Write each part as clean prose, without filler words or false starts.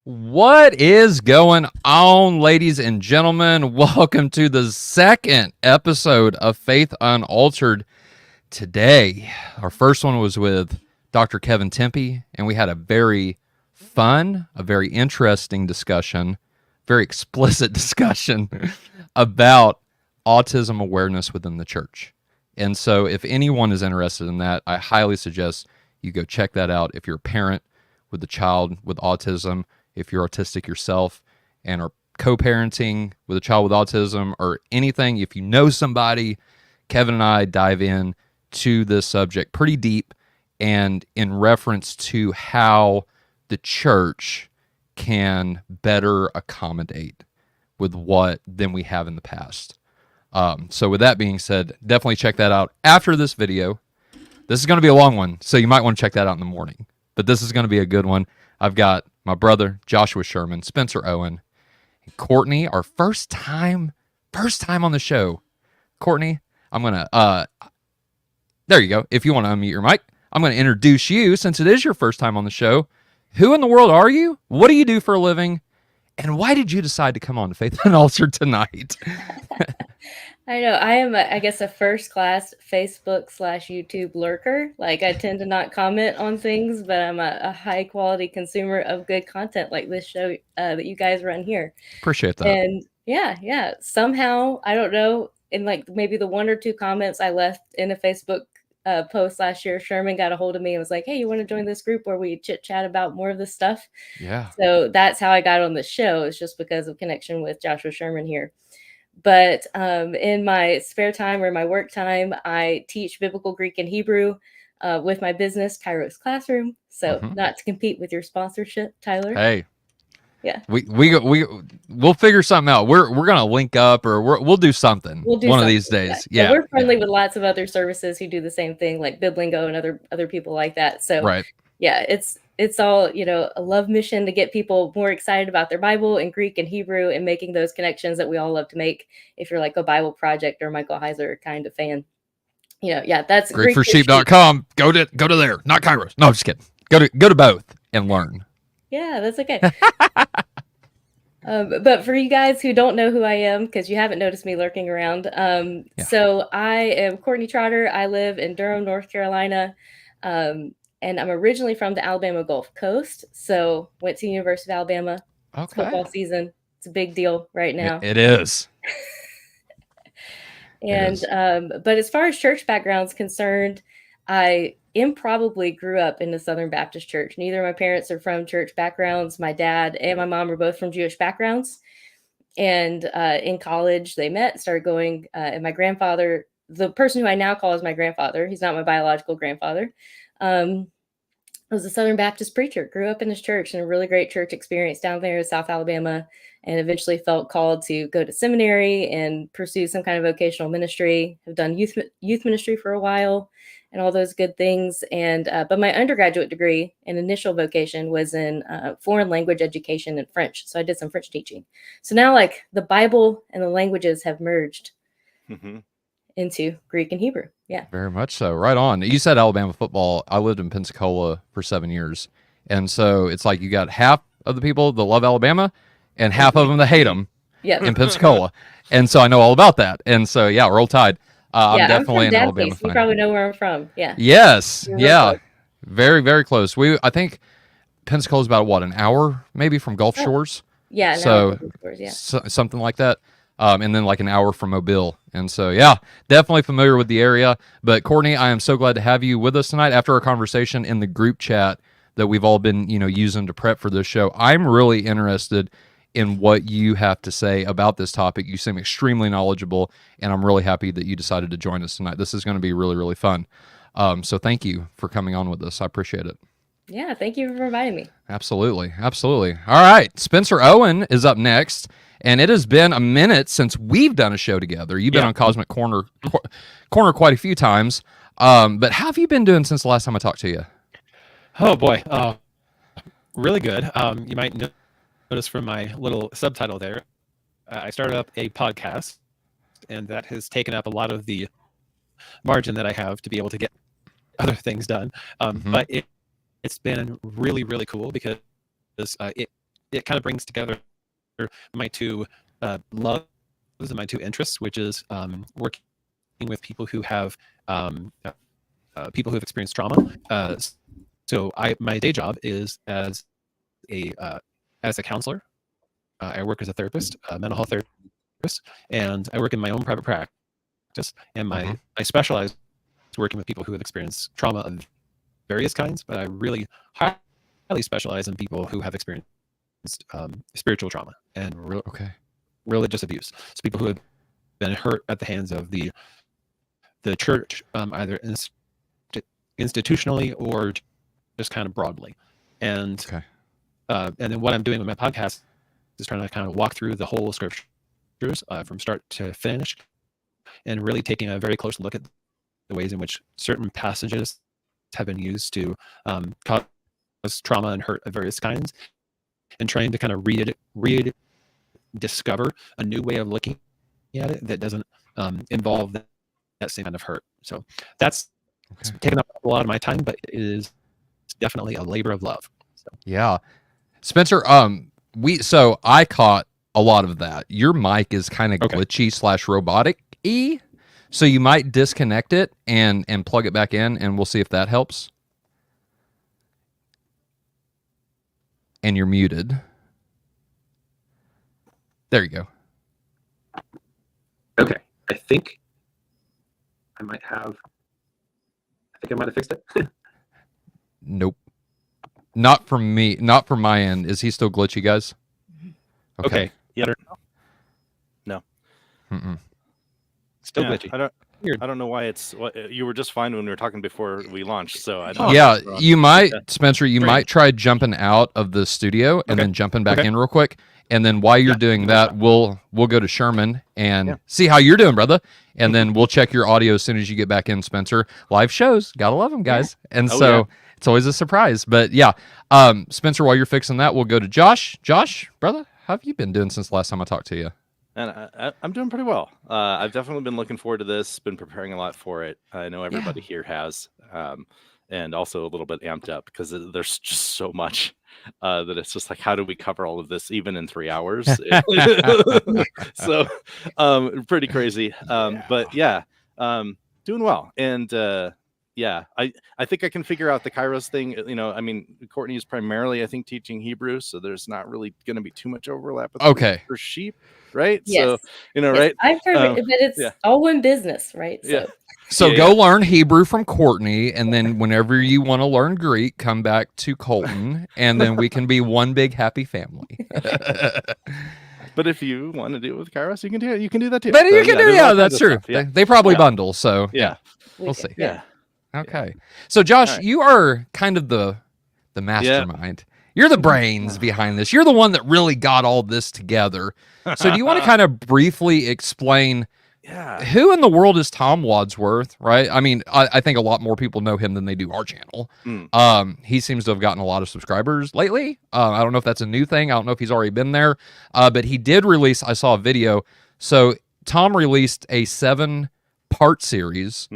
What is going on, ladies and gentlemen? Welcome to the second episode of Faith Unaltered. Today, our first one was with Dr. Kevin Tempe, and we had a very fun, a very interesting discussion, very explicit discussion about autism awareness within the church. And so if anyone is interested in that, I highly suggest you go check that out. If you're a parent with a child with autism, if you're autistic yourself and are co-parenting with a child with autism or anything, if you know somebody, Kevin and I dive in to this subject pretty deep and in reference to how the church can better accommodate with what than we have in the past. So with that being said, definitely check that out after this video. This is going to be a long one, so you might want to check that out in the morning. But this is going to be a good one. I've got my brother, Joshua Sherman, Spencer Owen, and Courtney, our first time on the show. Courtney, I'm going to, there you go. If you want to unmute your mic, I'm going to introduce you since it is your first time on the show. Who in the world are you? What do you do for a living? And why did you decide to come on to Faith Unaltered tonight? I know. I am, I guess, a first-class Facebook/YouTube lurker. Like, I tend to not comment on things, but I'm a high-quality consumer of good content like this show that you guys run here. Appreciate that. And yeah. Somehow, I don't know, in like maybe the one or two comments I left in a Facebook post last year, Sherman got a hold of me and was like, hey, you want to join this group where we chit-chat about more of this stuff? Yeah. So that's how I got on the show. It's just because of connection with Joshua Sherman here. But in my spare time or my work time, I teach biblical Greek and Hebrew with my business, Kairos Classroom. So not to compete with your sponsorship, Tyler. Hey. Yeah. We'll figure something out. We're gonna link up or we'll do something one of these days. Yeah. We're friendly with lots of other services who do the same thing, like Biblingo and other people like that. So right. Yeah, it's all, a love mission to get people more excited about their Bible and Greek and Hebrew and making those connections that we all love to make. If you're like a Bible Project or Michael Heiser kind of fan, that's GreekForSheep.com. Go to there, not Kairos. No, I'm just kidding. Go to both and learn. Yeah, that's okay. But for you guys who don't know who I am, because you haven't noticed me lurking around, So I am Courtney Trotter. I live in Durham, North Carolina. And I'm originally from the Alabama Gulf Coast, so went to the University of Alabama. Okay. It's football season. It's a big deal right now. It is. And but as far as church background's concerned, I improbably grew up in the Southern Baptist Church. Neither of my parents are from church backgrounds. My dad and my mom are both from Jewish backgrounds. And in college, they met, started going. And my grandfather, the person who I now call is my grandfather, he's not my biological grandfather, was a Southern Baptist preacher, grew up in his church and a really great church experience down there in South Alabama, and eventually felt called to go to seminary and pursue some kind of vocational ministry. Have done youth ministry for a while and all those good things. And but my undergraduate degree and initial vocation was in foreign language education and French. So I did some French teaching. So now like the Bible and the languages have merged into Greek and Hebrew. Yeah. Very much so. Right on. You said Alabama football. I lived in Pensacola for 7 years. And so it's like you got half of the people that love Alabama and half of them that hate them in Pensacola. And so I know all about that. And so, yeah, roll tide. I'm definitely an Alabama fan. You probably know where I'm from. Yeah. Yes. Yeah. Very, very close. I think Pensacola is about, an hour maybe from Gulf Shores? Yeah. So, something like that. And then like an hour from Mobile. And so, yeah, definitely familiar with the area. But Courtney, I am so glad to have you with us tonight after our conversation in the group chat that we've all been, using to prep for this show. I'm really interested in what you have to say about this topic. You seem extremely knowledgeable, and I'm really happy that you decided to join us tonight. This is going to be really, really fun. So thank you for coming on with us. I appreciate it. Yeah, thank you for inviting me. Absolutely. All right, Spencer Owen is up next. And it has been a minute since we've done a show together. You've been on Cosmic Corner quite a few times. But how have you been doing since the last time I talked to you? Oh, boy. Really good. You might notice from my little subtitle there, I started up a podcast, and that has taken up a lot of the margin that I have to be able to get other things done. But it's been really, really cool because it it kind of brings together my two loves and my two interests, which is working with people who have experienced trauma. So my day job is as a counselor. I work as a therapist, a mental health therapist, and I work in my own private practice. And I specialize working with people who have experienced trauma of various kinds, but I really highly specialize in people who have experienced spiritual trauma and religious abuse. So people who have been hurt at the hands of the church, either institutionally or just kind of broadly. And then what I'm doing with my podcast is trying to kind of walk through the whole scriptures from start to finish, and really taking a very close look at the ways in which certain passages have been used to cause trauma and hurt of various kinds, and trying to kind of rediscover a new way of looking at it that doesn't involve that same kind of hurt. So that's taken up a lot of my time, but it is definitely a labor of love. So. Yeah. Spencer, so I caught a lot of that. Your mic is kind of glitchy / robotic-y, so you might disconnect it and plug it back in, and we'll see if that helps. And you're muted. There you go. Okay. I think I might have fixed it. Nope. Not from me. Not from my end. Is he still glitchy, guys? Okay. Yeah. No. Still glitchy. I don't know why you were just fine when we were talking before we launched. So I don't. Yeah, you might, Spencer. You might try jumping out of the studio and then jumping back in real quick. And then while you're doing that, we'll go to Sherman and see how you're doing, brother. And then we'll check your audio as soon as you get back in, Spencer. Live shows, gotta love them, guys. And it's always a surprise. But Spencer, while you're fixing that, we'll go to Josh. Josh, brother, how have you been doing since the last time I talked to you? And I'm doing pretty well. I've definitely been looking forward to this. Been preparing a lot for it. I know everybody here has, and also a little bit amped up because there's just so much that it's just like, how do we cover all of this even in 3 hours? So, pretty crazy. But doing well. And I think I can figure out the Kairos thing. I mean, Courtney is primarily, I think, teaching Hebrew, so there's not really going to be too much overlap with her sheep, right? Yes. So, right? I've heard it, but it's all one business, right? So go learn Hebrew from Courtney, and then whenever you want to learn Greek, come back to Colton, and then we can be one big happy family. But if you want to do it with Kairos, you can do that too. But you can that's true. They probably bundle, so we'll see. Yeah. Okay. So Josh, you are kind of the mastermind. You're the brains behind this. You're the one that really got all this together. So do you want to kind of briefly explain who in the world is Tom Wadsworth, right? I mean, I think a lot more people know him than they do our channel. He seems to have gotten a lot of subscribers lately. I don't know if that's a new thing. I don't know if he's already been there. But he did release, I saw a video. So Tom released a 7-part series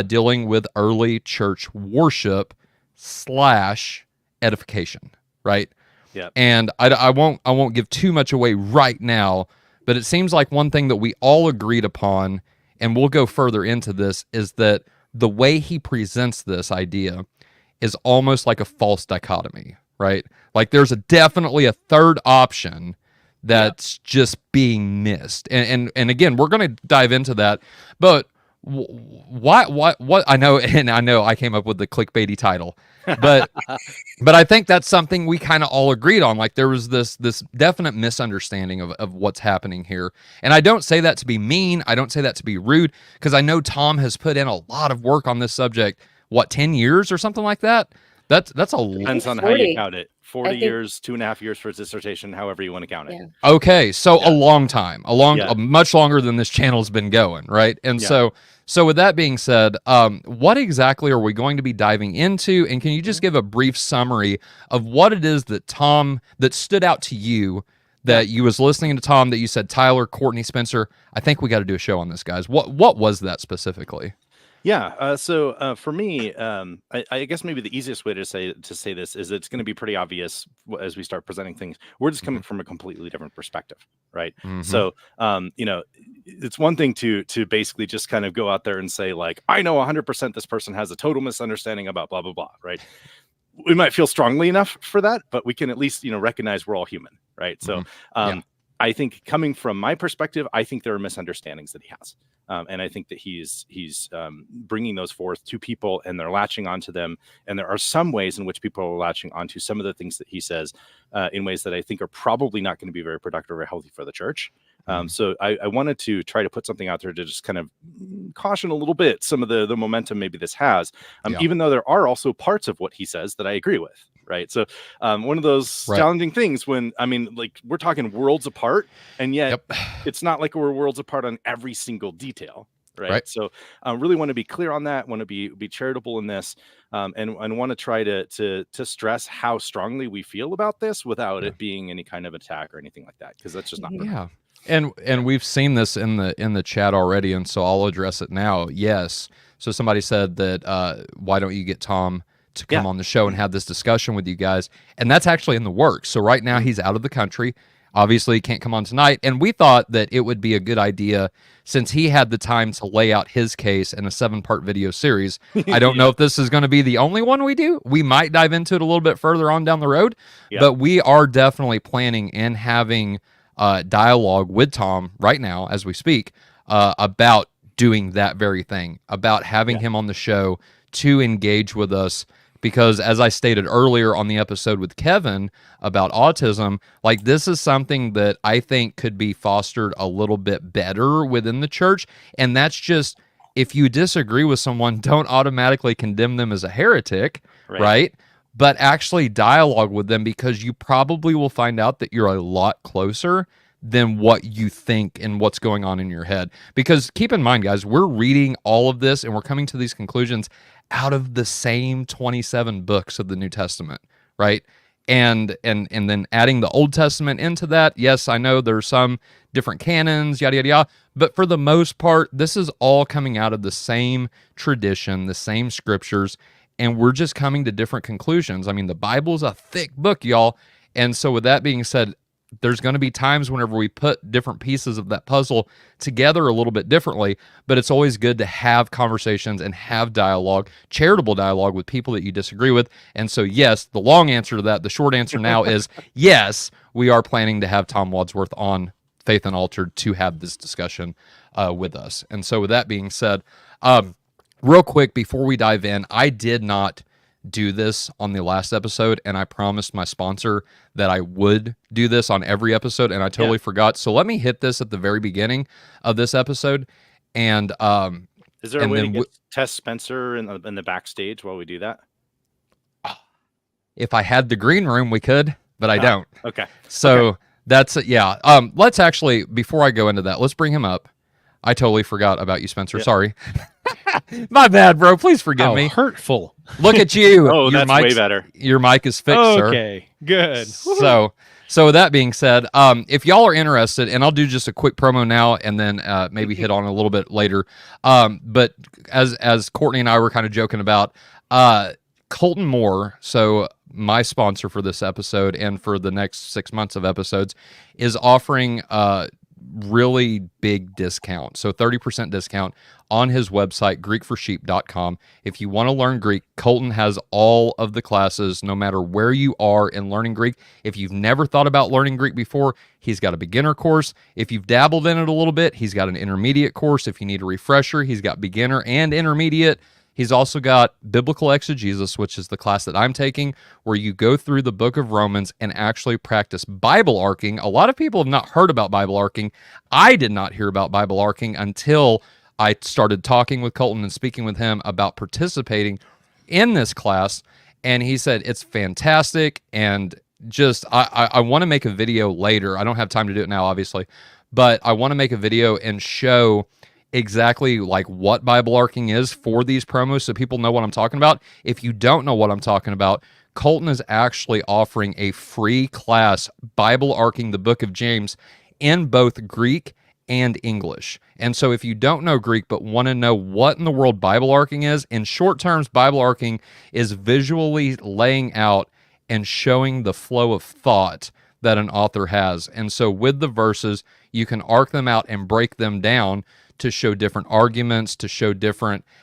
dealing with early church worship / edification, right? Yeah. And I won't give too much away right now, but it seems like one thing that we all agreed upon, and we'll go further into this, is that the way he presents this idea is almost like a false dichotomy, right? Like there's definitely a third option that's just being missed. And again, we're going to dive into that, but what I know I came up with the clickbaity title, but I think that's something we kind of all agreed on. Like there was this definite misunderstanding of what's happening here. And I don't say that to be mean. I don't say that to be rude, because I know Tom has put in a lot of work on this subject. 10 years or something like that? That's a lot. Depends on how you count it. 40 years, 2.5 years for his dissertation, however you want to count it. Yeah. Okay, so a long time, much longer than this channel's been going, right? And so with that being said, what exactly are we going to be diving into? And can you just give a brief summary of what it is that stood out to you, that you was listening to Tom, that you said, Tyler, Courtney, Spencer, I think we got to do a show on this, guys. What was that specifically? Yeah. So for me, I guess maybe the easiest way to say this is it's going to be pretty obvious as we start presenting things. We're just coming from a completely different perspective, right? So it's one thing to basically just kind of go out there and say like, I know 100% this person has a total misunderstanding about blah blah blah, right? We might feel strongly enough for that, but we can at least recognize we're all human, right? So I think coming from my perspective, I think there are misunderstandings that he has. And I think that he's bringing those forth to people, and they're latching onto them. And there are some ways in which people are latching onto some of the things that he says in ways that I think are probably not going to be very productive or healthy for the church. So I wanted to try to put something out there to just kind of caution a little bit some of the momentum maybe this has, even though there are also parts of what he says that I agree with. Right. So one of those challenging things when, like we're talking worlds apart, and yet it's not like we're worlds apart on every single detail. Right. So I really want to be clear on that, want to be charitable in this, and want to try to stress how strongly we feel about this without it being any kind of attack or anything like that, because that's just not. Yeah. And we've seen this in the chat already, and so I'll address it now. Yes. So somebody said that why don't you get Tom to come on the show and have this discussion with you guys? And that's actually in the works. So right now he's out of the country. Obviously he can't come on tonight. And we thought that it would be a good idea, since he had the time to lay out his case in a 7-part video series. I don't know if this is going to be the only one we do. We might dive into it a little bit further on down the road, but we are definitely planning and having dialogue with Tom right now as we speak about doing that very thing, about having him on the show to engage with us. Because as I stated earlier on the episode with Kevin about autism, like this is something that I think could be fostered a little bit better within the church. And that's just, if you disagree with someone, don't automatically condemn them as a heretic, right? But actually dialogue with them, because you probably will find out that you're a lot closer than what you think and what's going on in your head. Because keep in mind, guys, we're reading all of this and we're coming to these conclusions out of the same 27 books of the New Testament, right? And then adding the Old Testament into that. Yes, I know there's some different canons, yada, yada, yada. But for the most part, this is all coming out of the same tradition, the same scriptures, and we're just coming to different conclusions. I mean, the Bible's a thick book, y'all. And so with that being said, there's going to be times whenever we put different pieces of that puzzle together a little bit differently, but it's always good to have conversations and have dialogue, charitable dialogue with people that you disagree with. And so, yes, the long answer to that, the short answer now is yes, we are planning to have Tom Wadsworth on Faith Unaltered to have this discussion with us. And so with that being said, real quick, before we dive in, I did not do this on the last episode, and I promised my sponsor that I would do this on every episode, and I totally forgot. So let me hit this at the very beginning of this episode. And is there a way to get Tess Spencer in the backstage while we do that? If I had the green room, we could, but I don't. Okay. So that's it. Yeah. Let's actually, before I go into that, let's bring him up. I totally forgot about you, Spencer. Sorry. My bad, bro. Please forgive me. Hurtful. Look at you. Oh, that's way better. Your mic is fixed, sir. Okay, good. So with that being said, if y'all are interested, and I'll do just a quick promo now and then maybe hit on a little bit later. But as Courtney and I were kind of joking about, Colton Moore, so my sponsor for this episode and for the next 6 months of episodes, is offering really big discount. So 30% discount on his website, GreekForSheep.com. If you want to learn Greek, Colton has all of the classes, no matter where you are in learning Greek. If you've never thought about learning Greek before, he's got a beginner course. If you've dabbled in it a little bit, he's got an intermediate course. If you need a refresher, he's got beginner and intermediate. He's also got Biblical Exegesis, which is the class that I'm taking, where you go through the book of Romans and actually practice Bible arcing. A lot of people have not heard about Bible arcing. I did not hear about Bible arcing until I started talking with Colton and speaking with him about participating in this class. And he said, it's fantastic. And just, I want to make a video later. I don't have time to do it now, obviously, but I want to make a video and show exactly like what Bible arcing is for these promos so people know what I'm talking about. If you don't know what I'm talking about, Colton is actually offering a free class, Bible arcing the book of James, in both Greek and English. And so if you don't know Greek but want to know what in the world Bible arcing is, in short terms, Bible arcing is visually laying out and showing the flow of thought that an author has. And so with the verses, you can arc them out and break them down to show different arguments, to show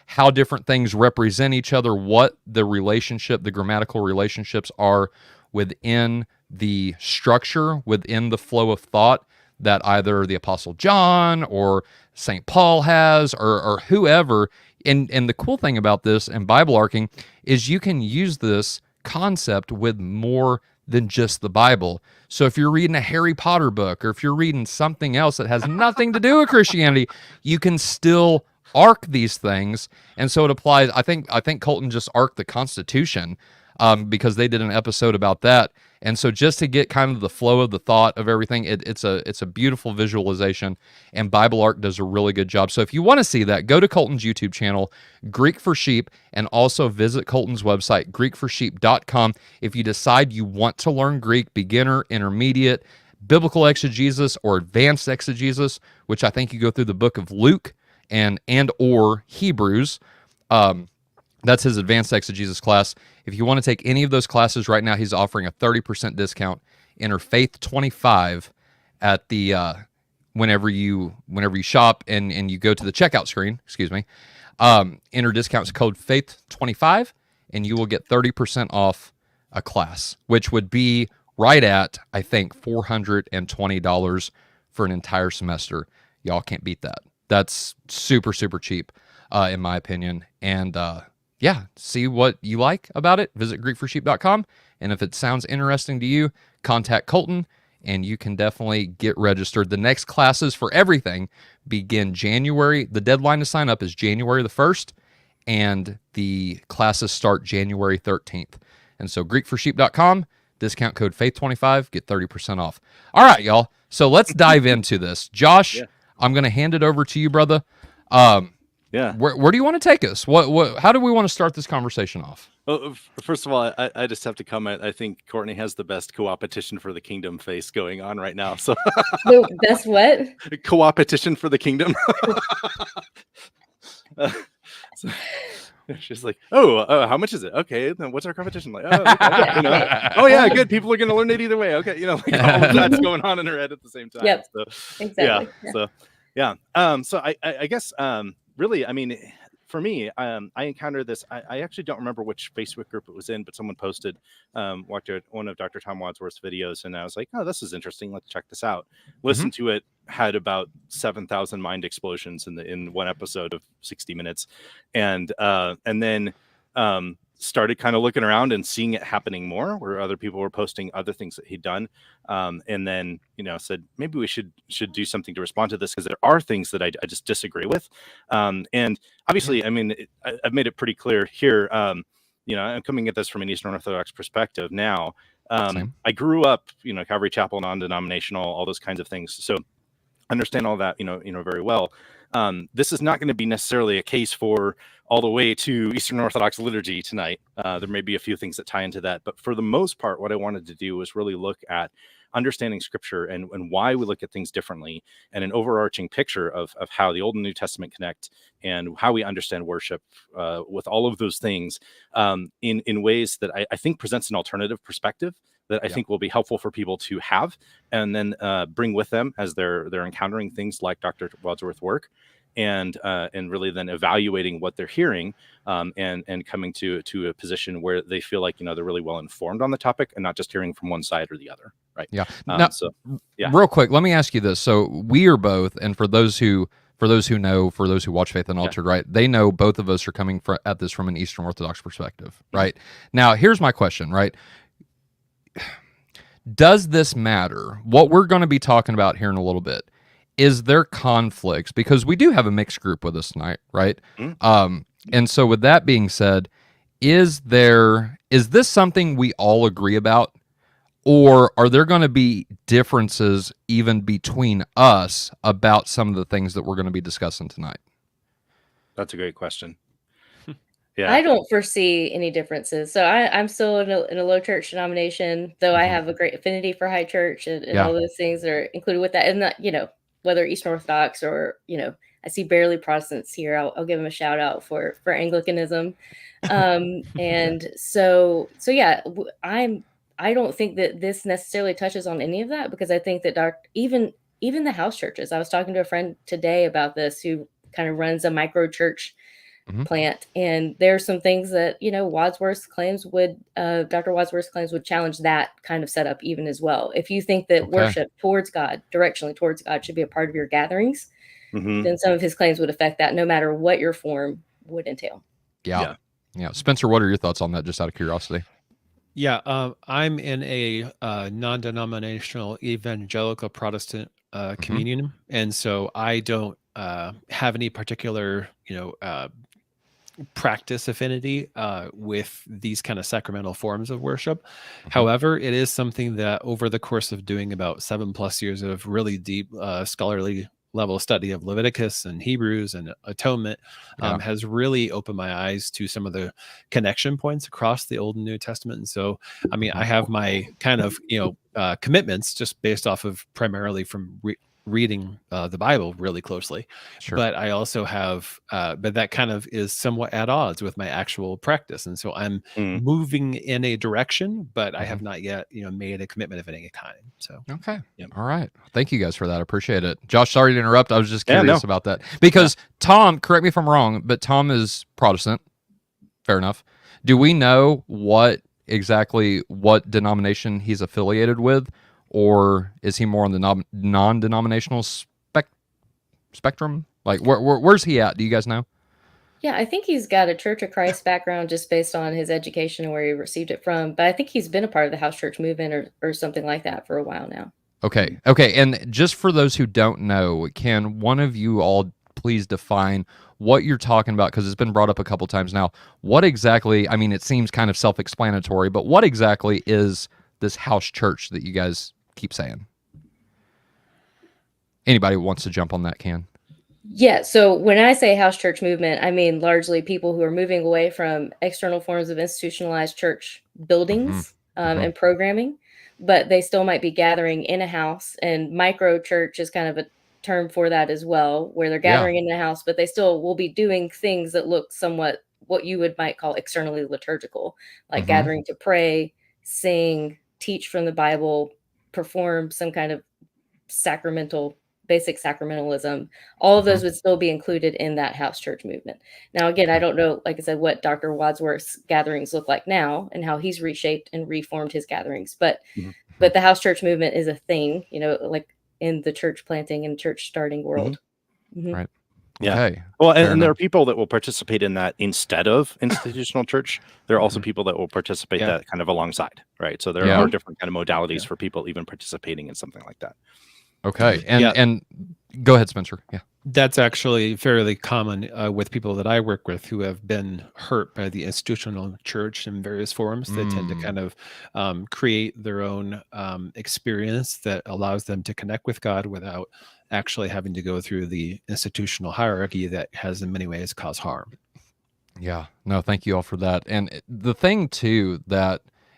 how different things represent each other, what the relationship, the grammatical relationships are within the structure, within the flow of thought that either the Apostle John or St. Paul has, or whoever. And the cool thing about this and Bible arcing is you can use this concept with more than just the Bible. So if you're reading a Harry Potter book, or if you're reading something else that has nothing to do with Christianity, you can still arc these things. And so it applies. I think Colton just arced the Constitution because they did an episode about that. And so just to get kind of the flow of the thought of everything, it's a beautiful visualization, and Bible Arc does a really good job. So if you want to see that, go to Colton's YouTube channel, Greek for Sheep, and also visit Colton's website, greekforsheep.com. If you decide you want to learn Greek, beginner, intermediate, biblical exegesis, or advanced exegesis, which I think you go through the book of Luke and or Hebrews, that's his advanced exegesis class. If you want to take any of those classes right now, he's offering a 30% discount. Enter Faith25 at the whenever you shop and you go to the checkout screen. Excuse me. Enter discount code Faith25, and you will get 30% off a class, which would be right at, I think, $420 for an entire semester. Y'all can't beat that. That's super, super cheap, in my opinion. And yeah, see what you like about it. Visit greekforsheep.com. And if it sounds interesting to you, contact Colton, and you can definitely get registered. The next classes for everything begin January. The deadline to sign up is January the 1st, and the classes start January 13th. And so greekforsheep.com, discount code Faith25, get 30% off. All right, y'all. So let's dive into this. Josh, yeah. I'm going to hand it over to you, brother. Yeah. Where do you want to take us? How do we want to start this conversation off? Well, first of all, I just have to comment. I think Courtney has the best co-opetition for the kingdom face going on right now. So the best what? Co-opetition for the kingdom. So, she's like, how much is it? Okay, then what's our competition like? Oh, okay. You know, oh yeah, good. People are going to learn it either way. Okay, you know, like all of that's going on in her head at the same time. Yep. So, exactly. So I guess really, I mean, for me, I encountered this. I actually don't remember which Facebook group it was in, but someone posted one of Dr. Tom Wadsworth's videos, and I was like, oh, this is interesting. Let's check this out. Listen to it. Had about 7,000 mind explosions in one episode of 60 minutes, and then started kind of looking around and seeing it happening more, where other people were posting other things that he'd done, and then said maybe we should do something to respond to this, because there are things that I just disagree with, and obviously, I mean, I've made it pretty clear here. I'm coming at this from an Eastern Orthodox perspective now. I grew up, Calvary Chapel, non-denominational, all those kinds of things, so understand all that, very well. This is not going to be necessarily a case for all the way to Eastern Orthodox liturgy tonight. There may be a few things that tie into that, but for the most part, what I wanted to do was really look at understanding Scripture and why we look at things differently, and an overarching picture of how the Old and New Testament connect, and how we understand worship with all of those things in ways that I think presents an alternative perspective that I think will be helpful for people to have, and then bring with them as they're encountering things like Dr. Wadsworth's work, and really then evaluating what they're hearing, and coming to a position where they feel like they're really well informed on the topic, and not just hearing from one side or the other. Right. Yeah. Real quick, let me ask you this. So we are both, and for those who watch Faith Unaltered, right, they know both of us are coming at this from an Eastern Orthodox perspective, right? Now, here's my question, right? Does this matter? What we're going to be talking about here in a little bit, is there conflicts? Because we do have a mixed group with us tonight, right? And so with that being said, is this something we all agree about? Or are there going to be differences even between us about some of the things that we're going to be discussing tonight? That's a great question. Yeah. I don't foresee any differences. So I'm still in a low church denomination, though I have a great affinity for high church and all those things that are included with that. And that, whether Eastern Orthodox or, I see barely Protestants here. I'll give them a shout out for Anglicanism. And so yeah, I don't think that this necessarily touches on any of that, because I think that even the house churches, I was talking to a friend today about this who kind of runs a micro church plant, and there's some things that Dr. Wadsworth's claims would challenge that kind of setup even as well. If you think that worship towards God, directionally towards God, should be a part of your gatherings, then some of his claims would affect that, no matter what your form would entail. Yeah. Spencer, what are your thoughts on that, just out of curiosity? Yeah, I'm in a non-denominational evangelical Protestant communion, and so I don't have any particular, practice affinity with these kind of sacramental forms of worship. However, it is something that over the course of doing about 7+ years of really deep scholarly level study of Leviticus and Hebrews and atonement has really opened my eyes to some of the connection points across the Old and New Testament. And so, I mean, I have my kind of, commitments just based off of primarily from reading the Bible really closely. Sure. But I also have, but that kind of is somewhat at odds with my actual practice. And so I'm moving in a direction, but I have not yet, made a commitment of any kind. So, okay. All right. Thank you guys for that. I appreciate it. Josh, sorry to interrupt. I was just curious about that, because Tom, correct me if I'm wrong, but Tom is Protestant. Fair enough. Do we know what denomination he's affiliated with? Or is he more on the non-denominational spectrum? Like, where's he at? Do you guys know? Yeah, I think he's got a Church of Christ background just based on his education and where he received it from. But I think he's been a part of the house church movement or something like that for a while now. Okay. And just for those who don't know, can one of you all please define what you're talking about? Because it's been brought up a couple times now. What exactly, I mean, it seems kind of self-explanatory, but what exactly is this house church that you guys keep saying? Anybody who wants to jump on that can. Yeah, so when I say house church movement, I mean largely people who are moving away from external forms of institutionalized church buildings and programming, but they still might be gathering in a house. And micro church is kind of a term for that as well, where they're gathering in a house, but they still will be doing things that look somewhat what you might call externally liturgical, like gathering to pray, sing, teach from the Bible, perform some kind of basic sacramentalism. All of those would still be included in that house church movement. Now, again, I don't know, like I said, what Dr. Wadsworth's gatherings look like now and how he's reshaped and reformed his gatherings. But the house church movement is a thing, like in the church planting and church starting world. Right. Yeah. Okay. Well, and there are people that will participate in that instead of institutional church. There are also people that will participate that kind of alongside, right? So there are different kind of modalities for people even participating in something like that. Okay. And go ahead, Spencer. Yeah. That's actually fairly common with people that I work with who have been hurt by the institutional church in various forms. They tend to kind of create their own experience that allows them to connect with God without actually having to go through the institutional hierarchy that has in many ways caused harm. Yeah. No, thank you all for that. And the thing too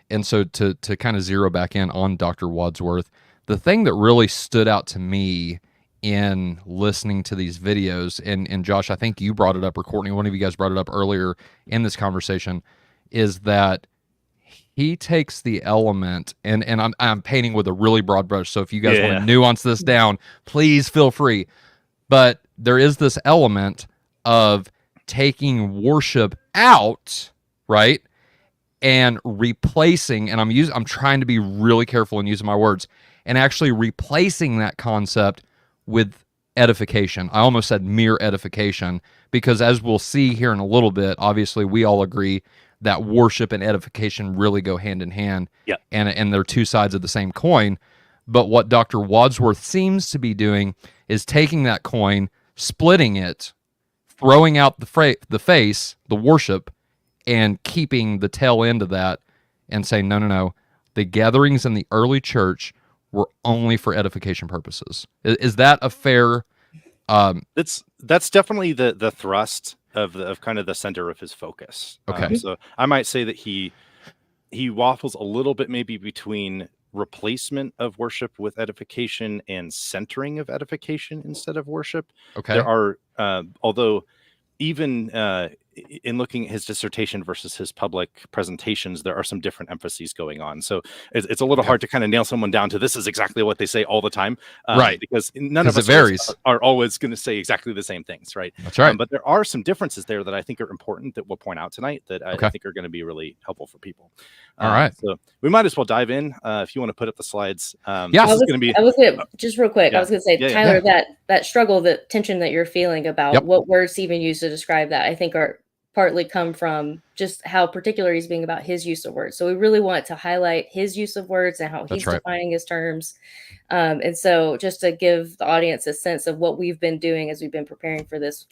and so to kind of zero back in on Dr. Wadsworth, the thing that really stood out to me in listening to these videos, and Josh, I think you brought it up, or Courtney, one of you guys brought it up earlier in this conversation, is that he takes the element, and I'm painting with a really broad brush, so if you guys want to nuance this down, please feel free. But there is this element of taking worship out, right? And replacing, and I'm trying to be really careful in using my words, and actually replacing that concept with edification. I almost said mere edification, because as we'll see here in a little bit, obviously we all agree that worship and edification really go hand in hand, and they're two sides of the same coin. But what Dr. Wadsworth seems to be doing is taking that coin, splitting it, throwing out the worship, and keeping the tail end of that and saying, no, the gatherings in the early church were only for edification purposes. Is that a fair? That's definitely the thrust of kind of the center of his focus. Okay. So I might say that he waffles a little bit maybe between replacement of worship with edification and centering of edification instead of worship. Okay. There are, although even in looking at his dissertation versus his public presentations, there are some different emphases going on. So it's a little hard to kind of nail someone down to this is exactly what they say all the time. Right. Because none of us are always going to say exactly the same things. Right. That's right. But there are some differences there that I think are important that we'll point out tonight that I think are going to be really helpful for people. All right. So we might as well dive in. If you want to put up the slides. I was going to just real quick. I was going to say, Tyler, that struggle, that tension that you're feeling about what words to even use to describe that, I think are partly come from just how particular he's being about his use of words. So we really want to highlight his use of words and how he's defining his terms. And so just to give the audience a sense of what we've been doing as we've been preparing for this,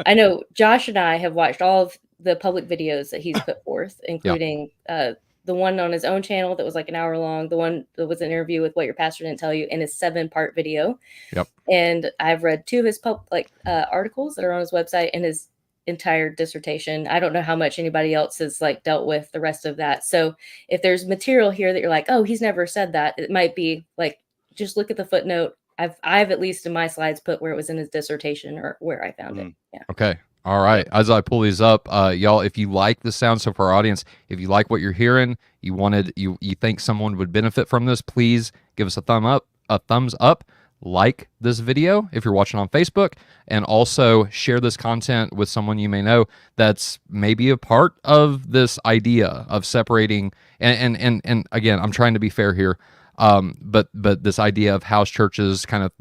I know Josh and I have watched all of the public videos that he's put forth, including the one on his own channel that was like an hour long, the one that was an interview with What Your Pastor Didn't Tell You, in his 7-part video. And I've read 2 of his articles that are on his website and his entire dissertation. I don't know how much anybody else has like dealt with the rest of that. So if there's material here that you're like, oh, he's never said that, it might be like, just look at the footnote. I've at least in my slides put where it was in his dissertation or where I found it. Yeah. Okay. All right. As I pull these up, y'all, if you like the sound, so for our audience, if you like what you're hearing, you think someone would benefit from this, please give us a thumbs up. Like this video if you're watching on Facebook, and also share this content with someone you may know that's maybe a part of this idea of separating. And again, I'm trying to be fair here, but this idea of house churches kind of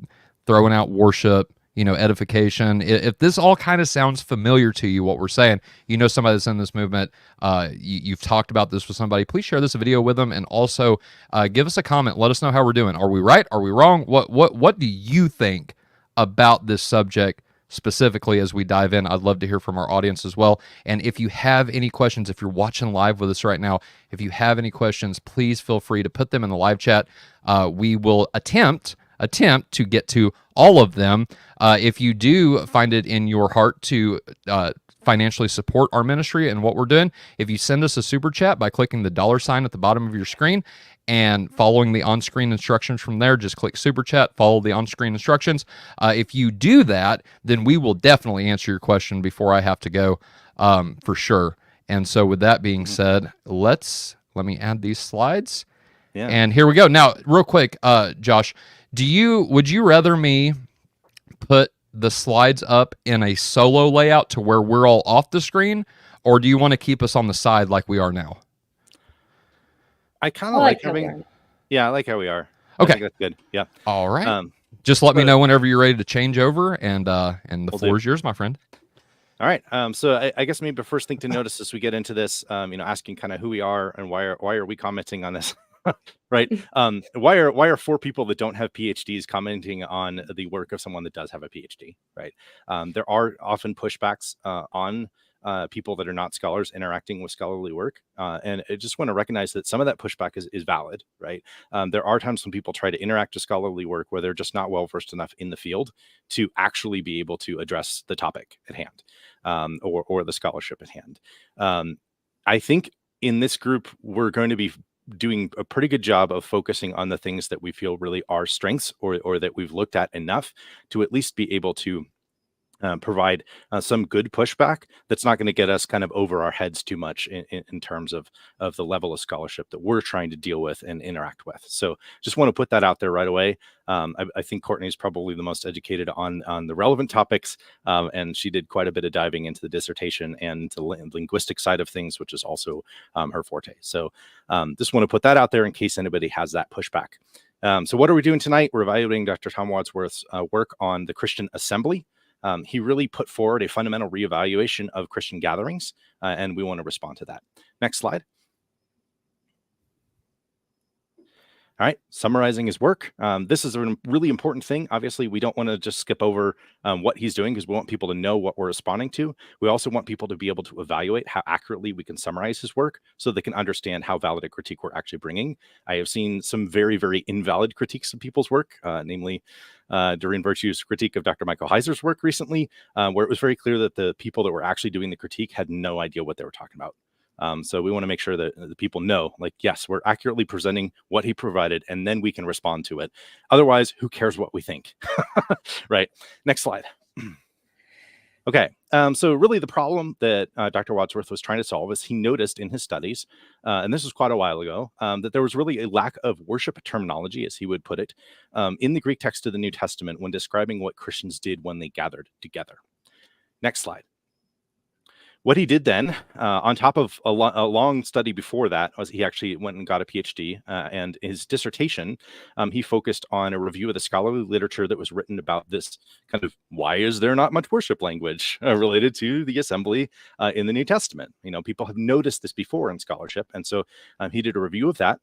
throwing out worship, edification. If this all kind of sounds familiar to you, what we're saying, somebody that's in this movement, you've talked about this with somebody, please share this video with them, and also give us a comment. Let us know how we're doing. Are we right? Are we wrong? What do you think about this subject specifically as we dive in? I'd love to hear from our audience as well. And if you have any questions, if you're watching live with us right now, if you have any questions, please feel free to put them in the live chat. We will attempt to get to all of them. If you do find it in your heart to financially support our ministry and what we're doing, if you send us a super chat by clicking the $sign at the bottom of your screen and following the on-screen instructions from there, just click super chat, follow the on-screen instructions. If you do that, then we will definitely answer your question before I have to go, for sure. And so with that being said, let me add these slides. Yeah. And here we go. Now, real quick, Josh, would you rather me put the slides up in a solo layout to where we're all off the screen, or do you want to keep us on the side like we are now? I kind of like having, I like how we are. Okay. I think that's good. Yeah. All right. Just let me know whenever you're ready to change over, and the floor is yours, my friend. All right. So I guess maybe the first thing to notice as we get into this, asking kind of who we are and why are we commenting on this? Right. Why are 4 people that don't have PhDs commenting on the work of someone that does have a PhD? Right. There are often pushbacks on people that are not scholars interacting with scholarly work. And I just want to recognize that some of that pushback is valid. Right. There are times when people try to interact with scholarly work where they're just not well versed enough in the field to actually be able to address the topic at hand, or the scholarship at hand. I think in this group, we're going to be doing a pretty good job of focusing on the things that we feel really are strengths, or that we've looked at enough to at least be able to provide some good pushback that's not going to get us kind of over our heads too much in terms of the level of scholarship that we're trying to deal with and interact with. So just want to put that out there right away. I think Courtney is probably the most educated on the relevant topics, and she did quite a bit of diving into the dissertation and the linguistic side of things, which is also her forte. So just want to put that out there in case anybody has that pushback. So what are we doing tonight? We're evaluating Dr. Tom Wadsworth's work on the Christian Assembly. He really put forward a fundamental reevaluation of Christian gatherings, and we want to respond to that. Next slide. All right, summarizing his work. This is a really important thing. Obviously, we don't want to just skip over what he's doing because we want people to know what we're responding to. We also want people to be able to evaluate how accurately we can summarize his work so they can understand how valid a critique we're actually bringing. I have seen some very, very invalid critiques of people's work, namely Doreen Virtue's critique of Dr. Michael Heiser's work recently, where it was very clear that the people that were actually doing the critique had no idea what they were talking about. So we want to make sure that the people know, like, yes, we're accurately presenting what he provided, and then we can respond to it. Otherwise, who cares what we think? Right. Next slide. Okay, so really the problem that Dr. Wadsworth was trying to solve is he noticed in his studies, and this was quite a while ago, that there was really a lack of worship terminology, as he would put it, in the Greek text of the New Testament when describing what Christians did when they gathered together. Next slide. What he did then, on top of a long study before that, was he actually went and got a PhD, and his dissertation, he focused on a review of the scholarly literature that was written about this kind of, why is there not much worship language related to the assembly in the New Testament? You know, people have noticed this before in scholarship, and so he did a review of that.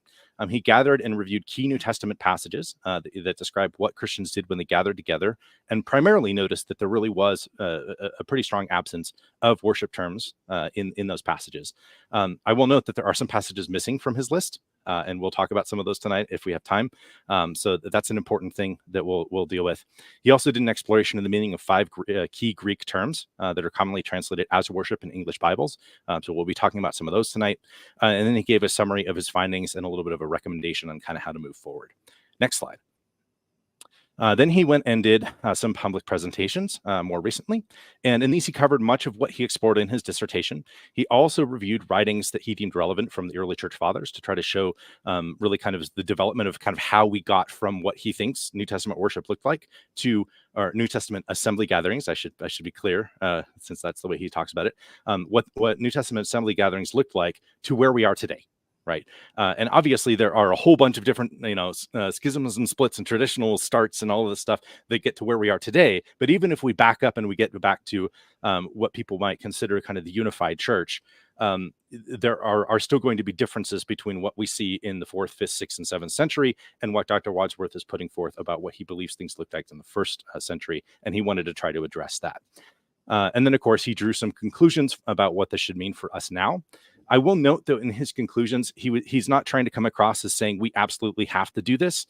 He gathered and reviewed key New Testament passages that describe what Christians did when they gathered together, and primarily noticed that there really was a pretty strong absence of worship terms in those passages. I will note that there are some passages missing from his list, and we'll talk about some of those tonight if we have time. So that's an important thing that we'll deal with. He also did an exploration of the meaning of 5 key Greek terms that are commonly translated as worship in English Bibles. So we'll be talking about some of those tonight. And then he gave a summary of his findings and a little bit of a recommendation on kind of how to move forward. Next slide. Then he went and did some public presentations more recently. And in these, he covered much of what he explored in his dissertation. He also reviewed writings that he deemed relevant from the early church fathers to try to show really kind of the development of kind of how we got from what he thinks New Testament worship looked like to our New Testament assembly gatherings. I should be clear, since that's the way he talks about it. What New Testament assembly gatherings looked like to where we are today. Right. And obviously there are a whole bunch of different, schisms and splits and traditional starts and all of this stuff that get to where we are today. But even if we back up and we get back to what people might consider kind of the unified church, there are still going to be differences between what we see in the 4th, 5th, 6th, and 7th century and what Dr. Wadsworth is putting forth about what he believes things looked like in the 1st century. And he wanted to try to address that. And then, of course, he drew some conclusions about what this should mean for us now. I will note, though, in his conclusions, he's not trying to come across as saying we absolutely have to do this.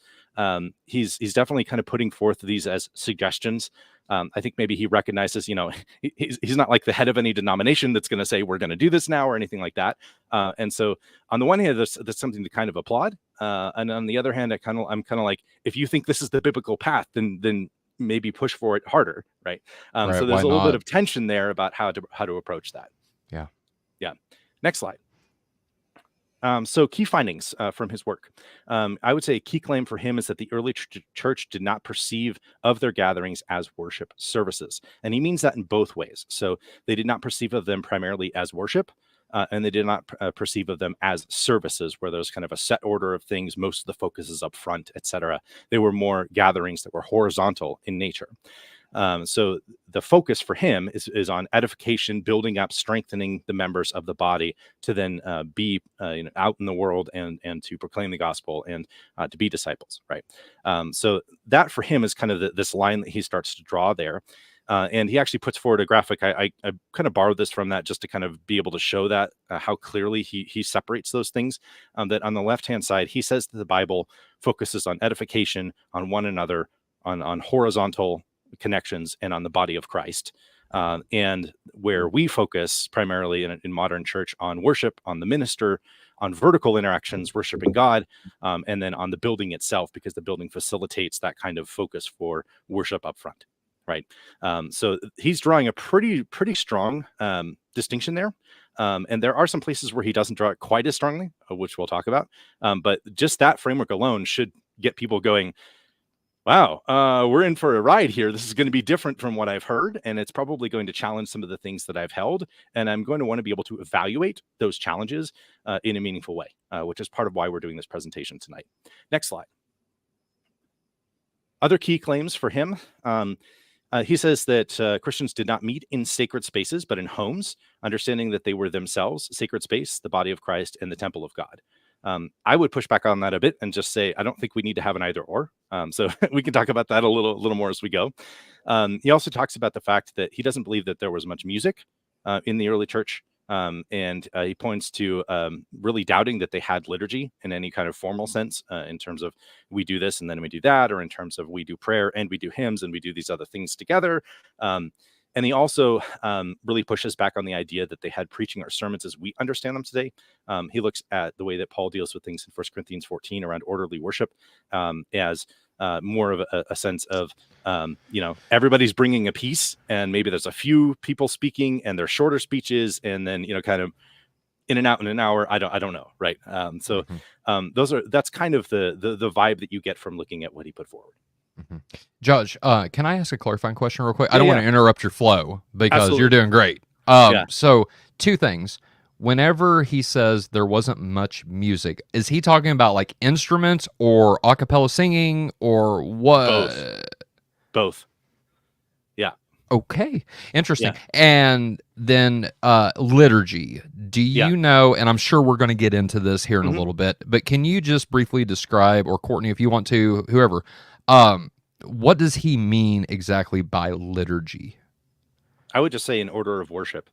He's definitely kind of putting forth these as suggestions. I think maybe he recognizes, he's not like the head of any denomination that's going to say we're going to do this now or anything like that. And so, on the one hand, that's something to kind of applaud, and on the other hand, I'm kind of like, if you think this is the biblical path, then maybe push for it harder, right? Right, so there's a little not? bit of tension there about how to approach that. Yeah. Next slide. So key findings from his work. I would say a key claim for him is that the early church did not perceive of their gatherings as worship services. And he means that in both ways. So they did not perceive of them primarily as worship, and they did not perceive of them as services where there's kind of a set order of things. Most of the focus is up front, etc. They were more gatherings that were horizontal in nature. So the focus for him is on edification, building up, strengthening the members of the body to then be out in the world and to proclaim the gospel and to be disciples, right? So that for him is kind of this line that he starts to draw there. And he actually puts forward a graphic. I kind of borrowed this from that just to kind of be able to show that how clearly he separates those things. That on the left-hand side, he says that the Bible focuses on edification, on one another, on horizontal connections, and on the body of Christ. And where we focus primarily in modern church on worship, on the minister, on vertical interactions, worshiping God, and then on the building itself, because the building facilitates that kind of focus for worship up front. Right. So he's drawing a pretty strong distinction there. And there are some places where he doesn't draw it quite as strongly, which we'll talk about. But just that framework alone should get people going, wow, we're in for a ride here. This is going to be different from what I've heard, and it's probably going to challenge some of the things that I've held. And I'm going to want to be able to evaluate those challenges in a meaningful way, which is part of why we're doing this presentation tonight. Next slide. Other key claims for him. He says that Christians did not meet in sacred spaces, but in homes, understanding that they were themselves sacred space, the body of Christ, and the temple of God. I would push back on that a bit and just say, I don't think we need to have an either or. So we can talk about that a little more as we go. He also talks about the fact that he doesn't believe that there was much music in the early church. And he points to really doubting that they had liturgy in any kind of formal sense in terms of we do this and then we do that, or in terms of we do prayer and we do hymns and we do these other things together. And And he also really pushes back on the idea that they had preaching or sermons as we understand them today. He looks at the way that Paul deals with things in 1 Corinthians 14 around orderly worship as more of a sense of, everybody's bringing a piece, and maybe there's a few people speaking and they're shorter speeches, and then, kind of in and out in an hour. I don't know. Right. That's kind of the vibe that you get from looking at what he put forward. Mm-hmm. Judge, can I ask a clarifying question real quick? I don't want to interrupt your flow because Absolutely. You're doing great. So 2 things. Whenever he says there wasn't much music, is he talking about like instruments or a cappella singing or what? Both. Yeah. Okay. Interesting. Yeah. And then liturgy. Do you know, and I'm sure we're going to get into this here in a little bit, but can you just briefly describe, or Courtney, if you want to, whoever, what does he mean exactly by liturgy? I would just say an order of worship.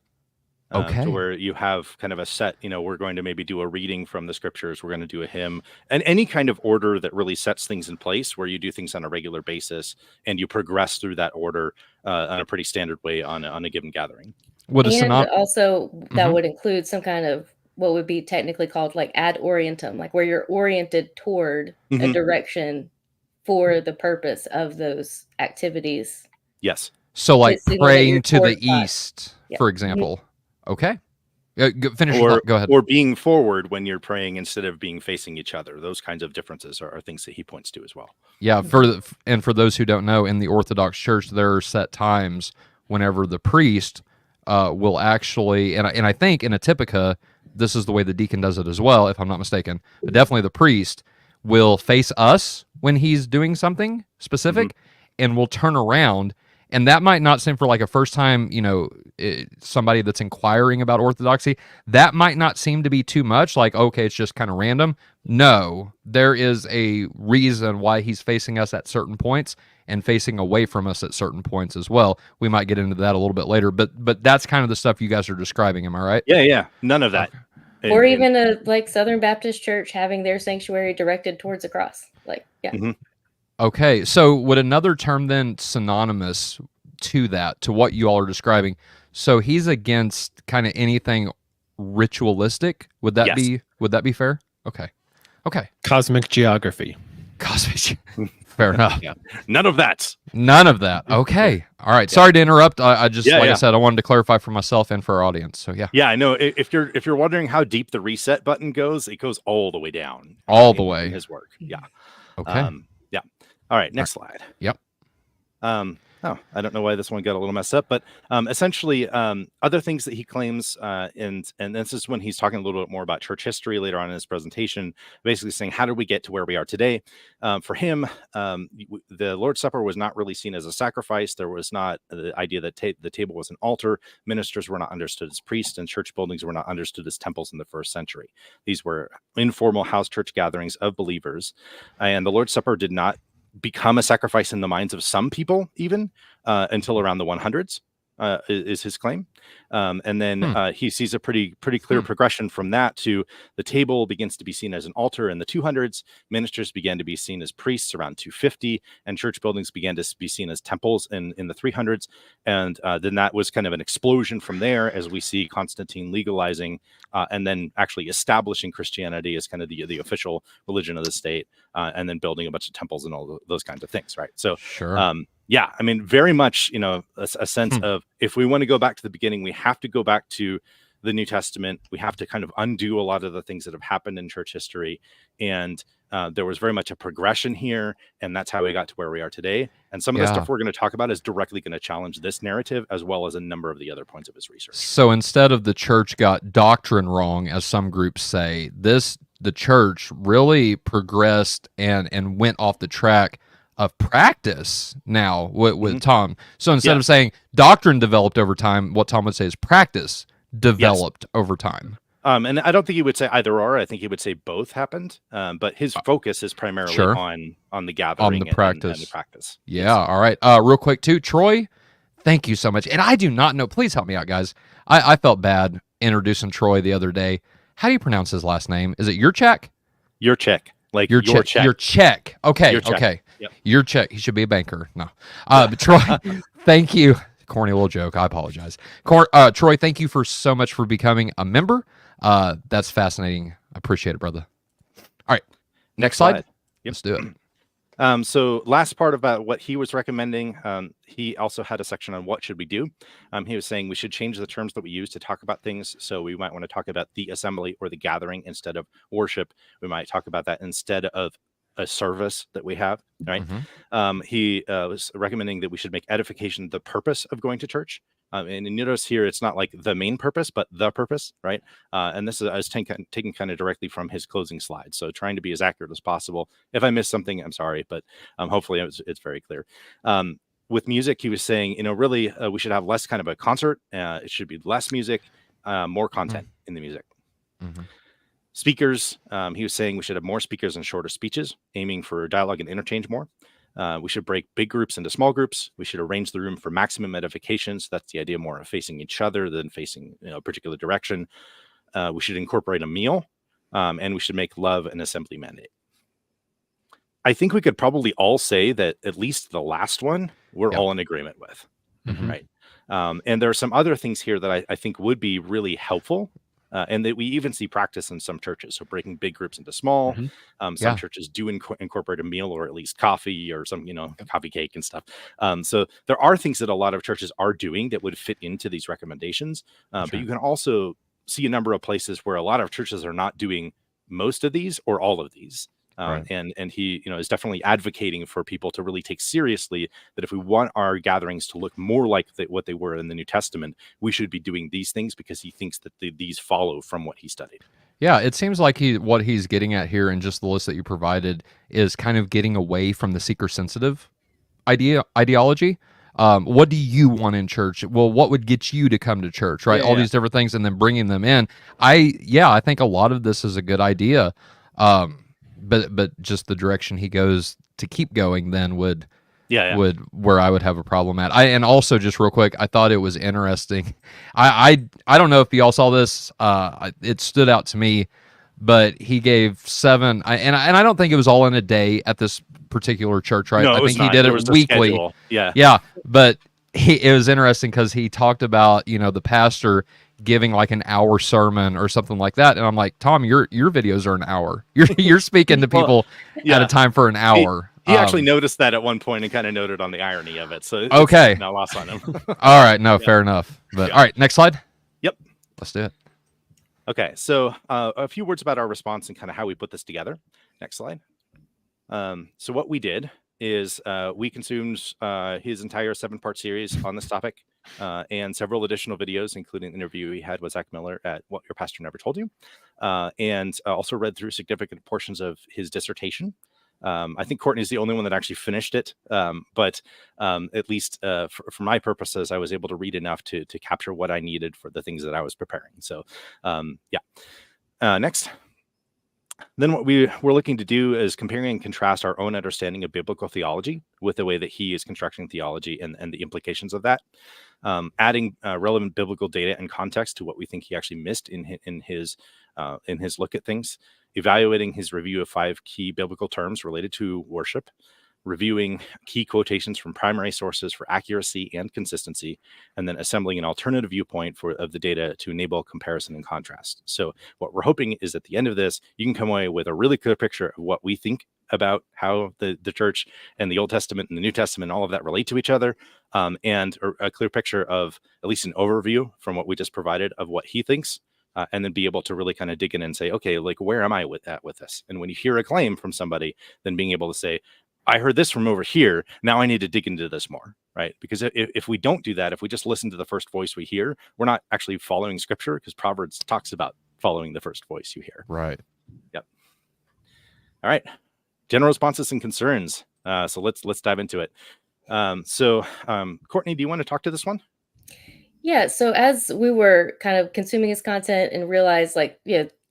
Okay. To where you have kind of a set, we're going to maybe do a reading from the scriptures, we're going to do a hymn, and any kind of order that really sets things in place where you do things on a regular basis and you progress through that order on a pretty standard way on a given gathering. Also that would include some kind of what would be technically called like ad orientem, like where you're oriented toward a direction for the purpose of those activities. Yes. So like praying to the east, for example. Okay. Finish. Go ahead. Or being forward when you're praying instead of being facing each other. Those kinds of differences are things that he points to as well. Yeah. For those who don't know, in the Orthodox Church, there are set times whenever the priest will actually, and I think in a typica, this is the way the deacon does it as well, if I'm not mistaken, but definitely the priest will face us when he's doing something specific and will turn around. And that might not seem, for like a first time, somebody that's inquiring about orthodoxy, that might not seem to be too much. Like, okay, it's just kind of random. No, there is a reason why he's facing us at certain points and facing away from us at certain points as well. We might get into that a little bit later, but that's kind of the stuff you guys are describing. Am I right? Yeah. None of that. Okay. Or even a like Southern Baptist church having their sanctuary directed towards a cross. Like, yeah. Mm-hmm. Okay, so would another term then synonymous to that, to what you all are describing? So he's against kind of anything ritualistic. Would that be fair? Okay. Cosmic geography. Fair enough. Yeah. None of that. Okay. All right. Sorry to interrupt. I just I said, I wanted to clarify for myself and for our audience. So yeah. Yeah, I know. If you're wondering how deep the reset button goes, it goes all the way down. All the way. In his work. Yeah. Okay. All right, next slide. Yep. I don't know why this one got a little messed up, but essentially other things that he claims, and this is when he's talking a little bit more about church history later on in his presentation, basically saying, how did we get to where we are today? For him, the Lord's Supper was not really seen as a sacrifice. There was not the idea that the table was an altar. Ministers were not understood as priests, and church buildings were not understood as temples in the first century. These were informal house church gatherings of believers, and the Lord's Supper did not become a sacrifice in the minds of some people even until around the 100s is his claim. And then he sees a pretty clear progression from that to the table begins to be seen as an altar in the 200s. Ministers began to be seen as priests around 250, and church buildings began to be seen as temples in the 300s. And then that was kind of an explosion from there as we see Constantine legalizing and then actually establishing Christianity as kind of the official religion of the state, and then building a bunch of temples and all those kinds of things, right? So sure. Yeah, I mean, very much, a sense of, if we want to go back to the beginning, we have to go back to the New Testament. We have to kind of undo a lot of the things that have happened in church history. And there was very much a progression here, and that's how we got to where we are today. And some of the stuff we're going to talk about is directly going to challenge this narrative, as well as a number of the other points of his research. So instead of the church got doctrine wrong, as some groups say, the church really progressed and went off the track of practice now with Tom. So instead of saying doctrine developed over time, what Tom would say is practice developed over time. And I don't think he would say either or. I think he would say both happened. But his focus is primarily on the gathering, on the practice. And the practice. Yeah. Yes. All right. Real quick too, Troy, thank you so much. And I do not know. Please help me out, guys. I felt bad introducing Troy the other day. How do you pronounce his last name? Is it Yurchak? Yurchak. Like your check. Your check. Okay. Your check. Okay. Yep. Your check. He should be a banker. No. But Troy, thank you corny little joke. I apologize. Troy, thank you for so much for becoming a member. That's fascinating. I appreciate it, brother. All right, next slide. Yep. Let's do it. So last part about what he was recommending, he also had a section on what should we do. He was saying we should change the terms that we use to talk about things. So we might want to talk about the assembly or the gathering instead of worship. We might talk about that instead of a service that we have, right? He was recommending that we should make edification the purpose of going to church. And you notice here, it's not like the main purpose, but the purpose, right? And this is, I was taking kind of directly from his closing slide. So trying to be as accurate as possible. If I missed something, I'm sorry, but hopefully it's very clear. With music, he was saying, really, we should have less kind of a concert. It should be less music, more content in the music. Speakers, he was saying we should have more speakers and shorter speeches, aiming for dialogue and interchange more. We should break big groups into small groups. We should arrange the room for maximum edification. So that's the idea, more of facing each other than facing a particular direction. We should incorporate a meal, and we should make love an assembly mandate. I think we could probably all say that at least the last one we're all in agreement with, right? And there are some other things here that I think would be really helpful. And that we even see practice in some churches. So breaking big groups into small. Some churches do incorporate a meal or at least coffee or some, coffee cake and stuff. So there are things that a lot of churches are doing that would fit into these recommendations. But you can also see a number of places where a lot of churches are not doing most of these or all of these. And he, is definitely advocating for people to really take seriously that if we want our gatherings to look more like what they were in the New Testament, we should be doing these things because he thinks that these follow from what he studied. Yeah, it seems like what he's getting at here in just the list that you provided is kind of getting away from the seeker-sensitive ideology. What do you want in church? Well, what would get you to come to church, right? All these different things, and then bringing them in. I think a lot of this is a good idea. But just the direction he goes to keep going then would where I would have a problem at. And also just real quick, I thought it was interesting. I don't know if y'all saw this. It stood out to me, but he gave 7. And I don't think it was all in a day at this particular church, right? No, I think he did it weekly. Yeah. But it was interesting because he talked about the pastor giving like an hour sermon or something like that, and I'm like, Tom, your videos are an hour. You're speaking to people at a time for an hour. He actually noticed that at one point and kind of noted on the irony of it. So it's not lost on him. All right, no, fair enough. But all right, next slide. Yep, let's do it. Okay, so a few words about our response and kind of how we put this together. Next slide. So what we did is we consumed his entire 7-part series on this topic. And several additional videos, including an interview he had with Zach Miller at What Your Pastor Never Told You, and also read through significant portions of his dissertation. I think Courtney is the only one that actually finished it, but at least for my purposes, I was able to read enough to capture what I needed for the things that I was preparing. So, next. Then what we were looking to do is comparing and contrast our own understanding of biblical theology with the way that he is constructing theology and the implications of that, adding relevant biblical data and context to what we think he actually missed in his look at things, evaluating his review of 5 key biblical terms related to worship, reviewing key quotations from primary sources for accuracy and consistency, and then assembling an alternative viewpoint of the data to enable comparison and contrast. So what we're hoping is at the end of this, you can come away with a really clear picture of what we think about how the church and the Old Testament and the New Testament, all of that relate to each other, and a clear picture of at least an overview from what we just provided of what he thinks. And then be able to really kind of dig in and say, okay, like, where am I with this? And when you hear a claim from somebody, then being able to say, I heard this from over here. Now I need to dig into this more, right? Because if we don't do that, if we just listen to the first voice we hear, we're not actually following scripture, because Proverbs talks about following the first voice you hear. Right. Yep. All right. General responses and concerns. So let's dive into it. Courtney, do you want to talk to this one? Yeah. So as we were kind of consuming his content and realized,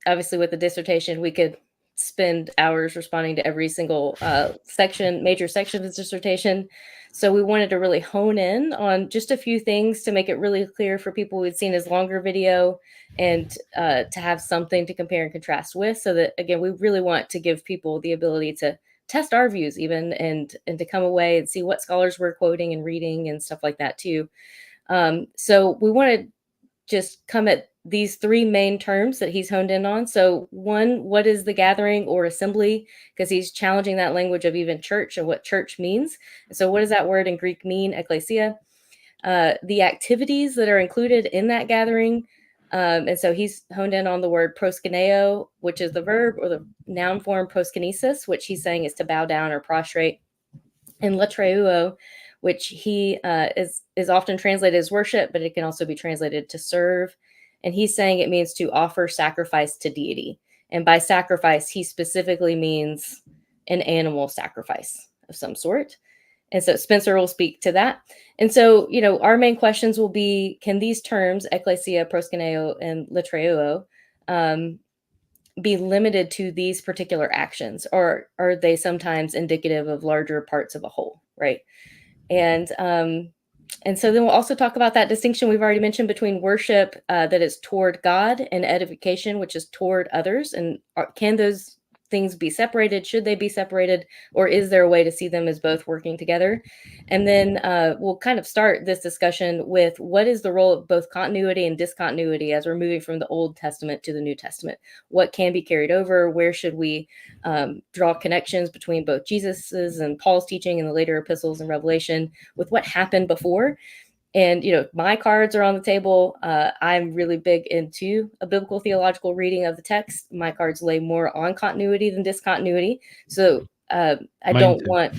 obviously with the dissertation, we could spend hours responding to every single major section of his dissertation. So we wanted to really hone in on just a few things to make it really clear for people who'd seen his longer video, and to have something to compare and contrast with, so that, again, we really want to give people the ability to test our views even, and to come away and see what scholars were quoting and reading and stuff like that too. So we want to just come at these three main terms that he's honed in on. So one, what is the gathering or assembly? Because he's challenging that language of even church and what church means. So what does that word in Greek mean, ecclesia? The activities that are included in that gathering. And so he's honed in on the word proskuneo, which is the verb, or the noun form proskinesis, which he's saying is to bow down or prostrate. And latreuo, which he is often translated as worship, but it can also be translated to serve. And he's saying it means to offer sacrifice to deity. And by sacrifice, he specifically means an animal sacrifice of some sort. And so Spencer will speak to that. And so, our main questions will be, can these terms, ecclesia, proskuneo, and latreuo, be limited to these particular actions, or are they sometimes indicative of larger parts of a whole, right? And so then we'll also talk about that distinction we've already mentioned between worship that is toward God and edification, which is toward others. And can those things be separated? Should they be separated? Or is there a way to see them as both working together? And then we'll kind of start this discussion with what is the role of both continuity and discontinuity as we're moving from the Old Testament to the New Testament? What can be carried over? Where should we draw connections between both Jesus's and Paul's teaching in the later epistles and Revelation with what happened before? And, my cards are on the table. I'm really big into a biblical theological reading of the text. My cards lay more on continuity than discontinuity. So I don't want,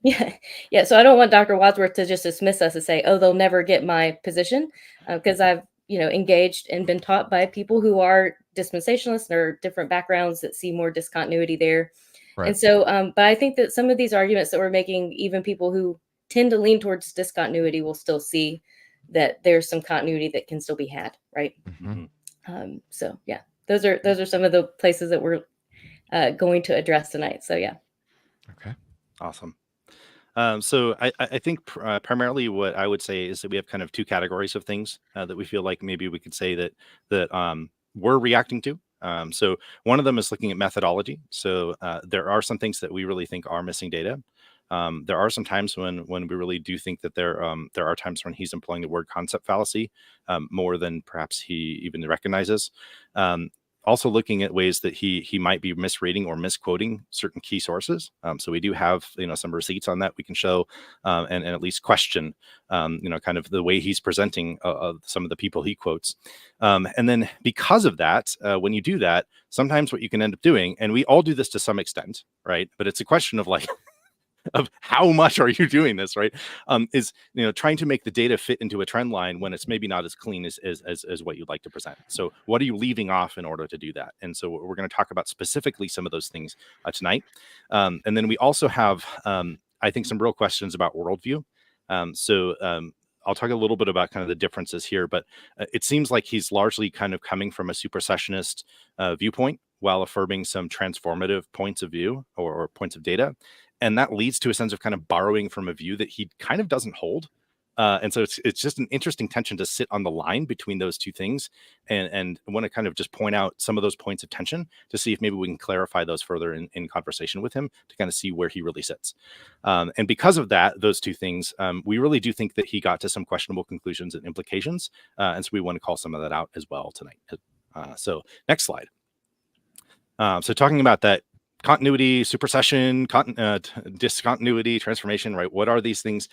yeah. So I don't want Dr. Wadsworth to just dismiss us and say, oh, they'll never get my position, because I've, engaged and been taught by people who are dispensationalists or different backgrounds that see more discontinuity there. Right. And so, but I think that some of these arguments that we're making, even people who tend to lean towards discontinuity will still see that there's some continuity that can still be had, right? Mm-hmm. So yeah, those are some of the places that we're going to address tonight. So yeah. Okay, awesome. So I think primarily what I would say is that we have kind of two categories of things that we feel like maybe we could say that we're reacting to. So one of them is looking at methodology. So there are some things that we really think are missing data. There are some times when we really do think that there are times when he's employing the word concept fallacy more than perhaps he even recognizes. Also looking at ways that he might be misreading or misquoting certain key sources. So we do have some receipts on that we can show and at least question kind of the way he's presenting some of the people he quotes. And then because of that, when you do that, sometimes what you can end up doing, and we all do this to some extent, right? But it's a question of like of how much are you doing this, right? Is trying to make the data fit into a trend line when it's maybe not as clean as what you'd like to present. So what are you leaving off in order to do that? And so we're going to talk about specifically some of those things tonight. And then we also have, I think, some real questions about worldview. I'll talk a little bit about kind of the differences here, but it seems like he's largely kind of coming from a supersessionist viewpoint while affirming some transformative points of view or points of data. And that leads to a sense of kind of borrowing from a view that he kind of doesn't hold. And so it's just an interesting tension to sit on the line between those two things. And I want to kind of just point out some of those points of tension to see if maybe we can clarify those further in conversation with him to kind of see where he really sits. And because of that, those two things, we really do think that he got to some questionable conclusions and implications. And so we want to call some of that out as well tonight. So next slide. So talking about that, continuity, supersession, discontinuity, transformation, right? What are these things?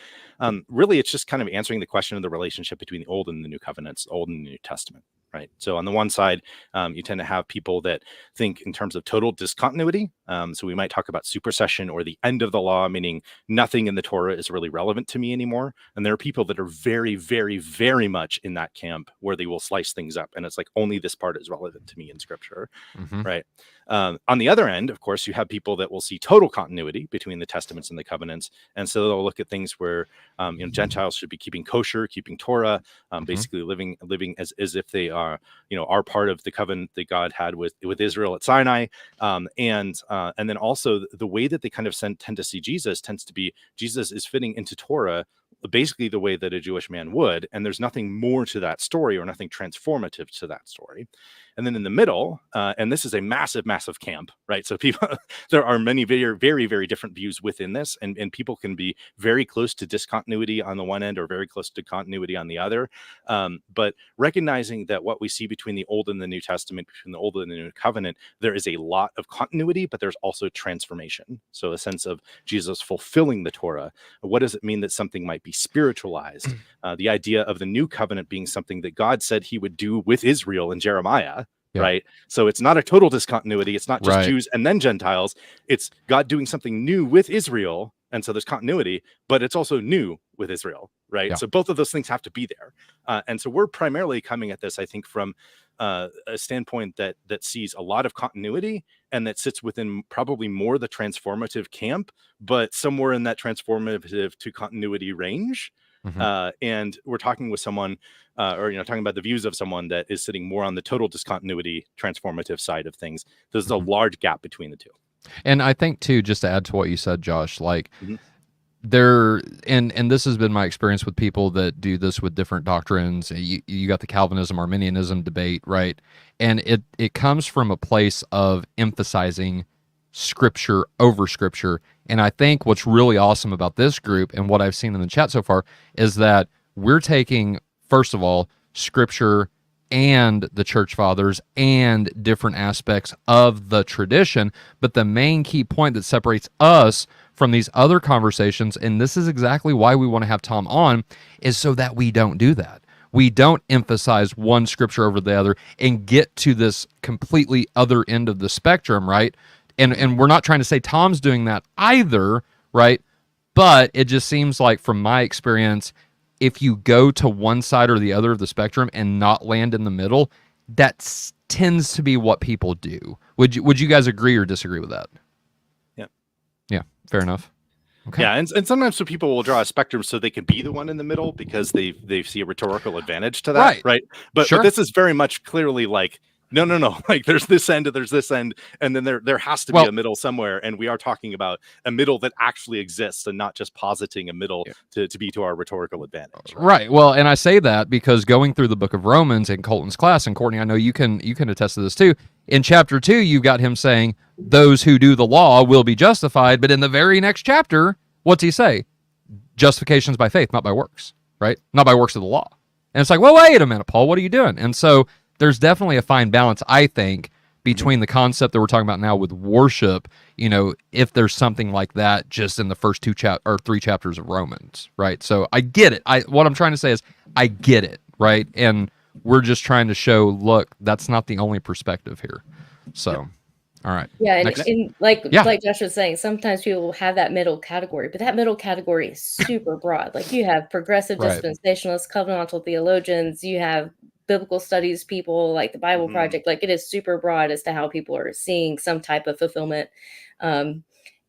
Really, it's just kind of answering the question of the relationship between the Old and the New Covenants, Old and the New Testament, right? So on the one side, you tend to have people that think in terms of total discontinuity. So we might talk about supersession or the end of the law, meaning nothing in the Torah is really relevant to me anymore. And there are people that are very, very, very much in that camp where they will slice things up. And it's like only this part is relevant to me in Scripture, right? On the other end, of course, you have people that will see total continuity between the testaments and the covenants. And so they'll look at things where Gentiles should be keeping kosher, keeping Torah, basically living as if they are part of the covenant that God had with Israel at Sinai. And then also the way that they kind of tend to see Jesus tends to be Jesus is fitting into Torah basically the way that a Jewish man would, and there's nothing more to that story or nothing transformative to that story. And then in the middle, and this is a massive camp, right? So people, there are many very different views within this, and people can be very close to discontinuity on the one end or very close to continuity on the other. But recognizing that what we see between the Old and the New Testament, between the Old and the New Covenant, there is a lot of continuity, but there's also transformation. So a sense of Jesus fulfilling the Torah. What does it mean that something might be spiritualized? The idea of the New Covenant being something that God said he would do with Israel in Jeremiah. Yeah. Right. So it's not a total discontinuity. It's not just Jews and then Gentiles. It's God doing something new with Israel. And so there's continuity, but it's also new with Israel. Right. Yeah. So both of those things have to be there. And so we're primarily coming at this, I think, from a standpoint that sees a lot of continuity and that sits within probably more the transformative camp, but somewhere in that transformative to continuity range. And we're talking with someone or, talking about the views of someone that is sitting more on the total discontinuity transformative side of things. There's a large gap between the two. And I think too, just to add to what you said, Josh, like there, and this has been my experience with people that do this with different doctrines. You got the Calvinism, Arminianism debate, right? And it comes from a place of emphasizing Scripture over Scripture. And I think what's really awesome about this group and what I've seen in the chat so far is that we're taking, first of all, Scripture and the church fathers and different aspects of the tradition. But the main key point that separates us from these other conversations, and this is exactly why we want to have Tom on, is so that we don't do that. We don't emphasize one Scripture over the other and get to this completely other end of the spectrum, right? And we're not trying to say Tom's doing that either, right? But it just seems like, from my experience, if you go to one side or the other of the spectrum and not land in the middle, that tends to be what people do. Would you guys agree or disagree with that? Yeah, fair enough. Okay. Yeah, and sometimes so people will draw a spectrum so they can be the one in the middle because they see a rhetorical advantage to that, right? But this is very much clearly like, no. Like there's this end, and then there has to be a middle somewhere, and we are talking about a middle that actually exists and not just positing a middle to be to our rhetorical advantage. Right. Well, and I say that because going through the book of Romans in Colton's class, and Courtney, I know you can attest to this too. In chapter 2, you've got him saying, those who do the law will be justified, but in the very next chapter, what's he say? Justification's by faith, not by works, right? Not by works of the law. And it's like, well, wait a minute, Paul, what are you doing? And so there's definitely a fine balance, I think, between the concept that we're talking about now with worship, if there's something like that just in the first 3 chapters of Romans, right? So I get it. What I'm trying to say is I get it, right? And we're just trying to show, look, that's not the only perspective here. So, all right. Yeah, and like Josh was saying, sometimes people will have that middle category, but that middle category is super broad. Like you have progressive dispensationalists, covenantal theologians, you have biblical studies people like the Bible Project. Like it is super broad as to how people are seeing some type of fulfillment,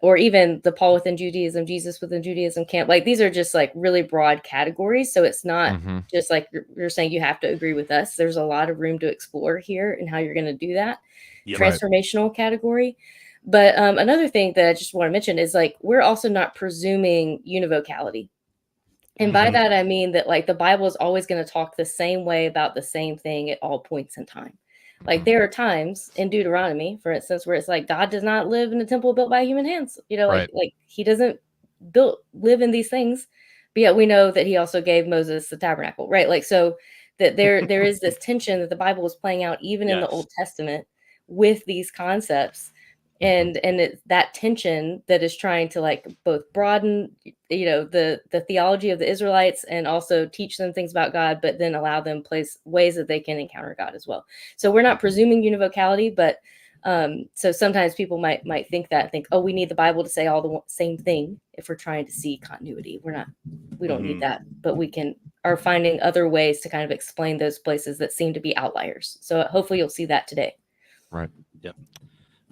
or even the Paul within Judaism, Jesus within Judaism camp. Like these are just like really broad categories. So it's not just like you're saying you have to agree with us. There's a lot of room to explore here and how you're going to do that. Transformational category. But another thing that I just want to mention is like we're also not presuming univocality. And by that, I mean that like the Bible is always going to talk the same way about the same thing at all points in time. Like there are times in Deuteronomy, for instance, where it's like God does not live in a temple built by human hands. Like he doesn't live in these things. But yet we know that he also gave Moses the tabernacle, right? Like so that there is this tension that the Bible is playing out even in the Old Testament with these concepts. And it's that tension that is trying to like both broaden, the theology of the Israelites and also teach them things about God, but then allow them ways that they can encounter God as well. So we're not presuming univocality, but so sometimes people might think, oh, we need the Bible to say all the same thing if we're trying to see continuity. We don't need that, but we are finding other ways to kind of explain those places that seem to be outliers. So hopefully you'll see that today. Right. Yep.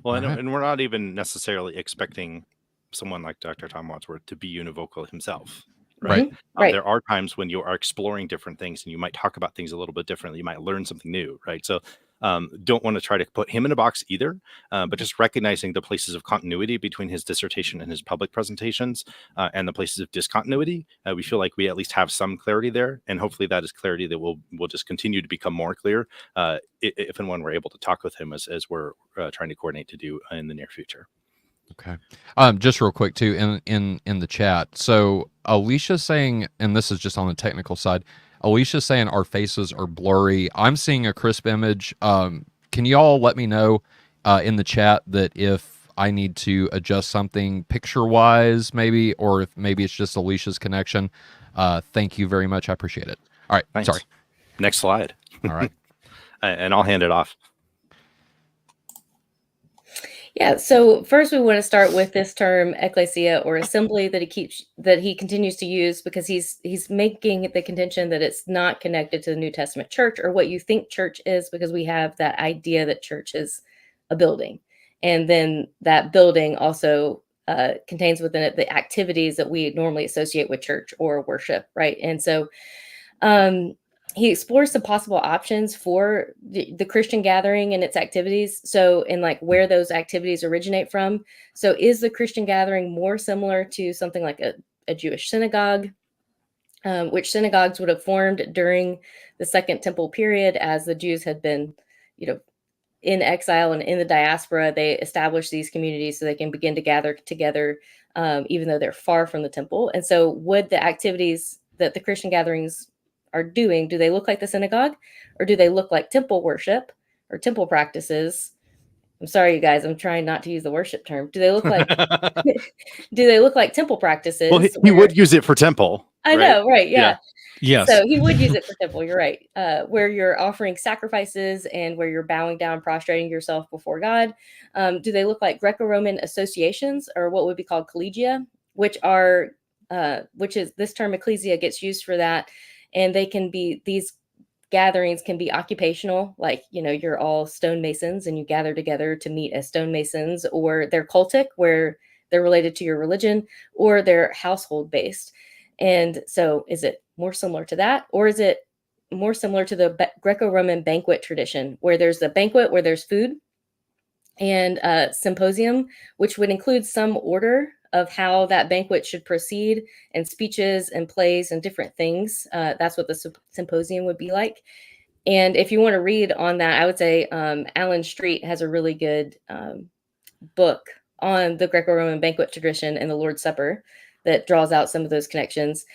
Well, and we're not even necessarily expecting someone like Dr. Tom Wadsworth to be univocal himself, right? There are times when you are exploring different things and you might talk about things a little bit differently. You might learn something new, right? So Don't want to try to put him in a box either, but just recognizing the places of continuity between his dissertation and his public presentations, and the places of discontinuity. We feel like we at least have some clarity there, and hopefully that is clarity that will just continue to become more clear if and when we're able to talk with him as we're trying to coordinate to do in the near future. Okay. Just real quick too, in the chat. So Alicia's saying, and this is just on the technical side, Alicia's saying our faces are blurry. I'm seeing a crisp image. Can you all let me know in the chat that if I need to adjust something picture-wise, maybe, or if maybe it's just Alicia's connection? Thank you very much. I appreciate it. All right. Thanks. Sorry. Next slide. All right. And I'll hand it off. Yeah, so first we want to start with this term ecclesia or assembly that he continues to use, because he's making the contention that it's not connected to the New Testament church or what you think church is, because we have that idea that church is a building, and then that building also contains within it the activities that we normally associate with church or worship, right? And so he explores some possible options for the Christian gathering and its activities. So, and like where those activities originate from. So is the Christian gathering more similar to something like a Jewish synagogue, which synagogues would have formed during the Second Temple period as the Jews had been, in exile and in the diaspora. They established these communities so they can begin to gather together, even though they're far from the temple. And so would the activities that the Christian gatherings are doing, do they look like the synagogue, or do they look like temple worship or temple practices? I'm sorry, you guys, I'm trying not to use the worship term. Do they look like do they look like temple practices? Well, he would use it for temple. I know, right? Yeah. Yes. So he would use it for temple. You're right. Where you're offering sacrifices and where you're bowing down, prostrating yourself before God. Do they look like Greco-Roman associations, or what would be called collegia, which is this term ecclesia gets used for that. And they can be, these gatherings can be occupational, like, you're all stonemasons and you gather together to meet as stonemasons, or they're cultic, where they're related to your religion, or they're household based. And so is it more similar to that, or is it more similar to the Greco-Roman banquet tradition, where there's a banquet where there's food, and a symposium, which would include some order of how that banquet should proceed, and speeches and plays and different things. That's what the symposium would be like. And if you want to read on that, I would say Alan Street has a really good book on the Greco-Roman banquet tradition and the Lord's Supper that draws out some of those connections.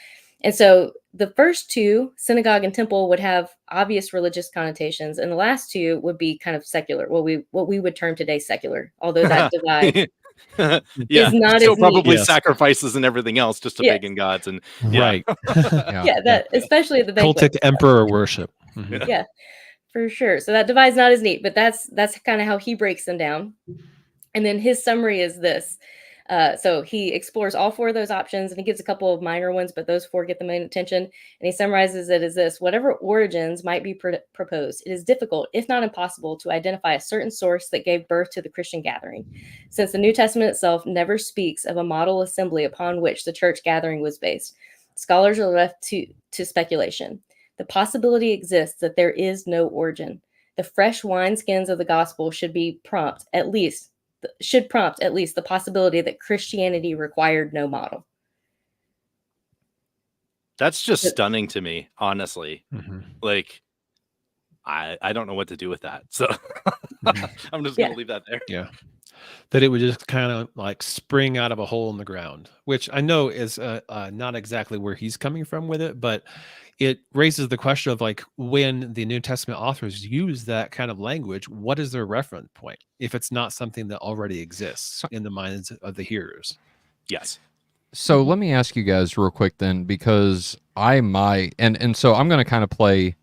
And so the first two, synagogue and temple, would have obvious religious connotations, and the last two would be kind of secular, what we would term today secular, although that divide is not still as probably neat. Sacrifices and everything else just to pagan gods, and right. That especially the banquet. Cultic emperor worship. Mm-hmm. Yeah, for sure. So that divide's not as neat, but that's kind of how he breaks them down. And then his summary is this. So he explores all four of those options, and he gives a couple of minor ones, but those four get the main attention. And he summarizes it as this: whatever origins might be proposed, it is difficult, if not impossible, to identify a certain source that gave birth to the Christian gathering, since the New Testament itself never speaks of a model assembly upon which the church gathering was based. Scholars are left to speculation. The possibility exists that there is no origin. The fresh wineskins of the gospel should prompt at least the possibility that Christianity required no model. That's just stunning to me, honestly. Mm-hmm. Like, I don't know what to do with that. So I'm just going to leave that there. Yeah. That it would just kind of like spring out of a hole in the ground, which I know is not exactly where he's coming from with it, but it raises the question of like, when the New Testament authors use that kind of language, what is their reference point if it's not something that already exists in the minds of the hearers? Yes. So let me ask you guys real quick then, because I might, and so I'm going to kind of play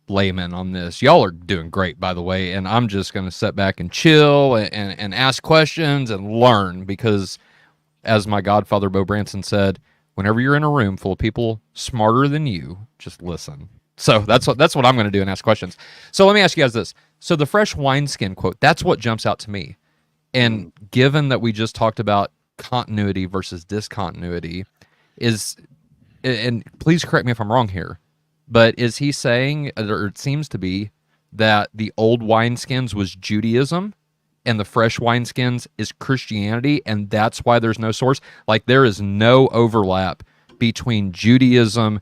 layman on this. Y'all are doing great, by the way, and I'm just going to sit back and chill and ask questions and learn, because as my godfather Bo Branson said, whenever you're in a room full of people smarter than you, just listen. So that's what I'm going to do, and ask questions. So let me ask you guys this. So the fresh wineskin quote, that's what jumps out to me. And given that we just talked about continuity versus discontinuity, and please correct me if I'm wrong here, but is he saying, or it seems to be, that the old wineskins was Judaism and the fresh wineskins is Christianity, and that's why there's no source. Like, there is no overlap between Judaism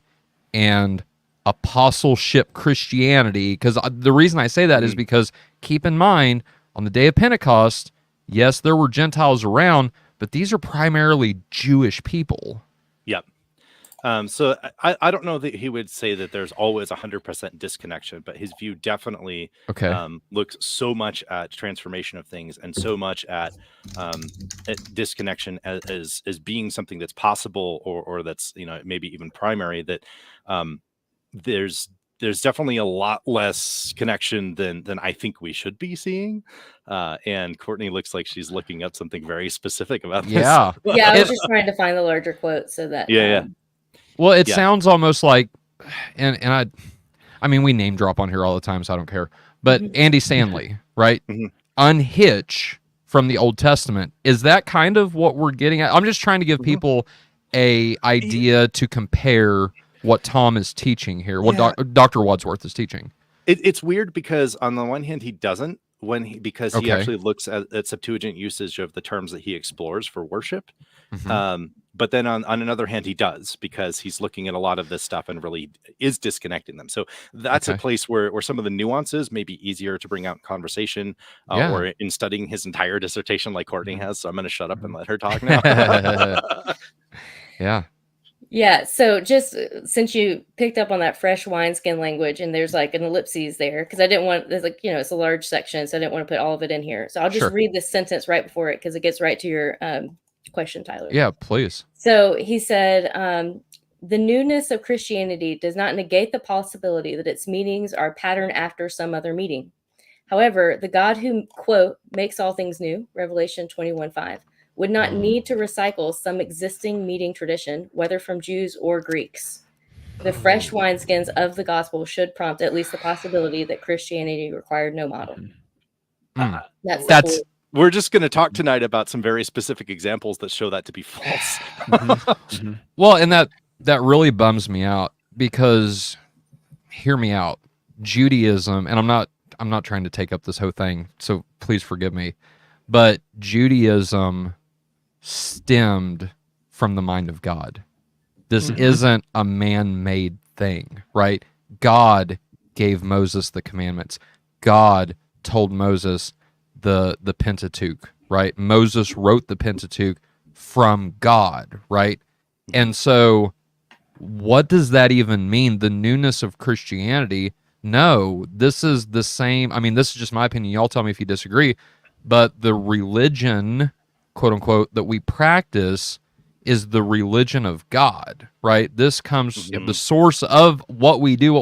and apostleship Christianity. Because the reason I say that is because, keep in mind, on the day of Pentecost, yes, there were Gentiles around, but these are primarily Jewish people. Yep. So I don't know that he would say that there's always 100% disconnection, but his view definitely looks so much at transformation of things and so much at disconnection as being something that's possible or that's, maybe even primary, that there's definitely a lot less connection than I think we should be seeing. And Courtney looks like she's looking up something very specific about this. Yeah. Yeah, I was just trying to find the larger quote so that Well, it sounds almost like, and I mean, we name drop on here all the time, so I don't care. But Andy Stanley, right? Unhitch from the Old Testament. Is that kind of what we're getting at? I'm just trying to give people a idea to compare what Tom is teaching here, what Dr. Wadsworth is teaching. It's weird because on the one hand, he doesn't, because he actually looks at Septuagint usage of the terms that he explores for worship. But then on another hand, he does, because he's looking at a lot of this stuff and really is disconnecting them. So that's a place where some of the nuances may be easier to bring out in conversation or in studying his entire dissertation like Courtney has. So I'm going to shut up and let her talk now. Yeah, so just since you picked up on that fresh wineskin language, and there's like an ellipses there, because I didn't want, there's like, it's a large section, so I didn't want to put all of it in here. So I'll just read this sentence right before it, because it gets right to your question, Tyler. Yeah, please. So he said, the newness of Christianity does not negate the possibility that its meanings are patterned after some other meaning. However, the God who, quote, makes all things new, Revelation 21:5, would not need to recycle some existing meeting tradition, whether from Jews or Greeks. The fresh wineskins of the gospel should prompt at least the possibility that Christianity required no model. That's we're just going to talk tonight about some very specific examples that show that to be false. Well, and that really bums me out, because, hear me out, Judaism, and I'm not trying to take up this whole thing, so please forgive me, but Judaism stemmed from the mind of God. This isn't a man-made thing, right? God gave Moses the commandments. God told Moses the Pentateuch, right? Moses wrote the Pentateuch from God, right? And so what does that even mean? The newness of Christianity? No, this is the same. I mean, this is just my opinion. Y'all tell me if you disagree, but the religion, quote unquote, that we practice is the religion of God, right? This comes the source of what we do,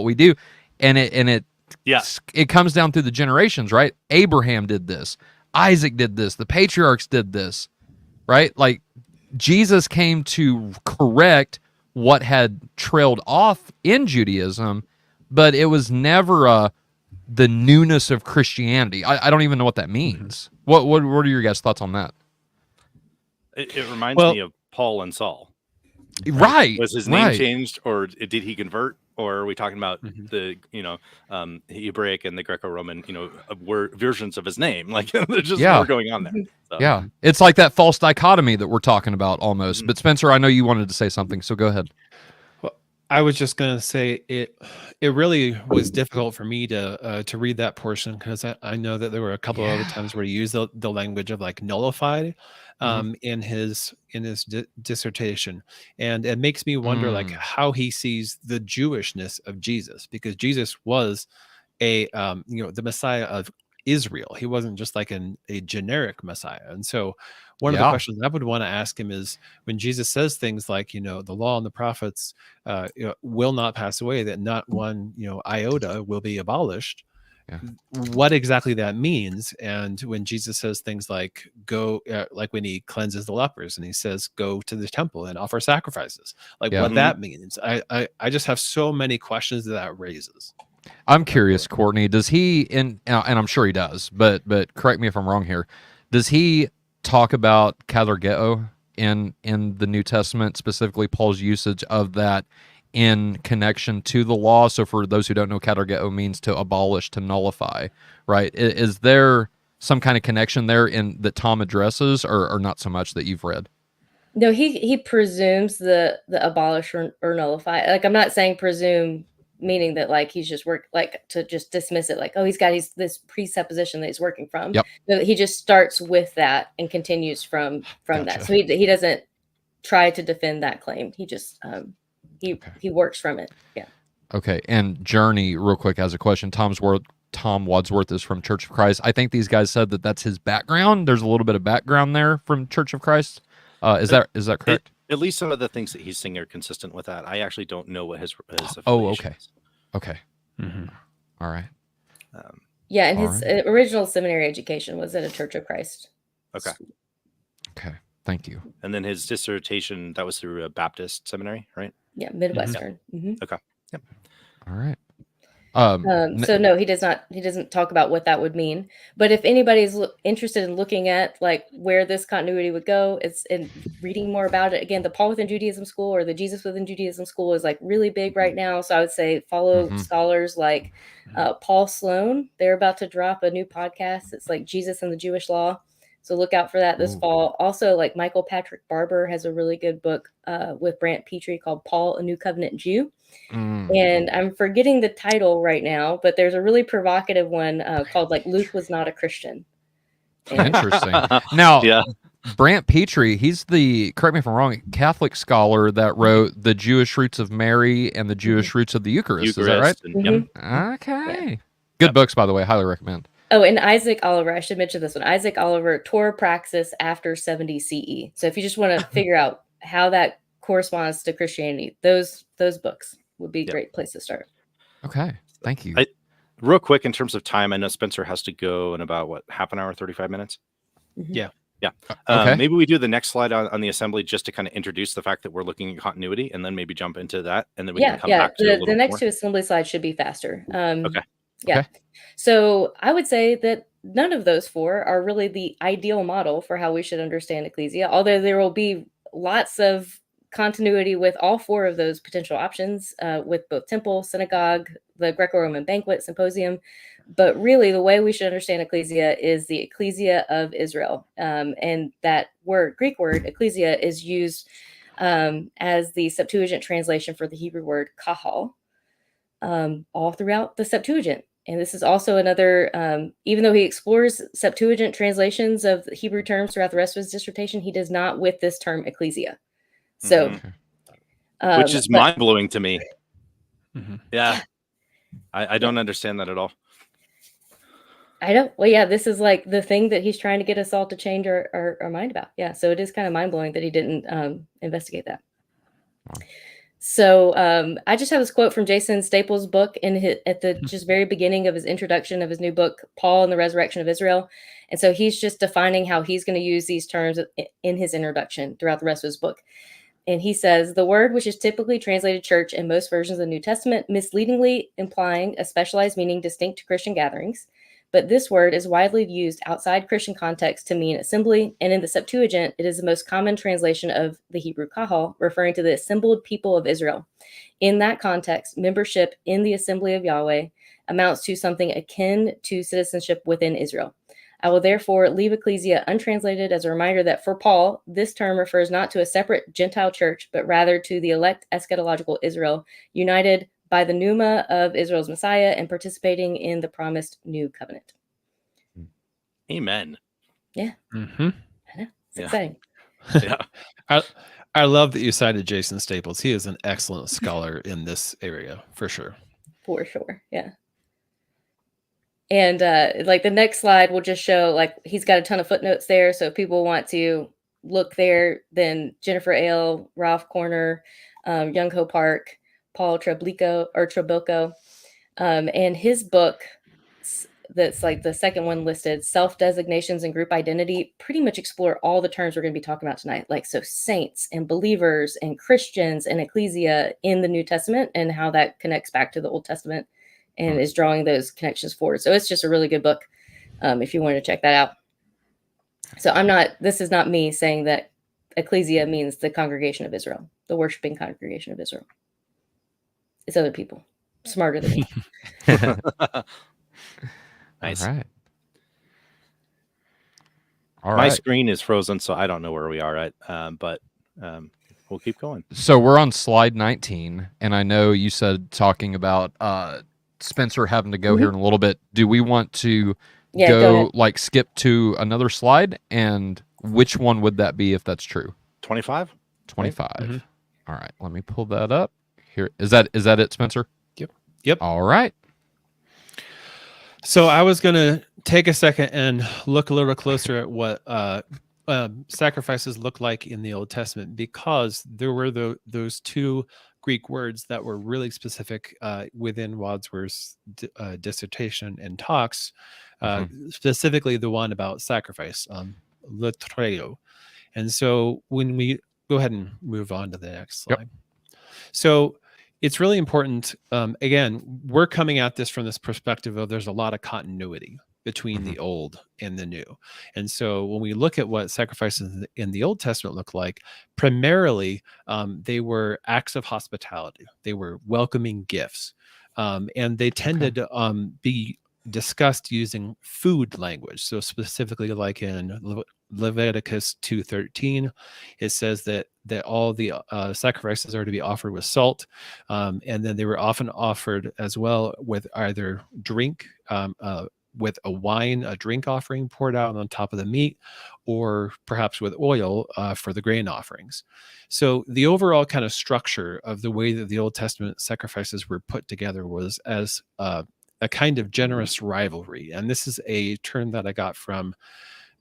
and it comes down through the generations, right? Abraham did this, Isaac did this, the patriarchs did this, right? Like, Jesus came to correct what had trailed off in Judaism, but it was never the newness of Christianity. I don't even know what that means. What are your guys' thoughts on that? It reminds me of Paul and Saul. Right. Was his name changed, or did he convert? Or are we talking about the Hebraic and the Greco-Roman were versions of his name? Like, there's just more going on there. So. Yeah, it's like that false dichotomy that we're talking about almost. But Spencer, I know you wanted to say something, so go ahead. Well, I was just going to say it really was difficult for me to read that portion, because I know that there were a couple of other times where he used the language of like nullified in his dissertation, and it makes me wonder like how he sees the Jewishness of Jesus, because Jesus was the Messiah of Israel. He wasn't just like a generic Messiah. And so one of the questions I would want to ask him is, when Jesus says things like, the law and the prophets will not pass away, that not one iota will be abolished, what exactly that means. And when Jesus says things like go, like when he cleanses the lepers and he says go to the temple and offer sacrifices, like what that means, I just have so many questions that raises. I'm curious, Courtney, does he, and I'm sure he does, but correct me if I'm wrong here, does he talk about katargeo in the New Testament, specifically Paul's usage of that in connection to the law. So for those who don't know, katargeo means to abolish, to nullify, right? Is there some kind of connection there in that Tom addresses, or not so much that you've read? No, he presumes the abolish or nullify. Like, I'm not saying presume meaning that like he's just to just dismiss it, like, oh, he's this presupposition that he's working from. Yep. No, he just starts with that and continues from Gotcha. that. So he doesn't try to defend that claim. He just he works from it. Yeah. Okay. And Journey, real quick, has a question. Tom Wadsworth is from Church of Christ. I think these guys said that that's his background. There's a little bit of background there from Church of Christ. Is that correct? At least some of the things that he's saying are consistent with that. I actually don't know what his Oh, affiliation okay. is. Okay. Mm-hmm. All right. Yeah, and All his right. original seminary education was at a Church of Christ. Okay. Okay. Thank you. And then his dissertation, that was through a Baptist seminary, right? Yeah, Midwestern. Mm-hmm. Okay. Yep. All right. So no, he doesn't talk about what that would mean. But if anybody's interested in looking at like where this continuity would go, it's in reading more about it. Again, the Paul Within Judaism School or the Jesus Within Judaism School is like really big right now. So I would say follow scholars like Paul Sloan. They're about to drop a new podcast. It's like Jesus and the Jewish Law. So look out for that this fall. Also, like Michael Patrick Barber has a really good book with Brant Petrie called Paul, a New Covenant Jew. And I'm forgetting the title right now, but there's a really provocative one called like Luke Was Not a Christian. And Interesting. Now, Yeah. Brant Petrie, he's the, correct me if I'm wrong, Catholic scholar that wrote The Jewish Roots of Mary and The Jewish Roots of the Eucharist. Is that right? And, yep. Okay. Yeah. Good books, by the way. Highly recommend. Oh, and Isaac Oliver, I should mention this one. Isaac Oliver, Torah Praxis after 70 CE. So if you just want to figure out how that corresponds to Christianity, those books would be a great place to start. Okay. Thank you. Real quick, in terms of time, I know Spencer has to go in about half an hour, 35 minutes. Mm-hmm. Yeah. Yeah. Okay. Maybe we do the next slide on the assembly just to kind of introduce the fact that we're looking at continuity, and then maybe jump into that, and then we can come back to a little the next more. two assembly slides should be faster. Okay. Yeah. Okay. So I would say that none of those four are really the ideal model for how we should understand ecclesia, although there will be lots of continuity with all four of those potential options, with both temple, synagogue, the Greco-Roman banquet, symposium. But really, the way we should understand ecclesia is the ecclesia of Israel. And that Greek word, ecclesia, is used as the Septuagint translation for the Hebrew word kahal, all throughout the Septuagint. And this is also another, even though he explores Septuagint translations of the Hebrew terms throughout the rest of his dissertation, he does not with this term ecclesia. So, which is mind-blowing to me. Mm-hmm. Yeah. I don't understand that at all. I don't. Well, yeah, this is like the thing that he's trying to get us all to change our mind about. Yeah. So it is kind of mind-blowing that he didn't investigate that. Wow. So I just have this quote from Jason Staples' book at the just very beginning of his introduction of his new book, Paul and the Resurrection of Israel. And so he's just defining how he's going to use these terms in his introduction throughout the rest of his book. And he says, the word, which is typically translated church in most versions of the New Testament, misleadingly implying a specialized meaning distinct to Christian gatherings. But this word is widely used outside Christian context to mean assembly, and in the Septuagint, it is the most common translation of the Hebrew kahal, referring to the assembled people of Israel. In that context, membership in the assembly of Yahweh amounts to something akin to citizenship within Israel. I will therefore leave ecclesia untranslated as a reminder that for Paul, this term refers not to a separate Gentile church, but rather to the elect eschatological Israel, united by the pneuma of Israel's Messiah and participating in the promised new covenant. Amen. Yeah. Mm-hmm. I know. It's exciting. Yeah. I love that you cited Jason Staples. He is an excellent scholar in this area, for sure. For sure. Yeah. And like the next slide will just show, like, he's got a ton of footnotes there. So if people want to look there, then Jennifer Ale, Ralph Corner, Young Ho Park, Paul Trebilco, and his book that's like the second one listed, Self-Designations and Group Identity, pretty much explore all the terms we're going to be talking about tonight. Like, so saints and believers and Christians and ecclesia in the New Testament and how that connects back to the Old Testament and is drawing those connections forward. So it's just a really good book if you want to check that out. So this is not me saying that ecclesia means the congregation of Israel, the worshiping congregation of Israel. It's other people smarter than me. Nice. All right. All My right. screen is frozen, so I don't know where we are at. But we'll keep going. So we're on slide 19, and I know you said talking about Spencer having to go here in a little bit. Do we want to Yeah, go go ahead. like skip to another slide? And which one would that be if that's true? 25. 25. Mhm. All right, let me pull that up. Here is that it, Spencer? Yep. All right. So I was going to take a second and look a little closer at what sacrifices look like in the Old Testament, because there were those two Greek words that were really specific within Wadsworth's dissertation and talks, specifically the one about sacrifice, latreo. And so when we go ahead and move on to the next slide. So it's really important. Again, we're coming at this from this perspective of there's a lot of continuity between the old and the new. And so when we look at what sacrifices in the Old Testament look like, primarily they were acts of hospitality. They were welcoming gifts. And they tended to be discussed using food language. So specifically like in Leviticus 2:13, it says that all the sacrifices are to be offered with salt, and then they were often offered as well with either drink, with a drink offering poured out on top of the meat, or perhaps with oil for the grain offerings. So the overall kind of structure of the way that the Old Testament sacrifices were put together was as a kind of generous rivalry. And this is a term that I got from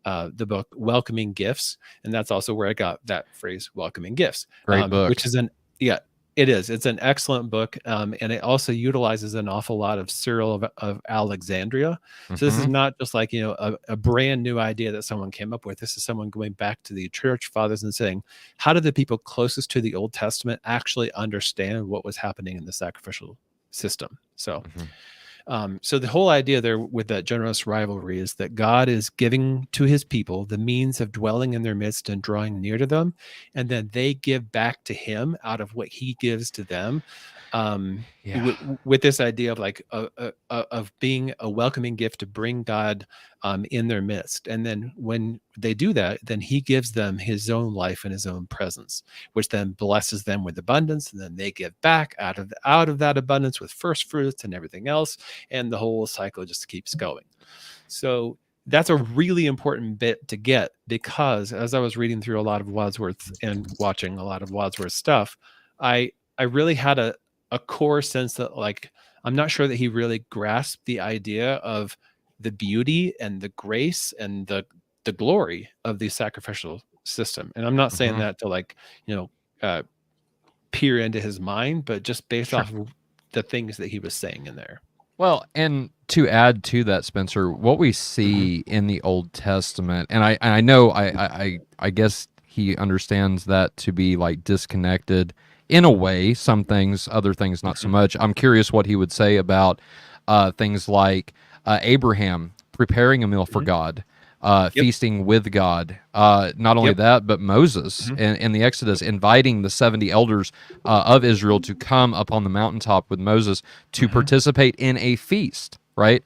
the book Welcoming Gifts, and that's also where I got that phrase, welcoming gifts. Great book. Which is it is. It's an excellent book, and it also utilizes an awful lot of Cyril of Alexandria. So this is not just like a brand new idea that someone came up with. This is someone going back to the church fathers and saying, how did the people closest to the Old Testament actually understand what was happening in the sacrificial system? So. So the whole idea there with that generous rivalry is that God is giving to his people the means of dwelling in their midst and drawing near to them, and then they give back to him out of what he gives to them. With this idea of like of being a welcoming gift to bring God in their midst. And then when they do that, then he gives them his own life and his own presence, which then blesses them with abundance. And then they give back out of that abundance with first fruits and everything else. And the whole cycle just keeps going. So that's a really important bit to get, because as I was reading through a lot of Wadsworth and watching a lot of Wadsworth stuff, I really had a core sense that, like, I'm not sure that he really grasped the idea of the beauty and the grace and the glory of the sacrificial system. And I'm not saying that to like, peer into his mind, but just based off of the things that he was saying in there. Well, and to add to that, Spencer, what we see in the Old Testament, and I know I guess he understands that to be like disconnected in a way, some things, other things not so much. I'm curious what he would say about things like Abraham preparing a meal for God, feasting with God. Not only that, but Moses in the Exodus inviting the 70 elders of Israel to come up on the mountaintop with Moses to participate in a feast, right?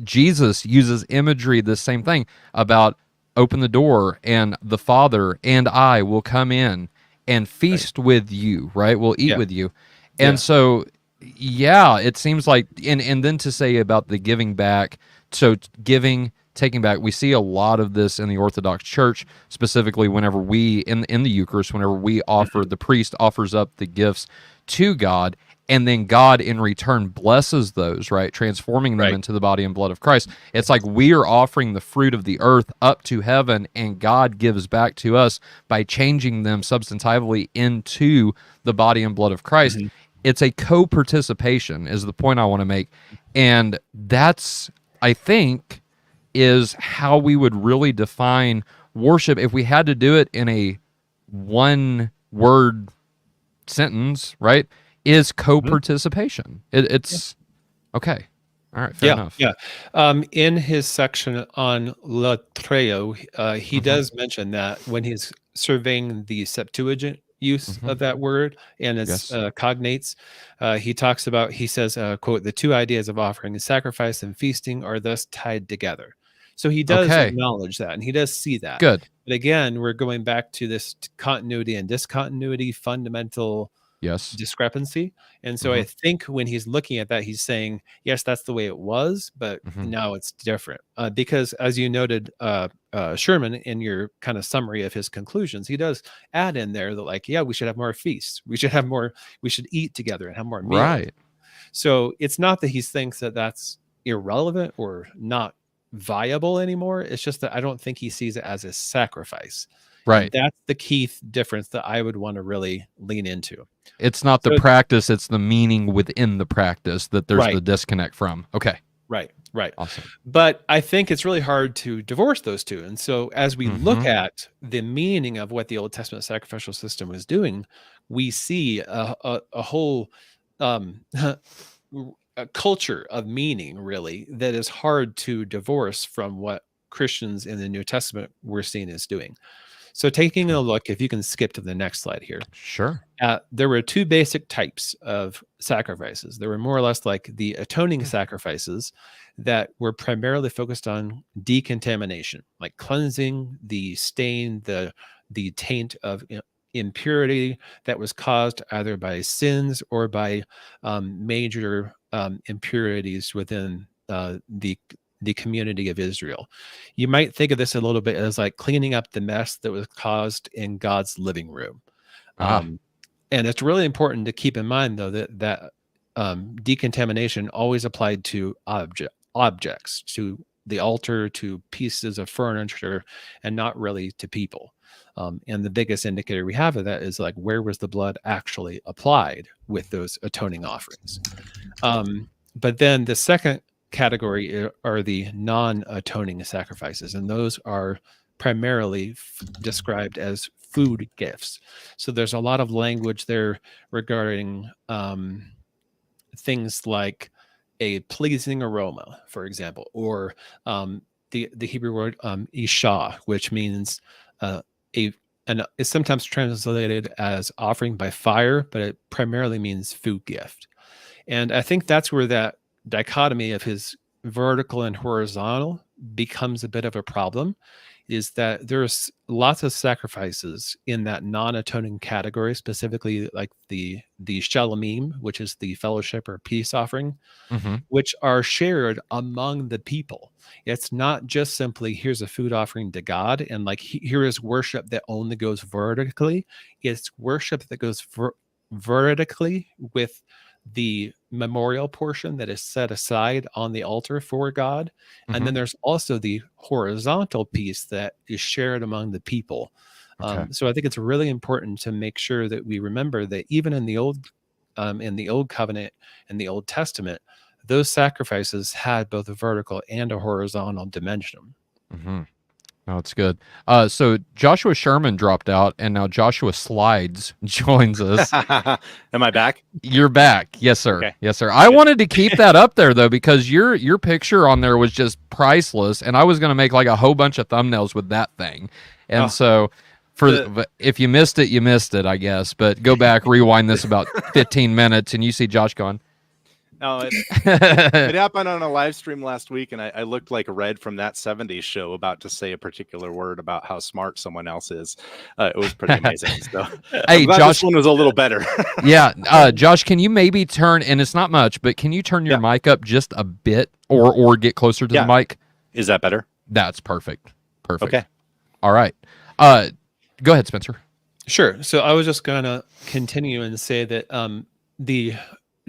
Jesus uses imagery, the same thing, about open the door and the Father and I will come in and feast with you, right? We'll eat with you. And so, it seems like, and then to say about the giving back, so giving, taking back, we see a lot of this in the Orthodox Church, specifically whenever we, in the Eucharist, whenever we offer, the priest offers up the gifts to God, and then God in return blesses those, right? Transforming them into the body and blood of Christ. It's like we are offering the fruit of the earth up to heaven, and God gives back to us by changing them substantively into the body and blood of Christ. It's a co-participation is the point I want to make. And that's, I think, is how we would really define worship if we had to do it in a one-word sentence, right? Is co-participation. It's okay. All right, fair enough. In his section on latreo, he does mention that when he's surveying the Septuagint use of that word and its cognates. He says, quote, "The two ideas of offering and sacrifice and feasting are thus tied together." So he does acknowledge that, and he does see that. Good. But again, we're going back to this continuity and discontinuity, fundamental discrepancy. And so I think when he's looking at that, he's saying, yes, that's the way it was, but now it's different. Because as you noted, Sherman, in your kind of summary of his conclusions, he does add in there that, like, yeah, we should have more feasts. We should eat together and have more meals. Right. So it's not that he thinks that that's irrelevant or not viable anymore. It's just that I don't think he sees it as a sacrifice. Right. And that's the key difference that I would want to really lean into. It's not the practice, it's the meaning within the practice that there's the disconnect from. Okay. Right. Awesome. But I think it's really hard to divorce those two. And so as we look at the meaning of what the Old Testament sacrificial system was doing, we see a whole a culture of meaning, really, that is hard to divorce from what Christians in the New Testament we're seeing is doing. So taking a look, if you can skip to the next slide here. Sure. There were two basic types of sacrifices. There were more or less like the atoning sacrifices that were primarily focused on decontamination, like cleansing the stain, the taint of impurity that was caused either by sins or by major impurities within the community of Israel. You might think of this a little bit as like cleaning up the mess that was caused in God's living room. And it's really important to keep in mind, though, that decontamination always applied to objects, to the altar, to pieces of furniture, and not really to people. And the biggest indicator we have of that is, like, where was the blood actually applied with those atoning offerings? But then the second category are the non-atoning sacrifices, and those are primarily described as food gifts. So there's a lot of language there regarding things like a pleasing aroma, for example, or the Hebrew word isha, which means and is sometimes translated as offering by fire, but it primarily means food gift. And I think that's where that dichotomy of his vertical and horizontal becomes a bit of a problem, is that there's lots of sacrifices in that non-atoning category, specifically like the shalomim, which is the fellowship or peace offering, which are shared among the people. It's not just simply, here's a food offering to God, and like here is worship that only goes vertically. It's worship that goes vertically with the memorial portion that is set aside on the altar for God. And then there's also the horizontal piece that is shared among the people. So I think it's really important to make sure that we remember that even in the old covenant and the Old Testament, those sacrifices had both a vertical and a horizontal dimension. No, it's good. So Joshua Sherman dropped out, and now Joshua Slides joins us. Am I back? You're back. Yes, sir. Okay. Yes, sir. I wanted to keep that up there, though, because your picture on there was just priceless, and I was going to make like a whole bunch of thumbnails with that thing. And so if you missed it, you missed it, I guess. But go back, rewind this about 15 minutes, and you see Josh going, No, it happened on a live stream last week, and I looked like Red from That 70s Show about to say a particular word about how smart someone else is. It was pretty amazing. So, hey, Josh, this one was a little better. Yeah, Josh, can you maybe turn, and it's not much, but can you turn your mic up just a bit, or get closer to the mic? Is that better? That's perfect. Perfect. Okay. All right. Go ahead, Spencer. Sure. So I was just going to continue and say that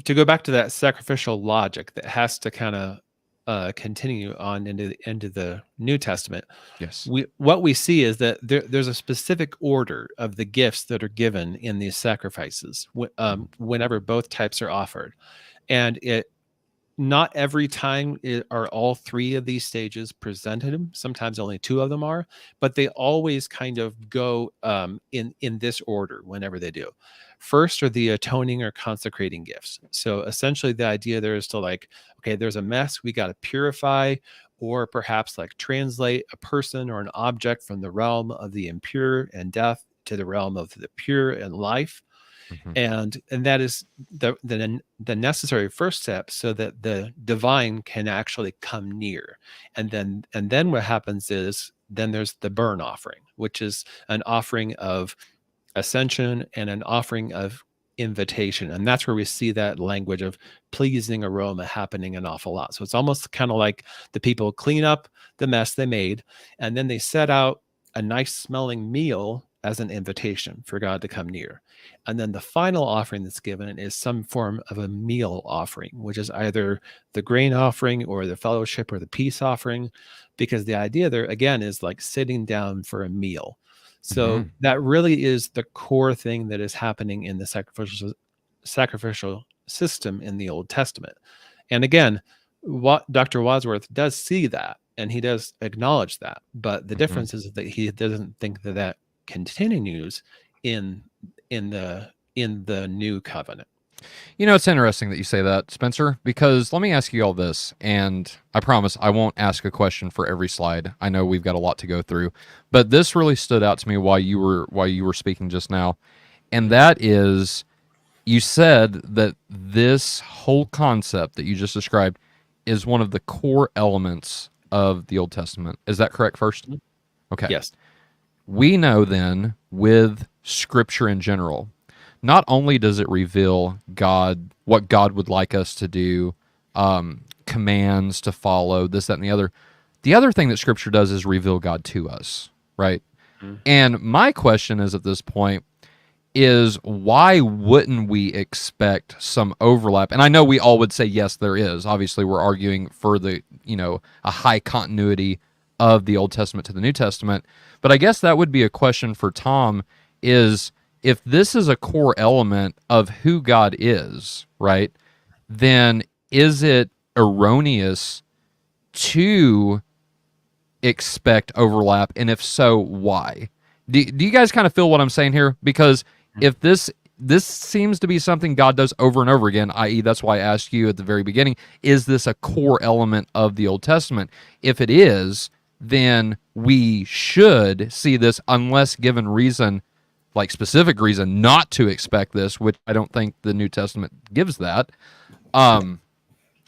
to go back to that sacrificial logic that has to kind of continue on into the New Testament. Yes. What we see is that there's a specific order of the gifts that are given in these sacrifices whenever both types are offered, and not every time are all three of these stages presented. Sometimes only two of them are, but they always kind of go in this order whenever they do. First are the atoning or consecrating gifts. So essentially the idea there is to, like, okay, there's a mess, we got to purify, or perhaps like translate a person or an object from the realm of the impure and death to the realm of the pure and life. And that is the necessary first step so that the divine can actually come near. And then what happens is then there's the burnt offering, which is an offering of ascension and an offering of invitation. And that's where we see that language of pleasing aroma happening an awful lot. So it's almost kind of like the people clean up the mess they made, and then they set out a nice smelling meal as an invitation for God to come near. And then the final offering that's given is some form of a meal offering, which is either the grain offering or the fellowship or the peace offering, because the idea there, again, is like sitting down for a meal. So that really is the core thing that is happening in the sacrificial system in the Old Testament. And again, Dr. Wadsworth does see that, and he does acknowledge that. But the difference is that he doesn't think that that continues in the new covenant. You know, it's interesting that you say that, Spencer, because let me ask you all this, and I promise I won't ask a question for every slide. I know we've got a lot to go through, but this really stood out to me while you were speaking just now, and that is, you said that this whole concept that you just described is one of the core elements of the Old Testament. Is that correct first? Okay. Yes. We know then with Scripture in general, not only does it reveal God, what God would like us to do, commands to follow, this, that, and the other. The other thing that Scripture does is reveal God to us, right? And my question is at this point is, why wouldn't we expect some overlap? And I know we all would say, yes, there is. Obviously, we're arguing for the, a high continuity of the Old Testament to the New Testament. But I guess that would be a question for Tom, is if this is a core element of who God is, right, then is it erroneous to expect overlap? And if so, why? Do you guys kind of feel what I'm saying here? Because if this seems to be something God does over and over again, i.e., that's why I asked you at the very beginning, is this a core element of the Old Testament? If it is, then we should see this, unless given reason, like specific reason not to expect this, which I don't think the New Testament gives that, and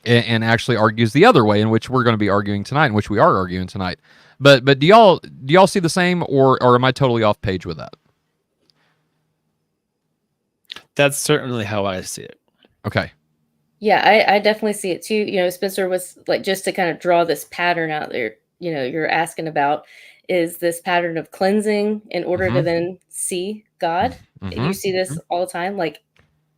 actually argues the other way, in which we're going to be arguing tonight, in which we are arguing tonight. But do y'all see the same, or am I totally off page with that? That's certainly how I see it. Okay. Yeah, I definitely see it too. Spencer was like, just to kind of draw this pattern out there, you're asking about, is this pattern of cleansing in order to then see God. You see this all the time. Like,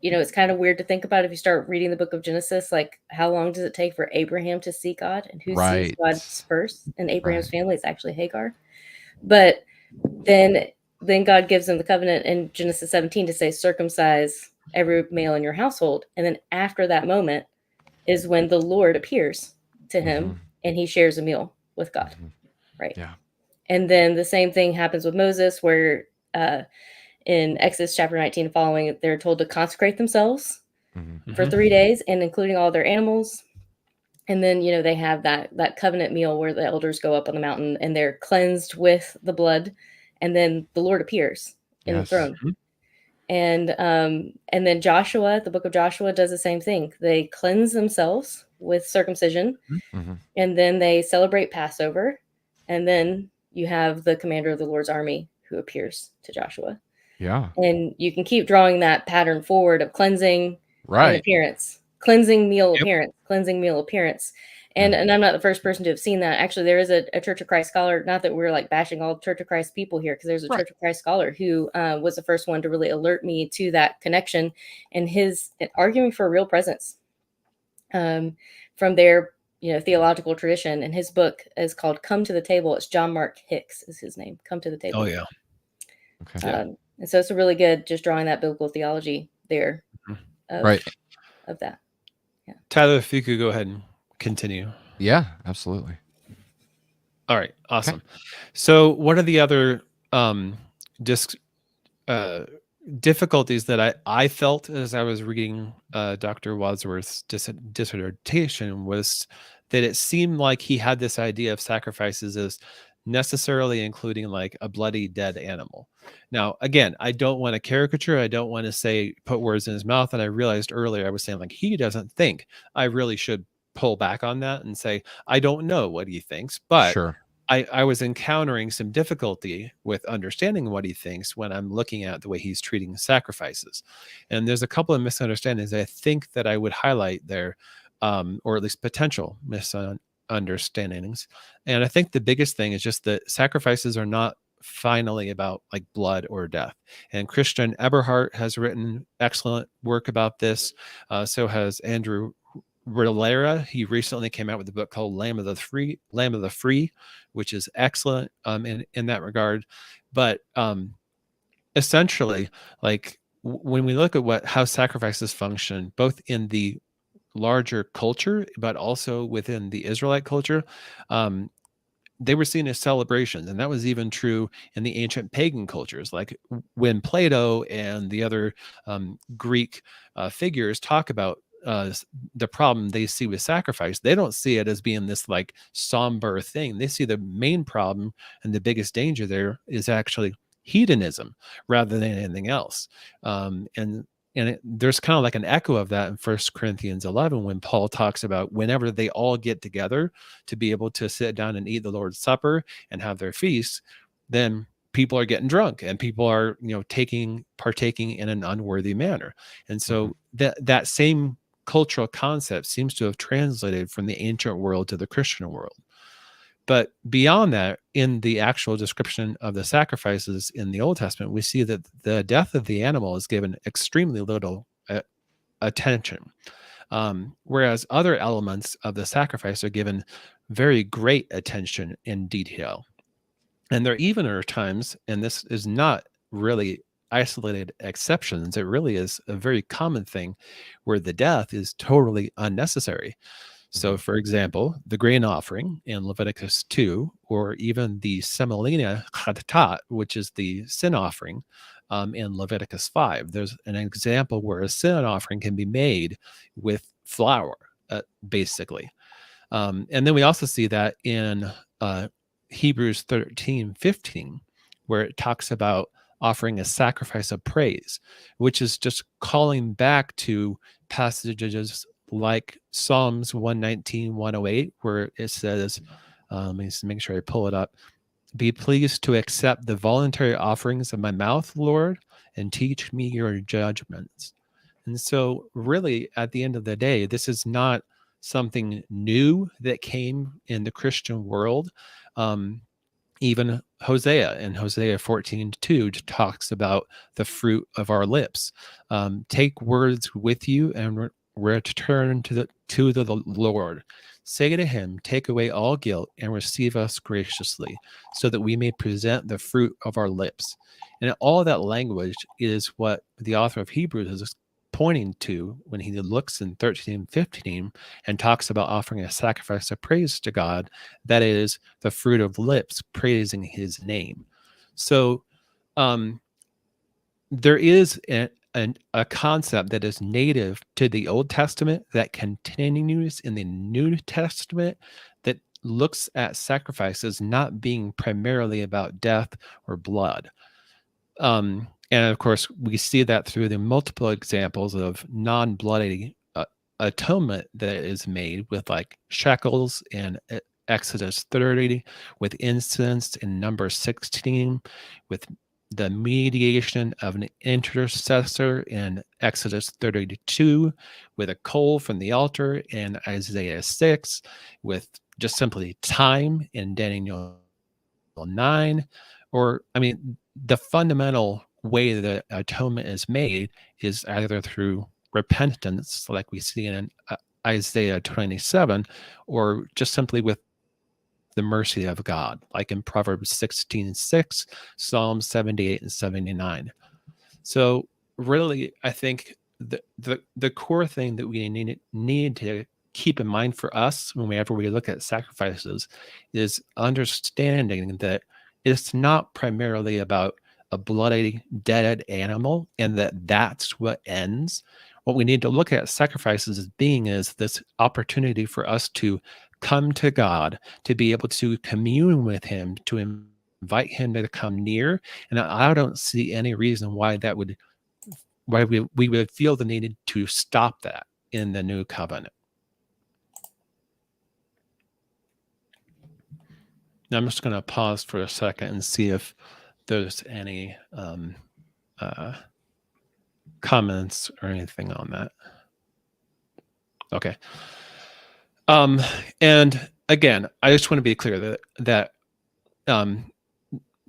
it's kind of weird to think about if you start reading the book of Genesis, like, how long does it take for Abraham to see God, and who sees God first? And Abraham's family is actually Hagar. But then God gives him the covenant in Genesis 17 to say, circumcise every male in your household. And then after that moment is when the Lord appears to him and he shares a meal with God. Right. Yeah. And then the same thing happens with Moses, where in Exodus chapter 19 following, they're told to consecrate themselves for 3 days, and including all their animals. And then, they have that covenant meal where the elders go up on the mountain and they're cleansed with the blood. And then the Lord appears in the throne. And then Joshua, the book of Joshua, does the same thing. They cleanse themselves with circumcision, and then they celebrate Passover. And then you have the commander of the Lord's army who appears to Joshua. Yeah. And you can keep drawing that pattern forward of cleansing and appearance, cleansing meal appearance, cleansing meal appearance. And I'm not the first person to have seen that. Actually, there is a Church of Christ scholar, not that we're like bashing all Church of Christ people here, because there's a Church of Christ scholar who was the first one to really alert me to that connection, and his arguing for a real presence from their theological tradition. And his book is called Come to the Table. It's John Mark Hicks is his name. Come to the Table. Oh, yeah. Okay. And so it's a really good, just drawing that biblical theology there of that. Yeah. Tyler, if you could go ahead and continue. Yeah, absolutely. All right. Awesome. Okay. So what are the other difficulties that I felt as I was reading Dr. Wadsworth's dissertation was that it seemed like he had this idea of sacrifices as necessarily including like a bloody dead animal. Now, again, I don't want to caricature. I don't want to say put words in his mouth. And I realized earlier I was saying like he doesn't think. I really should pull back on that and say I don't know what he thinks, but Sure. I was encountering some difficulty with understanding what he thinks when I'm looking at the way he's treating sacrifices. And there's a couple of misunderstandings I think that I would highlight there, or at least potential misunderstandings. And I think the biggest thing is just that sacrifices are not finally about like blood or death. And Christian Eberhart has written excellent work about this. So has Andrew Rilera. He recently came out with a book called Lamb of the Free, which is excellent in that regard. But essentially, like when we look at how sacrifices function, both in the larger culture, but also within the Israelite culture, they were seen as celebrations. And that was even true in the ancient pagan cultures. Like when Plato and the other Greek figures talk about the problem they see with sacrifice, they don't see it as being this like somber thing. They see the main problem and the biggest danger there is actually hedonism rather than anything else. There's kind of like an echo of that in 1 Corinthians 11 when Paul talks about whenever they all get together to be able to sit down and eat the Lord's Supper and have their feast, then people are getting drunk and people are, partaking in an unworthy manner. And so that same cultural concept seems to have translated from the ancient world to the Christian world. But beyond that, in the actual description of the sacrifices in the Old Testament, we see that the death of the animal is given extremely little attention, whereas other elements of the sacrifice are given very great attention and detail. And there even are times, and this is not really isolated exceptions, it really is a very common thing, where the death is totally unnecessary. So, for example, the grain offering in Leviticus 2, or even the semolina chatat, which is the sin offering in Leviticus 5. There's an example where a sin offering can be made with flour, basically. And then we also see that in Hebrews 13:15, where it talks about offering a sacrifice of praise, which is just calling back to passages like Psalms 119, 108, where it says, let me just make sure I pull it up. Be pleased to accept the voluntary offerings of my mouth, Lord, and teach me your judgments. And so really, at the end of the day, this is not something new that came in the Christian world. Even Hosea in Hosea 14:2 talks about the fruit of our lips. Take words with you and return to the Lord. Say to him, take away all guilt and receive us graciously, so that we may present the fruit of our lips. And all that language is what the author of Hebrews is pointing to when he looks in 13:15 and talks about offering a sacrifice of praise to God, that is the fruit of lips praising his name. So there is a concept that is native to the Old Testament that continues in the New Testament, that looks at sacrifices not being primarily about death or blood. And of course, we see that through the multiple examples of non-bloody atonement that is made with like shekels in Exodus 30, with incense in Numbers 16, with the mediation of an intercessor in Exodus 32, with a coal from the altar in Isaiah 6, with just simply time in Daniel 9, or, the fundamental way that atonement is made is either through repentance, like we see in Isaiah 27, or just simply with the mercy of God, like in Proverbs 16:6, Psalm 78 and 79. So really, I think the core thing that we need to keep in mind for us whenever we look at sacrifices is understanding that it's not primarily about a bloody dead animal and that's what ends. What we need to look at sacrifices as being is this opportunity for us to come to God, to be able to commune with him, to invite him to come near. And I don't see any reason why we would feel the need to stop that in the new covenant. Now I'm just going to pause for a second and see if there's any comments or anything on that. Okay. And again, I just want to be clear that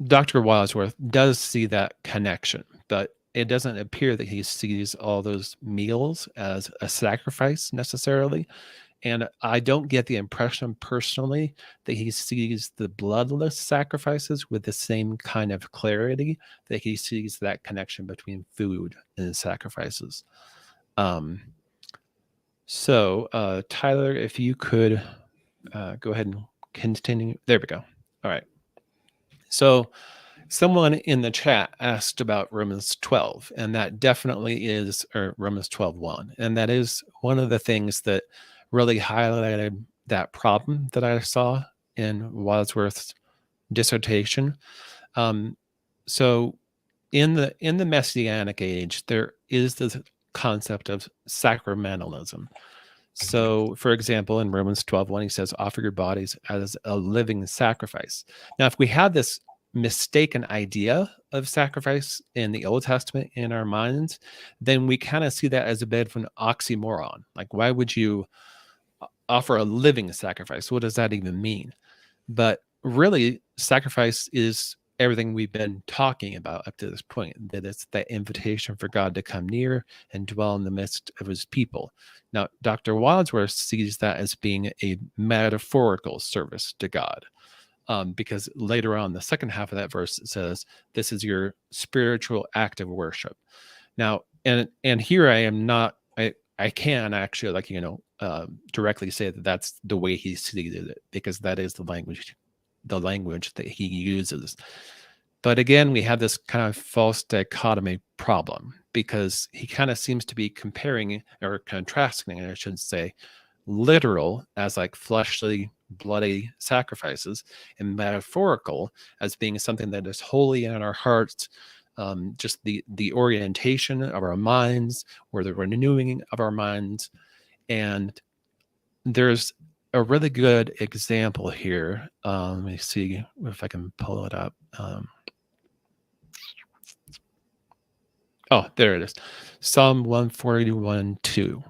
Dr. Wadsworth does see that connection, but it doesn't appear that he sees all those meals as a sacrifice necessarily. And I don't get the impression personally that he sees the bloodless sacrifices with the same kind of clarity that he sees that connection between food and sacrifices. So Tyler, if you could go ahead and continue. There we go. All right. So someone in the chat asked about Romans 12, and that definitely is, or Romans 12:1, and that is one of the things that really highlighted that problem that I saw in Wadsworth's dissertation. So in the Messianic age, there is this concept of sacramentalism. So, for example, in Romans 12:1, he says, offer your bodies as a living sacrifice. Now, if we had this mistaken idea of sacrifice in the Old Testament in our minds, then we kind of see that as a bit of an oxymoron. Like, why would you offer a living sacrifice? What does that even mean? But really, sacrifice is everything we've been talking about up to this point, that it's that invitation for God to come near and dwell in the midst of his people. Now, Dr. Wadsworth sees that as being a metaphorical service to God, because later on, the second half of that verse, it says, this is your spiritual act of worship. Now, and here I am not, I can actually, like, directly say that that's the way he sees it, because that is the language that he uses. But again, we have this kind of false dichotomy problem, because he kind of seems to be comparing or contrasting, I should say, literal as like fleshly, bloody sacrifices, and metaphorical as being something that is holy in our hearts, just the orientation of our minds, or the renewing of our minds. And there's a really good example here. Let me see if I can pull it up. Oh, there it is. Psalm 141:2,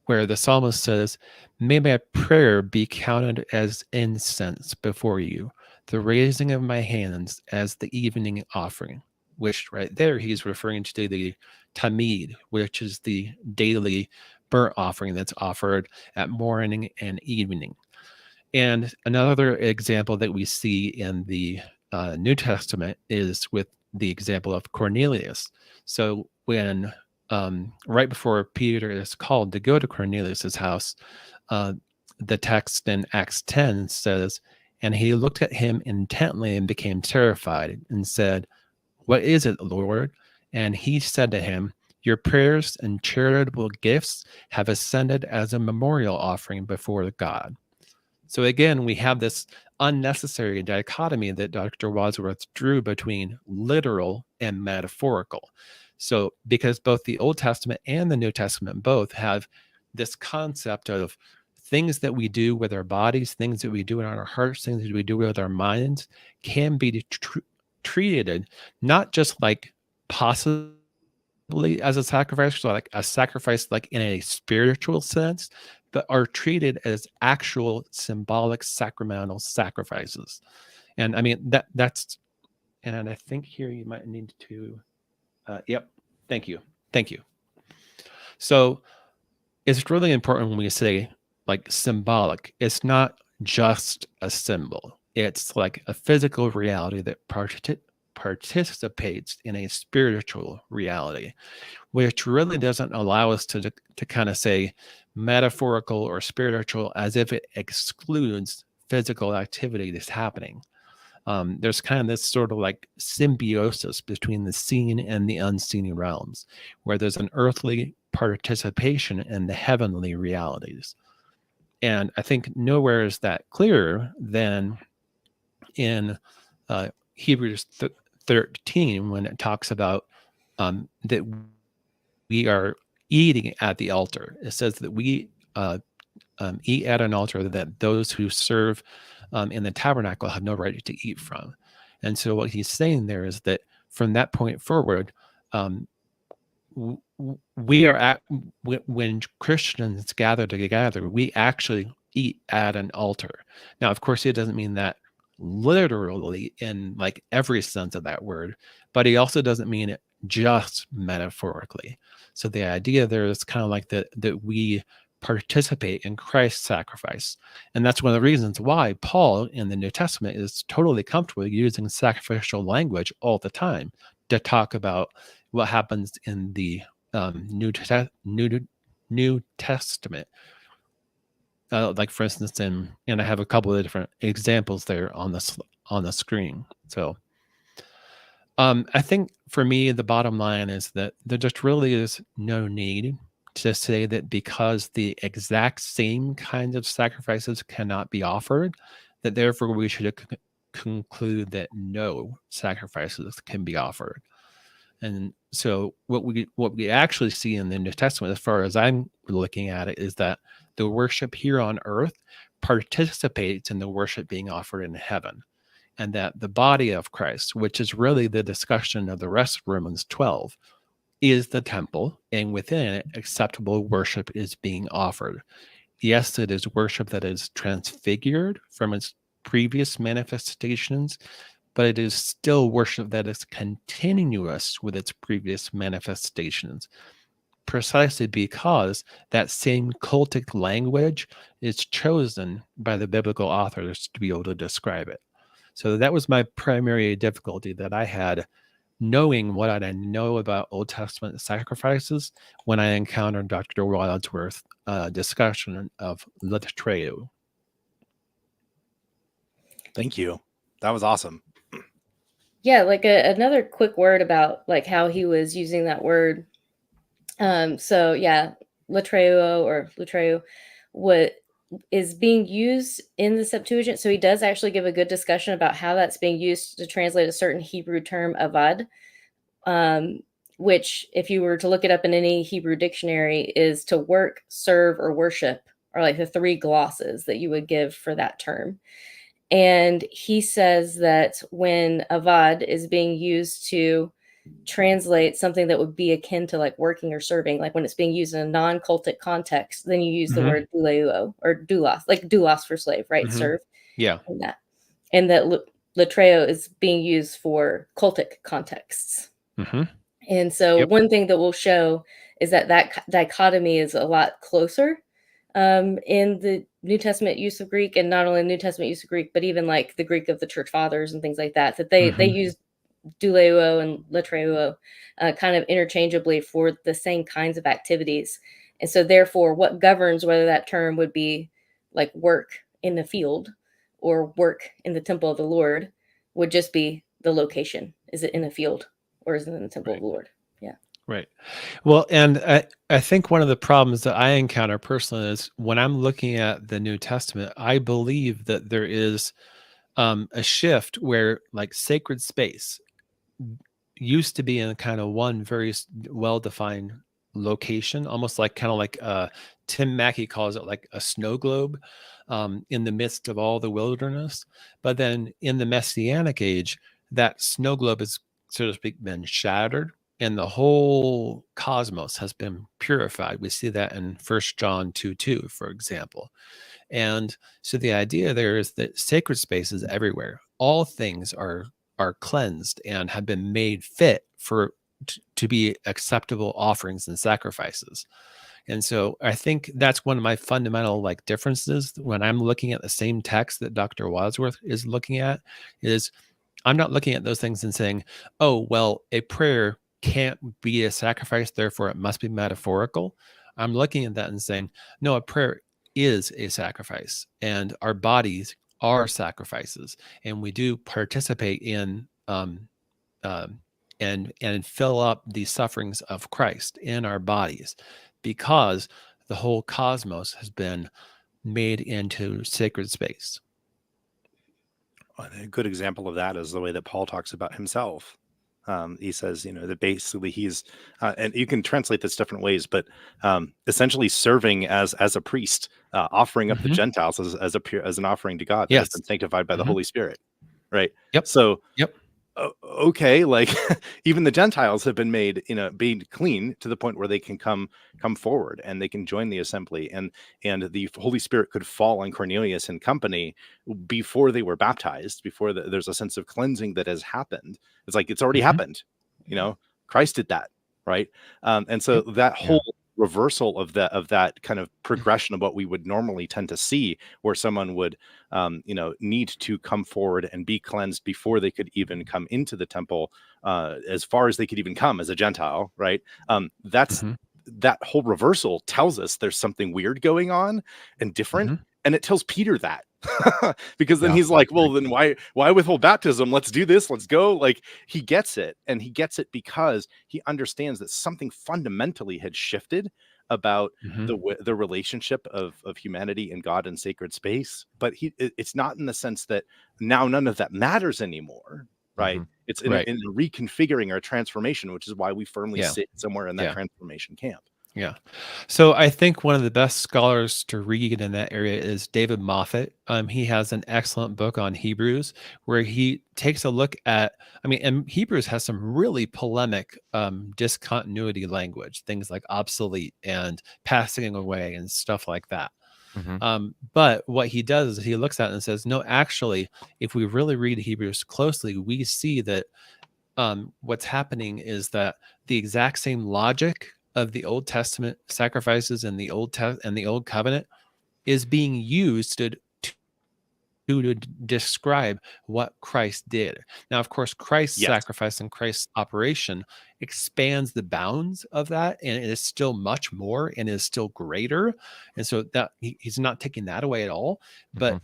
where the psalmist says, may my prayer be counted as incense before you, the raising of my hands as the evening offering, which right there he's referring to the tamid, which is the daily burnt offering that's offered at morning and evening. And another example that we see in the New Testament is with the example of Cornelius. So when right before Peter is called to go to Cornelius's house, the text in Acts 10 says, and he looked at him intently and became terrified and said, what is it, Lord? And he said to him, your prayers and charitable gifts have ascended as a memorial offering before God. So again, we have this unnecessary dichotomy that Dr. Wadsworth drew between literal and metaphorical. So because both the Old Testament and the New Testament both have this concept of things that we do with our bodies, things that we do in our hearts, things that we do with our minds, can be treated not just like possibly as a sacrifice, so like a sacrifice like in a spiritual sense, but are treated as actual symbolic sacramental sacrifices. And I mean, that's, and I think here you might need to, yep, thank you. So it's really important when we say like symbolic, it's not just a symbol. It's like a physical reality that participates in a spiritual reality, which really doesn't allow us to kind of say metaphorical or spiritual as if it excludes physical activity that's happening. There's kind of this sort of like symbiosis between the seen and the unseen realms, where there's an earthly participation in the heavenly realities. And I think nowhere is that clearer than in Hebrews 13, when it talks about that we are eating at the altar. It says that we eat at an altar that those who serve in the tabernacle have no right to eat from. And so what he's saying there is that from that point forward, we are at, when Christians gather together, we actually eat at an altar. Now, of course, it doesn't mean that literally in like every sense of that word, but he also doesn't mean it just metaphorically. So the idea there is kind of like that we participate in Christ's sacrifice. And that's one of the reasons why Paul in the New Testament is totally comfortable using sacrificial language all the time to talk about what happens in the New Testament. Like for instance, and I have a couple of different examples there on the screen. So I think for me, the bottom line is that there just really is no need to say that because the exact same kinds of sacrifices cannot be offered, that therefore we should conclude that no sacrifices can be offered. And so what we actually see in the New Testament, as far as I'm looking at it, is that the worship here on earth participates in the worship being offered in heaven. And that the body of Christ, which is really the discussion of the rest of Romans 12, is the temple, and within it, acceptable worship is being offered. Yes, it is worship that is transfigured from its previous manifestations, but it is still worship that is continuous with its previous manifestations, precisely because that same cultic language is chosen by the biblical authors to be able to describe it. So that was my primary difficulty that I had knowing what I know about Old Testament sacrifices when I encountered Dr. Wadsworth's discussion of Linktr.ee. Thank you. That was awesome. Yeah, like another quick word about like how he was using that word. So yeah, latreo or latreo, what is being used in the Septuagint. So he does actually give a good discussion about how that's being used to translate a certain Hebrew term avad, which if you were to look it up in any Hebrew dictionary is to work, serve, or worship, are like the three glosses that you would give for that term. And he says that when avad is being used to translate something that would be akin to like working or serving, like when it's being used in a non-cultic context, then you use the word douleuo or doulos, like doulos for slave, right? Serve. Yeah. And that latreo is being used for cultic contexts. And so one thing that we'll show is that that dichotomy is a lot closer in the New Testament use of Greek, and not only the New Testament use of Greek, but even like the Greek of the church fathers and things like that, that they use douleuo and latreuo kind of interchangeably for the same kinds of activities. And so therefore what governs whether that term would be like work in the field or work in the temple of the Lord would just be the location. Is it in the field or is it in the temple of the Lord? Yeah. Right. Well, and I think one of the problems that I encounter personally is when I'm looking at the New Testament, I believe that there is a shift where like sacred space used to be in kind of one very well-defined location, almost like kind of like Tim Mackey calls it like a snow globe in the midst of all the wilderness. But then in the Messianic age, that snow globe has, so to speak, been shattered, and the whole cosmos has been purified. We see that in 1 John 2:2, for example. And so the idea there is that sacred space is everywhere. All things are cleansed and have been made fit for to be acceptable offerings and sacrifices. And so I think that's one of my fundamental like differences when I'm looking at the same text that Dr. Wadsworth is looking at, is I'm not looking at those things and saying, oh, well, a prayer can't be a sacrifice, therefore it must be metaphorical. I'm looking at that and saying, no, a prayer is a sacrifice, and our bodies are sacrifices, and we do participate in and fill up the sufferings of Christ in our bodies, because the whole cosmos has been made into sacred space. A good example of that is the way that Paul talks about himself. He says, that basically he's, and you can translate this different ways, but essentially serving as a priest, offering up the Gentiles as an offering to God that has been sanctified by the Holy Spirit, right? Yep. So, yep. Okay, like even the Gentiles have been made, being clean to the point where they can come forward and they can join the assembly, and the Holy Spirit could fall on Cornelius and company before they were baptized, before there's a sense of cleansing that has happened. It's like it's already happened, Christ did that, right? And so that whole reversal of that kind of progression of what we would normally tend to see, where someone would need to come forward and be cleansed before they could even come into the temple, as far as they could even come as a Gentile, right? That's that whole reversal tells us there's something weird going on and different, and it tells Peter that. Because then he's like, well, then why withhold baptism? Let's do this. Let's go. Like, he gets it, and he gets it because he understands that something fundamentally had shifted about the relationship of humanity and God in sacred space. But it's not in the sense that now none of that matters anymore, right? It's in a reconfiguring or a transformation, which is why we firmly sit somewhere in that transformation camp. Yeah. So I think one of the best scholars to read in that area is David Moffat. He has an excellent book on Hebrews where he takes a look at, and Hebrews has some really polemic discontinuity language, things like obsolete and passing away and stuff like that. But what he does is he looks at it and says, no, actually, if we really read Hebrews closely, we see that what's happening is that the exact same logic of the Old Testament sacrifices and the Old Covenant is being used to describe what Christ did. Now, of course, Christ's sacrifice and Christ's operation expands the bounds of that, and it is still much more and is still greater. And so that he's not taking that away at all. But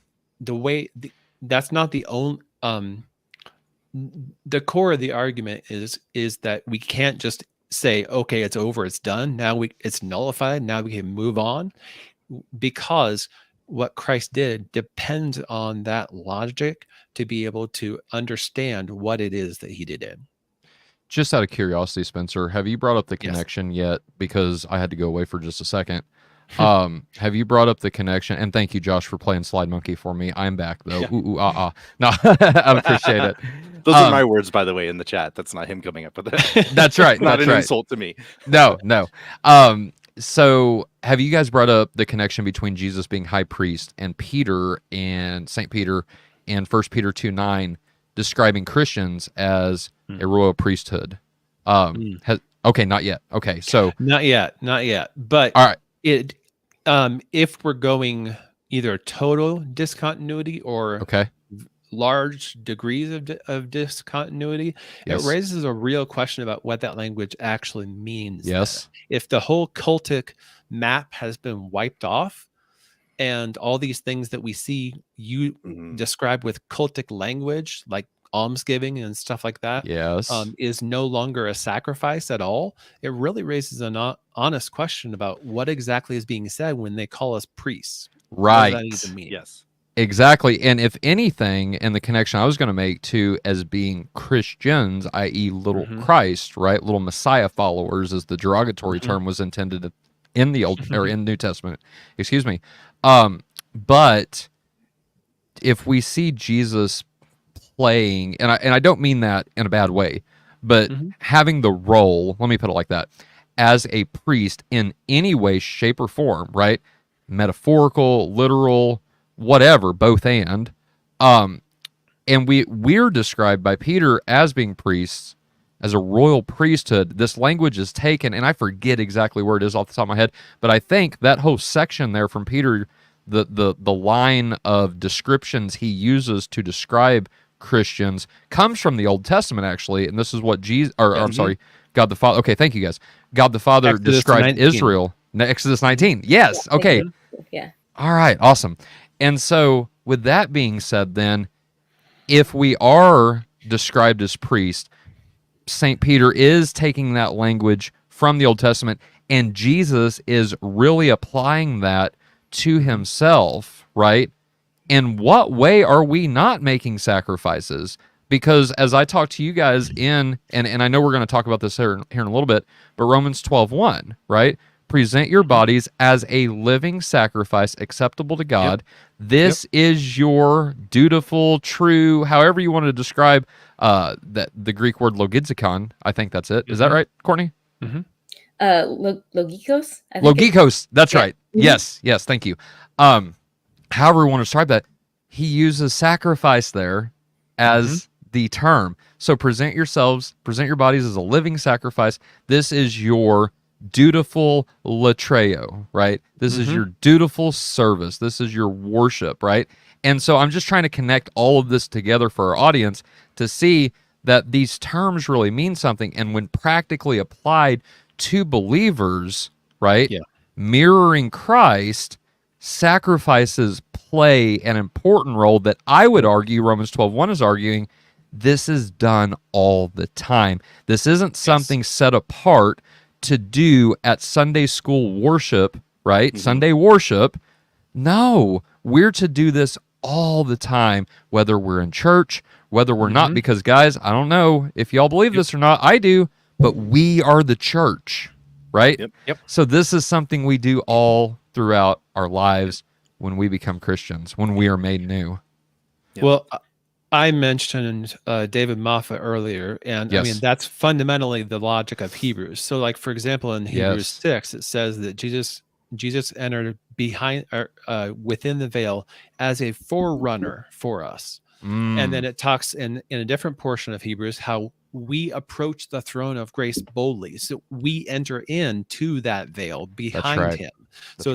that's not the only. The core of the argument is that we can't just say, okay, it's over, it's done. Now it's nullified. Now we can move on, because what Christ did depends on that logic to be able to understand what it is that he did in. Just out of curiosity, Spencer, have you brought up the connection yet? Because I had to go away for just a second. Have you brought up the connection? And thank you, Josh, for playing Slide Monkey for me. I'm back though. No, I appreciate it. Those are my words, by the way, in the chat. That's not him coming up with it. That's right. Not that's an right. insult to me. No. So have you guys brought up the connection between Jesus being high priest and Peter and St. Peter in 1 Peter 2:9 describing Christians as a royal priesthood? Okay, not yet. Okay, so not yet. But all right. If we're going either total discontinuity or large degrees of discontinuity, it raises a real question about what that language actually means. Yes. If the whole cultic map has been wiped off, and all these things that we see you describe with cultic language, like almsgiving and stuff like that, is no longer a sacrifice at all, it really raises an honest question about what exactly is being said when they call us priests. Right. What does that even mean? Yes. Exactly. And if anything, and the connection I was going to make to as being Christians, i.e. little Christ, right? Little Messiah followers, as the derogatory term was intended in the Old or in New Testament, excuse me. But if we see Jesus playing, and I don't mean that in a bad way, but having the role, let me put it like that, as a priest in any way, shape, or form, right? Metaphorical, literal, whatever, both and we're described by Peter as being priests, as a royal priesthood. This language is taken, and I forget exactly where it is off the top of my head, but I think that whole section there from Peter, the line of descriptions he uses to describe Christians comes from the Old Testament, actually, and this is what God the Father. Okay, thank you guys. God the Father Exodus described 19. Israel. Exodus 19. Yes. Okay. Yeah. All right. Awesome. And so, with that being said, then, if we are described as priests, St. Peter is taking that language from the Old Testament, and Jesus is really applying that to himself, right? In what way are we not making sacrifices? Because as I talk to you guys and I know we're going to talk about this here in a little bit, but Romans 12:1, right? Present your bodies as a living sacrifice acceptable to God. This is your dutiful, true, however you want to describe that the Greek word logizikon. I think that's it. Is that right, Courtney? Logikos? Logikos. That's right. Mhm. Yes, thank you. However we want to describe that, he uses sacrifice there as the term. So present your bodies as a living sacrifice. This is your dutiful latreo, right? This is your dutiful service. This is your worship, right? And so I'm just trying to connect all of this together for our audience to see that these terms really mean something. And when practically applied to believers, right? Yeah. Mirroring Christ, sacrifices play an important role that I would argue Romans 12:1 is arguing. This is done all the time. This isn't something set apart to do at Sunday school worship, right? Sunday worship. No, we're to do this all the time, whether we're in church, whether we're not, because guys, I don't know if y'all believe this or not. I do, but we are the church, right? Yep. So this is something we do all throughout our lives when we become Christians, when we are made new. Well, I mentioned David Moffat earlier, and I mean that's fundamentally the logic of Hebrews. So, like for example, in Hebrews 6, it says that Jesus entered behind or within the veil as a forerunner for us, and then it talks in a different portion of Hebrews how we approach the throne of grace boldly. So we enter into that veil behind him. So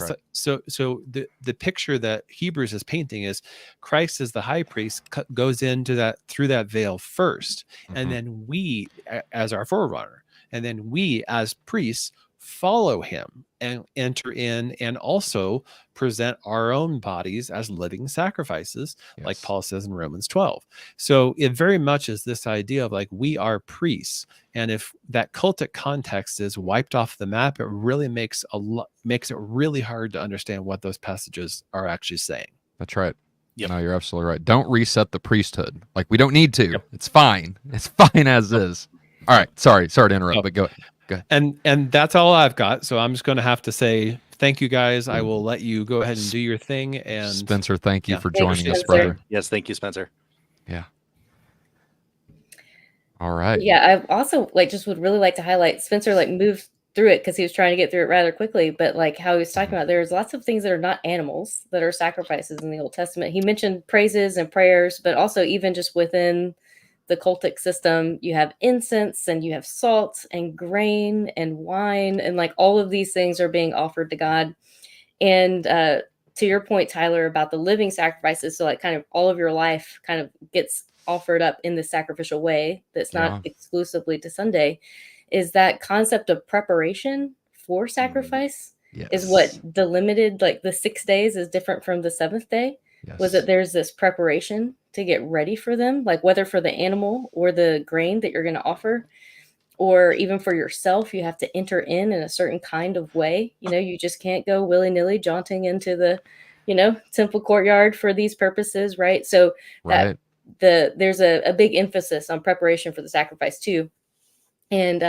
the picture that Hebrews is painting is Christ as the high priest goes into that through that veil first, and then we as our forerunner, and then we as priests follow him and enter in and also present our own bodies as living sacrifices, like Paul says in Romans 12. So it very much is this idea of like we are priests, and if that cultic context is wiped off the map, it really makes it really hard to understand what those passages are actually saying. That's right. No, you're absolutely right. Don't reset the priesthood. Like we don't need to. It's fine. It's fine as is. All right. Sorry to interrupt, but go ahead. And that's all I've got. So I'm just going to have to say thank you, guys. I will let you go ahead and do your thing. And Spencer, thank you for joining us, brother. Yes, thank you, Spencer. Yeah. All right. Yeah, I also just would really like to highlight Spencer moved through it because he was trying to get through it rather quickly, but how he was talking about there's lots of things that are not animals that are sacrifices in the Old Testament. He mentioned praises and prayers, but also even just within the cultic system, you have incense and you have salt and grain and wine, and all of these things are being offered to God. And to your point, Tyler, about the living sacrifices, so kind of all of your life kind of gets offered up in the sacrificial way that's not exclusively to Sunday, is that concept of preparation for sacrifice is what delimited the 6 days is different from the seventh day. Was that there's this preparation to get ready for them, whether for the animal or the grain that you're going to offer, or even for yourself, you have to enter in a certain kind of way. You just can't go willy-nilly jaunting into the, temple courtyard for these purposes, right? So that there's a big emphasis on preparation for the sacrifice too. And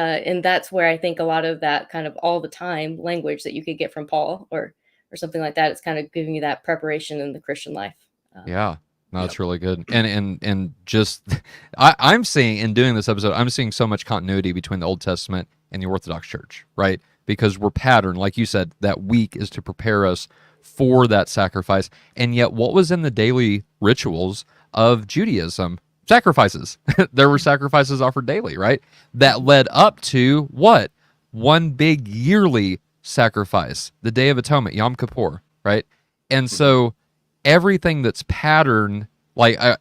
that's where I think a lot of that kind of all the time language that you could get from Paul or something like that, it's kind of giving you that preparation in the Christian life. No, that's really good. And just, I'm seeing in doing this episode, I'm seeing so much continuity between the Old Testament and the Orthodox Church, right? Because we're patterned, like you said, that week is to prepare us for that sacrifice. And yet what was in the daily rituals of Judaism? Sacrifices. There were sacrifices offered daily, right? That led up to what? One big yearly sacrifice, the Day of Atonement, Yom Kippur, right? And so everything that's patterned,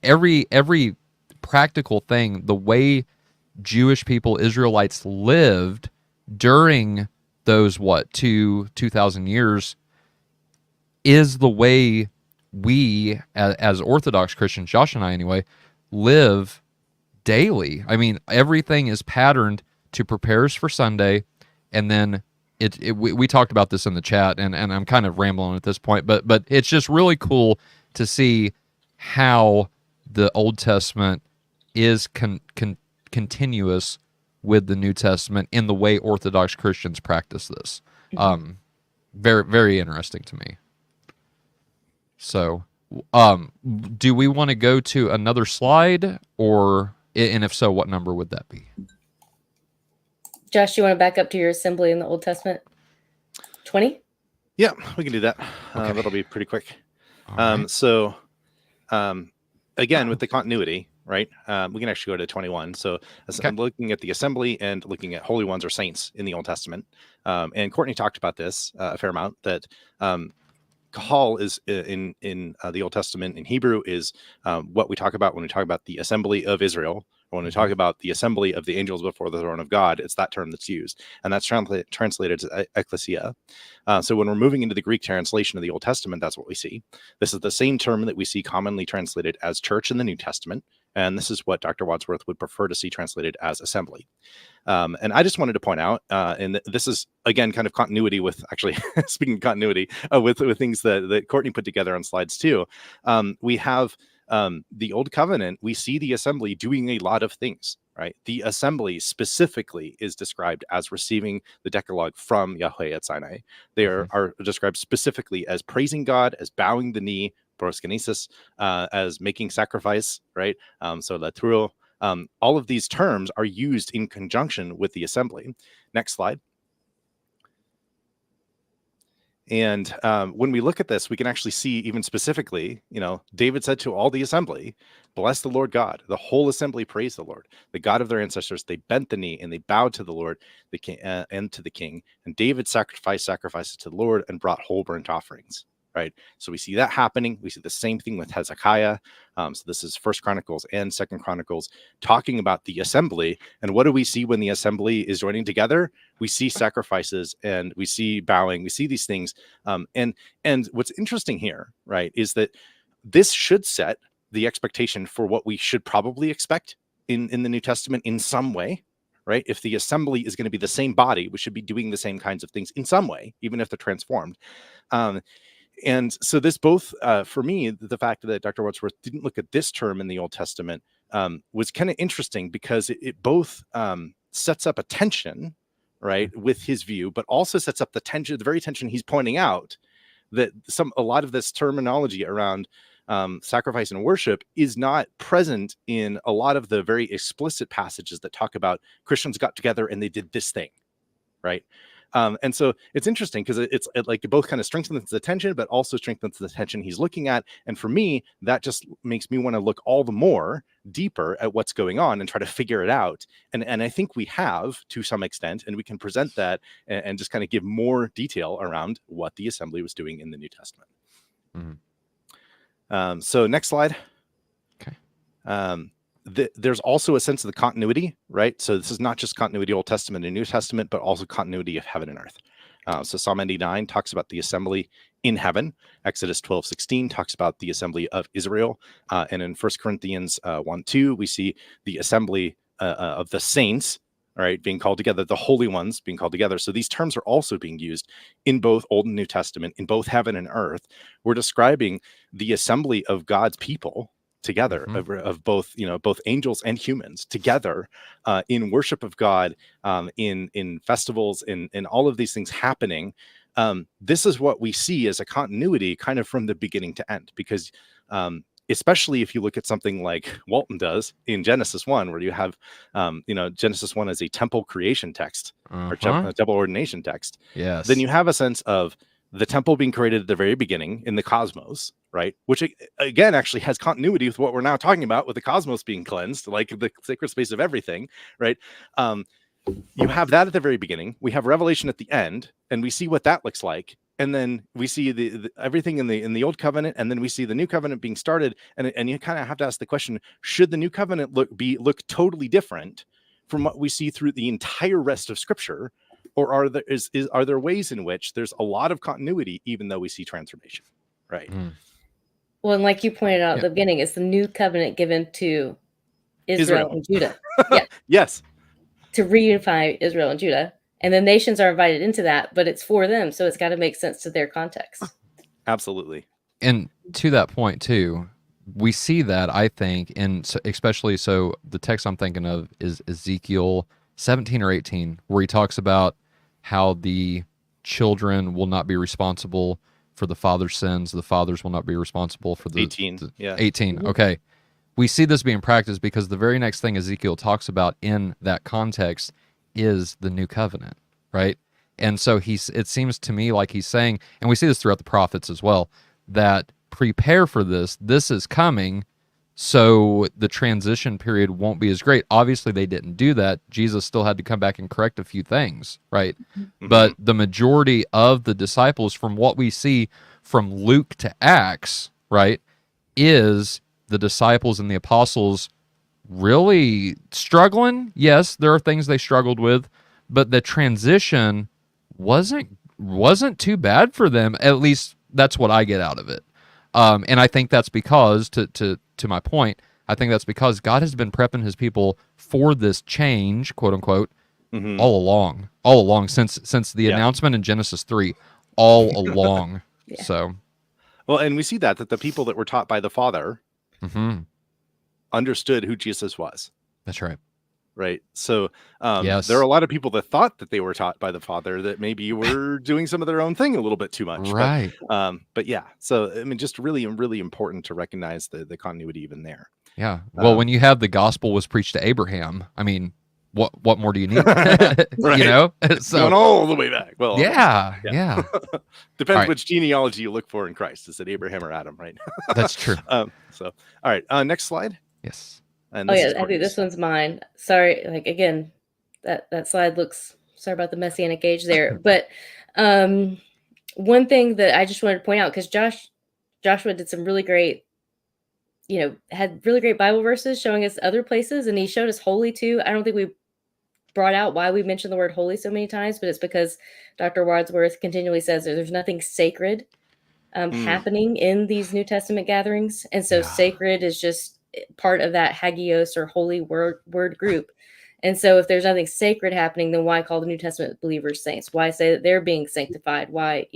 every practical thing, the way Jewish people, Israelites lived during those 2,000 years is the way we as Orthodox Christians, Josh and I anyway, live daily. I mean, everything is patterned to prepare us for Sunday, and then we talked about this in the chat, and I'm kind of rambling at this point, but it's just really cool to see how the Old Testament is continuous with the New Testament in the way Orthodox Christians practice this. Very, very interesting to me. So, do we want to go to another slide, and if so, what number would that be? Josh, you want to back up to your assembly in the Old Testament? 20? Yeah, we can do that. Okay. That'll be pretty quick. All right. Again, with the continuity, right? We can actually go to 21. So I'm looking at the assembly and looking at holy ones or saints in the Old Testament. And Courtney talked about this a fair amount, that Kahal is in the Old Testament in Hebrew is what we talk about when we talk about the assembly of Israel. When we talk about the assembly of the angels before the throne of God, it's that term that's used, and that's translated to ecclesia. So when we're moving into the Greek translation of the Old Testament, that's what we see. This is the same term that we see commonly translated as church in the New Testament, and this is what Dr. Wadsworth would prefer to see translated as assembly. And I just wanted to point out, and this is, again, kind of continuity with, actually, speaking of continuity, with things that Courtney put together on slides too. We have the Old Covenant, we see the assembly doing a lot of things, right? The assembly specifically is described as receiving the Decalogue from Yahweh at Sinai. They are described specifically as praising God, as bowing the knee, proskynesis, as making sacrifice, right? So latruo. All of these terms are used in conjunction with the assembly. Next slide. And when we look at this, we can actually see even specifically, David said to all the assembly, bless the Lord God. The whole assembly praised the Lord, the God of their ancestors. They bent the knee and they bowed to the Lord the king, and to the king. And David sacrificed sacrifices to the Lord and brought whole burnt offerings. Right. So we see that happening. We see the same thing with Hezekiah. So this is 1 Chronicles and 2 Chronicles talking about the assembly. And what do we see when the assembly is joining together? We see sacrifices and we see bowing. We see these things. And what's interesting here, right, is that this should set the expectation for what we should probably expect in the New Testament in some way. Right. If the assembly is going to be the same body, we should be doing the same kinds of things in some way, even if they're transformed. And so this both, for me, the fact that Dr. Wadsworth didn't look at this term in the Old Testament was kind of interesting, because it both sets up a tension, right, with his view, but also sets up the tension, the very tension he's pointing out, that a lot of this terminology around sacrifice and worship is not present in a lot of the very explicit passages that talk about Christians got together and they did this thing, right? And so it's interesting, because it both kind of strengthens the tension, but also strengthens the tension he's looking at. And for me, that just makes me want to look all the more deeper at what's going on and try to figure it out. And I think we have, to some extent, and we can present that and just kind of give more detail around what the assembly was doing in the New Testament. Mm-hmm. So next slide. Okay. There's also a sense of the continuity, right? So this is not just continuity Old Testament and New Testament, but also continuity of heaven and earth. So Psalm 99 talks about the assembly in heaven. Exodus 12:16 talks about the assembly of Israel. And in 1 Corinthians 1:2, we see the assembly of the saints, right, being called together, the holy ones being called together. So these terms are also being used in both Old and New Testament, in both heaven and earth. We're describing the assembly of God's people together, of both angels and humans together in worship of God, in festivals, in all of these things happening. This is what we see as a continuity kind of from the beginning to end, because especially if you look at something like Walton does in Genesis 1, where you have Genesis 1 as a temple creation text or temple ordination text. Yes. Then you have a sense of the temple being created at the very beginning in the cosmos, right? Which again actually has continuity with what we're now talking about, with the cosmos being cleansed, like the sacred space of everything, right? You have that at the very beginning. We have Revelation at the end, and we see what that looks like. And then we see the everything in the Old Covenant, and then we see the New Covenant being started. And you kind of have to ask the question: should the New Covenant look totally different from what we see through the entire rest of Scripture? Or are there ways in which there's a lot of continuity, even though we see transformation, right? Well, and like you pointed out at the beginning, it's the new covenant given to Israel and Judah. Yeah. Yes. To reunify Israel and Judah. And the nations are invited into that, but it's for them, so it's got to make sense to their context. Absolutely. And to that point too, we see that, I think, especially so the text I'm thinking of is Ezekiel 17 or 18, where he talks about how the children will not be responsible for the father's sins. The fathers will not be responsible for the 18. Yeah. 18. Mm-hmm. Okay. We see this being practiced because the very next thing Ezekiel talks about in that context is the new covenant, right? And so it seems to me like he's saying, and we see this throughout the prophets as well, that prepare for this. This is coming, so the transition period won't be as great. Obviously, they didn't do that. Jesus still had to come back and correct a few things, right? Mm-hmm. But the majority of the disciples, from what we see from Luke to Acts, right, is the disciples and the apostles really struggling. Yes, there are things they struggled with, but the transition wasn't too bad for them. At least that's what I get out of it. And I think that's because, to my point, I think that's because God has been prepping his people for this change, quote unquote, all along since the announcement in Genesis 3, all along. Yeah. So, well, and we see that the people that were taught by the Father understood who Jesus was. That's right. Right. So Yes. there are a lot of people that thought that they were taught by the Father that maybe were doing some of their own thing a little bit too much. Right. But yeah, so I mean, just really, really important to recognize the continuity even there. Yeah. Well, when you have the gospel was preached to Abraham, I mean, what more do you need? Right. You know? So going all the way back. Well, yeah. Depends All right. which genealogy you look for in Christ. Is it Abraham or Adam, right? That's true. So all right, next slide. Yes. And Oh this yeah, is I think Courtney's. this one's mine. Sorry, like again, that slide looks. Sorry about the Messianic age there, but one thing that I just wanted to point out, because Joshua did some really great, had really great Bible verses showing us other places, and he showed us holy too. I don't think we brought out why we mentioned the word holy so many times, but it's because Dr. Wadsworth continually says that there's nothing sacred happening in these New Testament gatherings, and so sacred is just part of that hagios or holy word group. And so if there's nothing sacred happening, then why call the New Testament believers saints? Why say that they're being sanctified? Why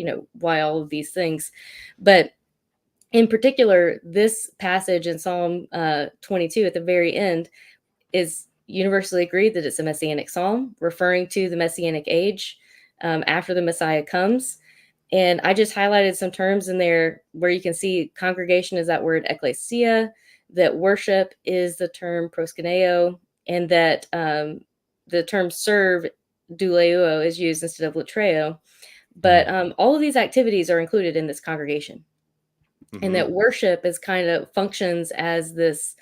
all of these things? But in particular, this passage in Psalm 22 at the very end is universally agreed that it's a messianic psalm referring to the messianic age after the Messiah comes. And I just highlighted some terms in there where you can see congregation is that word ecclesia, that worship is the term proskuneo, and that the term serve, douleuo, is used instead of latreo. But all of these activities are included in this congregation. And that worship is kind of functions as this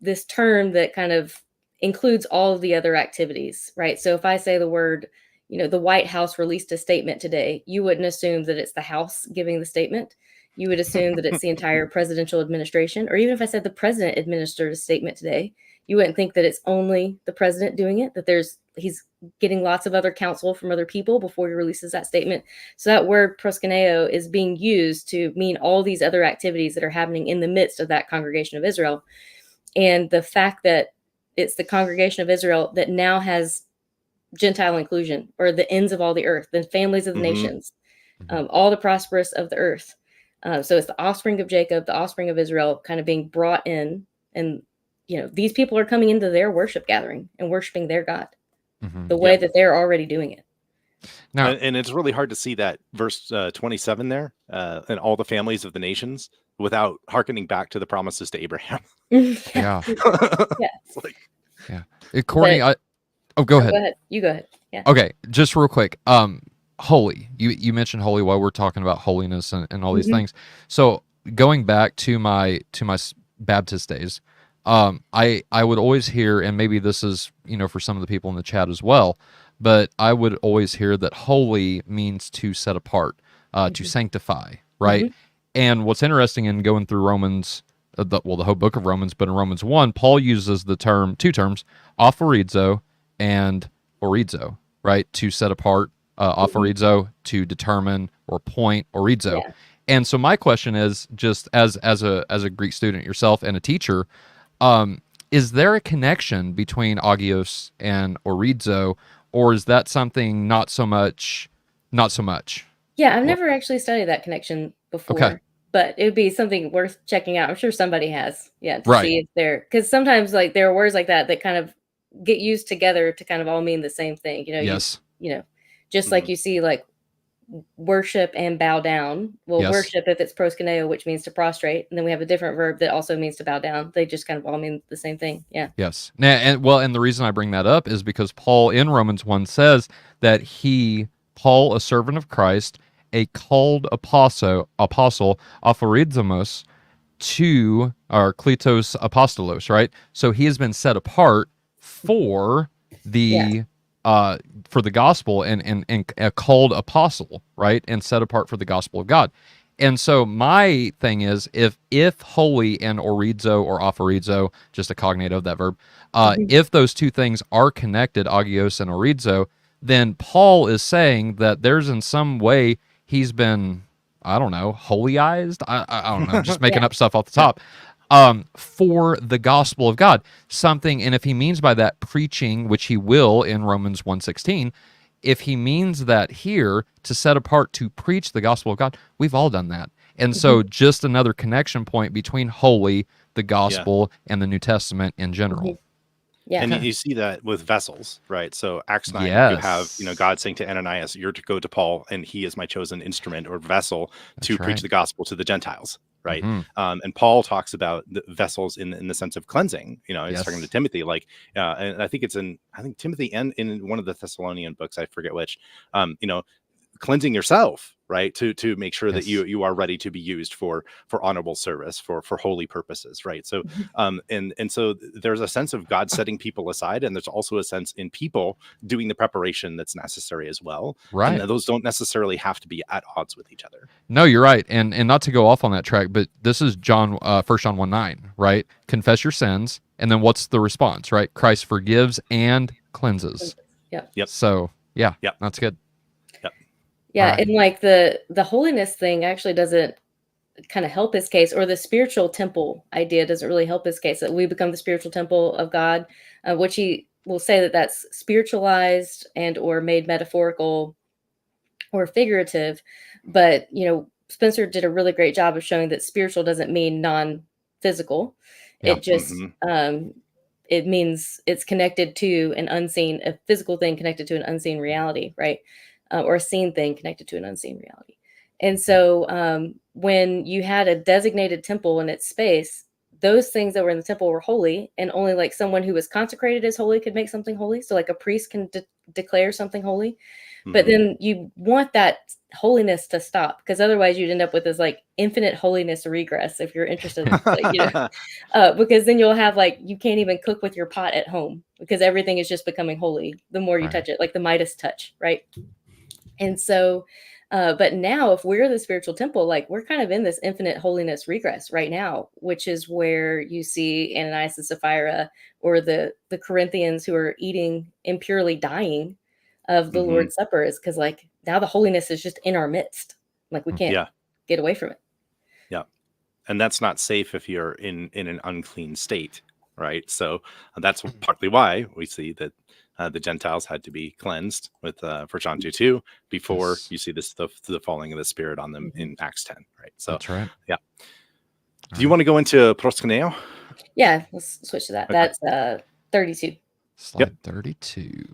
this term that kind of includes all of the other activities, right? So if I say the word, the White House released a statement today, you wouldn't assume that it's the House giving the statement. You would assume that it's the entire presidential administration. Or even if I said the president administered a statement today, you wouldn't think that it's only the president doing it, that he's getting lots of other counsel from other people before he releases that statement. So that word proskuneo is being used to mean all these other activities that are happening in the midst of that congregation of Israel. And the fact that it's the congregation of Israel that now has Gentile inclusion, or the ends of all the earth, the families of the nations, all the prosperous of the earth. So it's the offspring of Jacob, the offspring of Israel, kind of being brought in. And, these people are coming into their worship gathering and worshiping their God the way that they're already doing it. Now, and it's really hard to see that verse 27 there, and all the families of the nations, without hearkening back to the promises to Abraham. yeah. It's like, Courtney, go ahead. Go ahead. You go ahead. Yeah. Okay, just real quick. Holy. You mentioned holy while we're talking about holiness and all these things. So going back to my Baptist days, I would always hear, and maybe this is for some of the people in the chat as well, but I would always hear that holy means to set apart, to sanctify, right? And what's interesting in going through Romans, the whole book of Romans, but in Romans 1, Paul uses two terms, aphorizo and orizo, right? To set apart, aphorizo, to determine or point, orizo. Yeah. And so my question is, just as a Greek student yourself and a teacher, is there a connection between agios and orizo, or is that something not so much? Not so much. Yeah, I've never actually studied that connection before. Okay. But it would be something worth checking out. I'm sure somebody has, to Right. see if they're, because sometimes like there are words like that that kind of get used together to kind of all mean the same thing. Yes. Just like you see like worship and bow down. Well, Yes. worship, if it's proskuneo, which means to prostrate, and then we have a different verb that also means to bow down. They just kind of all mean the same thing. Yeah. Yes. Now, and the reason I bring that up is because Paul in Romans 1 says that Paul, a servant of Christ, a called apostle, aphorizomos, to our kletos apostolos, right? So he has been set apart for the gospel and a called apostle, right? And set apart for the gospel of God. And so my thing is, if holy and orizo or aphorizo, just a cognate of that verb, if those two things are connected, agios and orizo, then Paul is saying that there's in some way he's been, I don't know, holyized. I don't know, just making up stuff off the top. For the gospel of God, something, and if he means by that preaching, which he will in Romans 1:16, if he means that here to set apart to preach the gospel of God, we've all done that. And so just another connection point between holy, the gospel, and the New Testament in general. Yeah. And you see that with vessels, right? So Acts 9, you Yes. have, God saying to Ananias, you're to go to Paul, and he is my chosen instrument or vessel to That's preach right. the gospel to the Gentiles, right? Mhm. And Paul talks about the vessels in the sense of cleansing. He's Yes. talking to Timothy, and I think it's Timothy and in one of the Thessalonian books, I forget which, cleansing yourself, right, to make sure that Yes. you are ready to be used for honorable service, for holy purposes, right? So and so there's a sense of God setting people aside, and there's also a sense in people doing the preparation that's necessary as well, Right. and those don't necessarily have to be at odds with each other. No, you're right. And not to go off on that track, but this is 1 John 1:9, right? Confess your sins, and then what's the response, right? Christ forgives and cleanses. Yep. So yeah, Yep. that's good. Yeah, Alright. and like the holiness thing actually doesn't kind of help his case, or the spiritual temple idea doesn't really help his case, that we become the spiritual temple of God, which he will say that that's spiritualized and or made metaphorical or figurative. But Spencer did a really great job of showing that spiritual doesn't mean non-physical. Yeah. It just it means it's connected to an unseen, a physical thing connected to an unseen reality, right? Or a seen thing connected to an unseen reality. And so when you had a designated temple in its space, those things that were in the temple were holy, and only like someone who was consecrated as holy could make something holy. So like a priest can declare something holy. But then you want that holiness to stop, because otherwise you'd end up with this like infinite holiness regress, if you're interested in, because then you'll have like, you can't even cook with your pot at home because everything is just becoming holy the more you Right. touch it, like the Midas touch, right? And so but now if we're the spiritual temple, like we're kind of in this infinite holiness regress right now, which is where you see Ananias and Sapphira, or the Corinthians who are eating impurely dying of the Lord's Supper, is because like now the holiness is just in our midst. Like we can't get away from it. Yeah. And that's not safe if you're in an unclean state, right? So that's partly why we see that the Gentiles had to be cleansed with 1 John 2:2 before you see this the falling of the Spirit on them in Acts 10, right? So That's right. Yeah. Do you want to go into proskuneo? Yeah, let's switch to that. Okay. That's 32. Slide 32.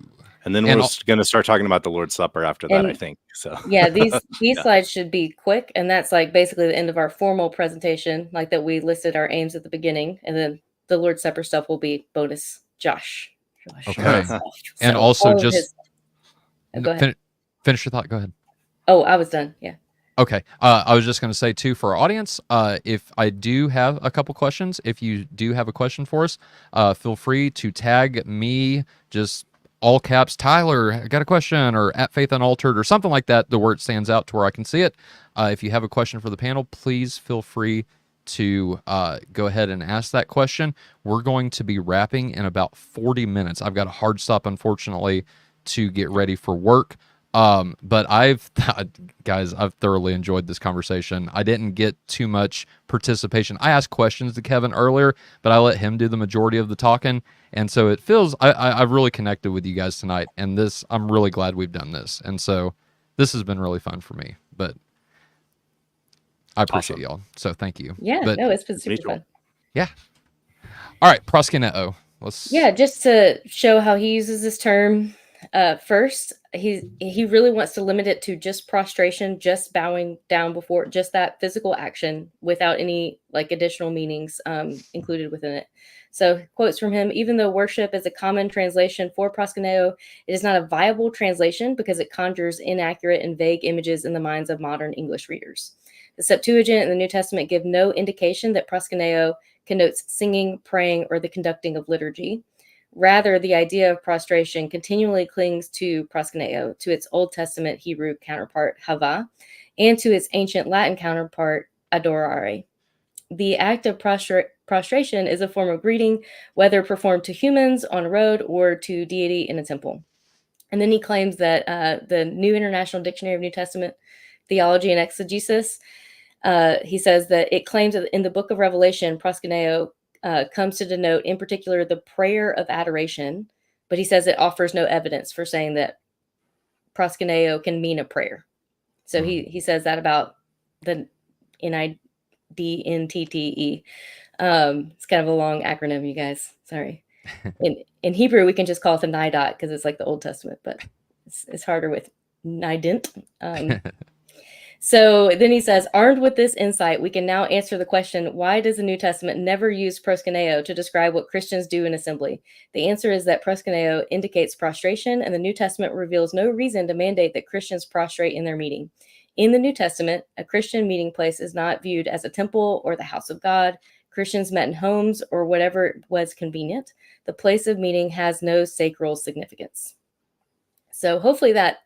And then we're going to start talking about the Lord's Supper after that, I think. So yeah, these slides should be quick, and that's like basically the end of our formal presentation, like that we listed our aims at the beginning, and then the Lord's Supper stuff will be bonus. Josh. Okay. Stuff. And So also all of just his- go ahead. finish your thought. Go ahead. Oh, I was done. Yeah. Okay. I was just going to say, too, for our audience, if I do have a couple questions, if you do have a question for us, feel free to tag me, just all caps, Tyler, I got a question, or at Faith Unaltered, or something like that, the word stands out to where I can see it. If you have a question for the panel, please feel free to go ahead and ask that question. We're going to be wrapping in about 40 minutes. I've got a hard stop, unfortunately, to get ready for work. But guys, I've thoroughly enjoyed this conversation. I didn't get too much participation. I asked questions to Kevin earlier, but I let him do the majority of the talking. And so it feels, I've really connected with you guys tonight. And I'm really glad we've done this. And so this has been really fun for me, but I appreciate y'all. So thank you. Yeah, but, no, it's been super fun. Yeah. All right, proskuneo. Yeah, just to show how he uses this term. First, he really wants to limit it to just prostration, just bowing down before, just that physical action without any like additional meanings included within it. So quotes from him: even though worship is a common translation for proskuneo, it is not a viable translation because it conjures inaccurate and vague images in the minds of modern English readers. The Septuagint and the New Testament give no indication that proskuneo connotes singing, praying, or the conducting of liturgy. Rather, the idea of prostration continually clings to proskuneo, to its Old Testament Hebrew counterpart, hava, and to its ancient Latin counterpart, adorare. The act of prostration is a form of greeting, whether performed to humans on a road or to deity in a temple. And then he claims that the New International Dictionary of New Testament Theology and Exegesis, he says that it claims that in the book of Revelation, proskuneo comes to denote in particular the prayer of adoration, but he says it offers no evidence for saying that proskuneo can mean a prayer. So he says that about the NIDNTTE. It's kind of a long acronym, you guys. Sorry. In Hebrew, we can just call it the nidot because it's like the Old Testament, but it's harder with nident. So then he says, armed with this insight, we can now answer the question, why does the New Testament never use proskuneo to describe what Christians do in assembly? The answer is that proskuneo indicates prostration, and the New Testament reveals no reason to mandate that Christians prostrate in their meeting. In the New Testament, a Christian meeting place is not viewed as a temple or the house of God. Christians met in homes or whatever was convenient. The place of meeting has no sacral significance. So hopefully that,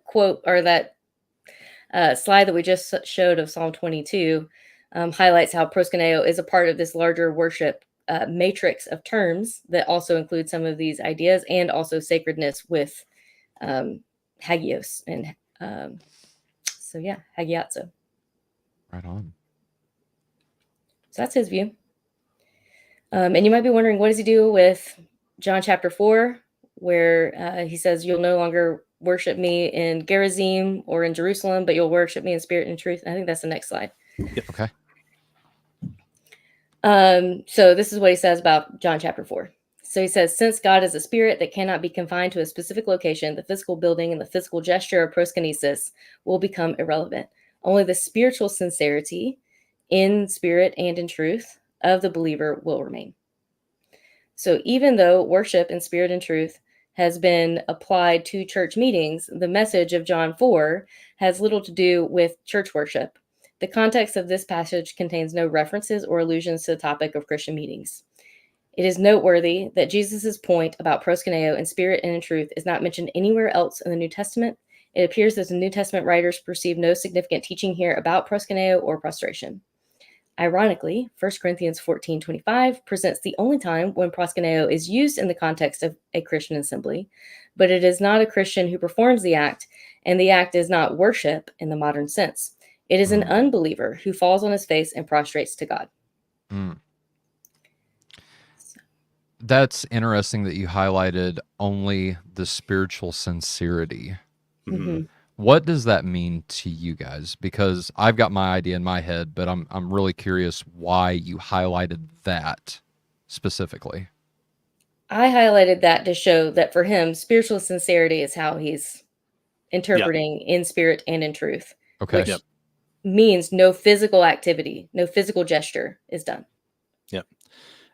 quote or that slide that we just showed of Psalm 22 highlights how proskuneo is a part of this larger worship matrix of terms that also include some of these ideas and also sacredness with hagios and hagiazo. Right on. So that's his view. And you might be wondering, what does he do with John chapter 4, where he says, you'll no longer worship me in Gerizim or in Jerusalem, but you'll worship me in spirit and truth. I think that's the next slide. Yeah, okay. So this is what he says about John chapter 4. So he says, since God is a spirit that cannot be confined to a specific location, the physical building and the physical gesture of proskunesis will become irrelevant. Only the spiritual sincerity in spirit and in truth of the believer will remain. So even though worship in spirit and truth has been applied to church meetings, the message of John 4 has little to do with church worship. The context of this passage contains no references or allusions to the topic of Christian meetings. It is noteworthy that Jesus' point about proskuneo in spirit and in truth is not mentioned anywhere else in the New Testament. It appears that the New Testament writers perceive no significant teaching here about proskuneo or prostration. Ironically, 1 Corinthians 14:25 presents the only time when proskuneo is used in the context of a Christian assembly, but it is not a Christian who performs the act, and the act is not worship in the modern sense. It is an unbeliever who falls on his face and prostrates to God. That's interesting that you highlighted only the spiritual sincerity. Mm-hmm. What does that mean to you guys? Because I've got my idea in my head, but I'm really curious why you highlighted that specifically. I highlighted that to show that for him, spiritual sincerity is how he's interpreting in spirit and in truth. Okay. Which means no physical activity, no physical gesture is done. Yep.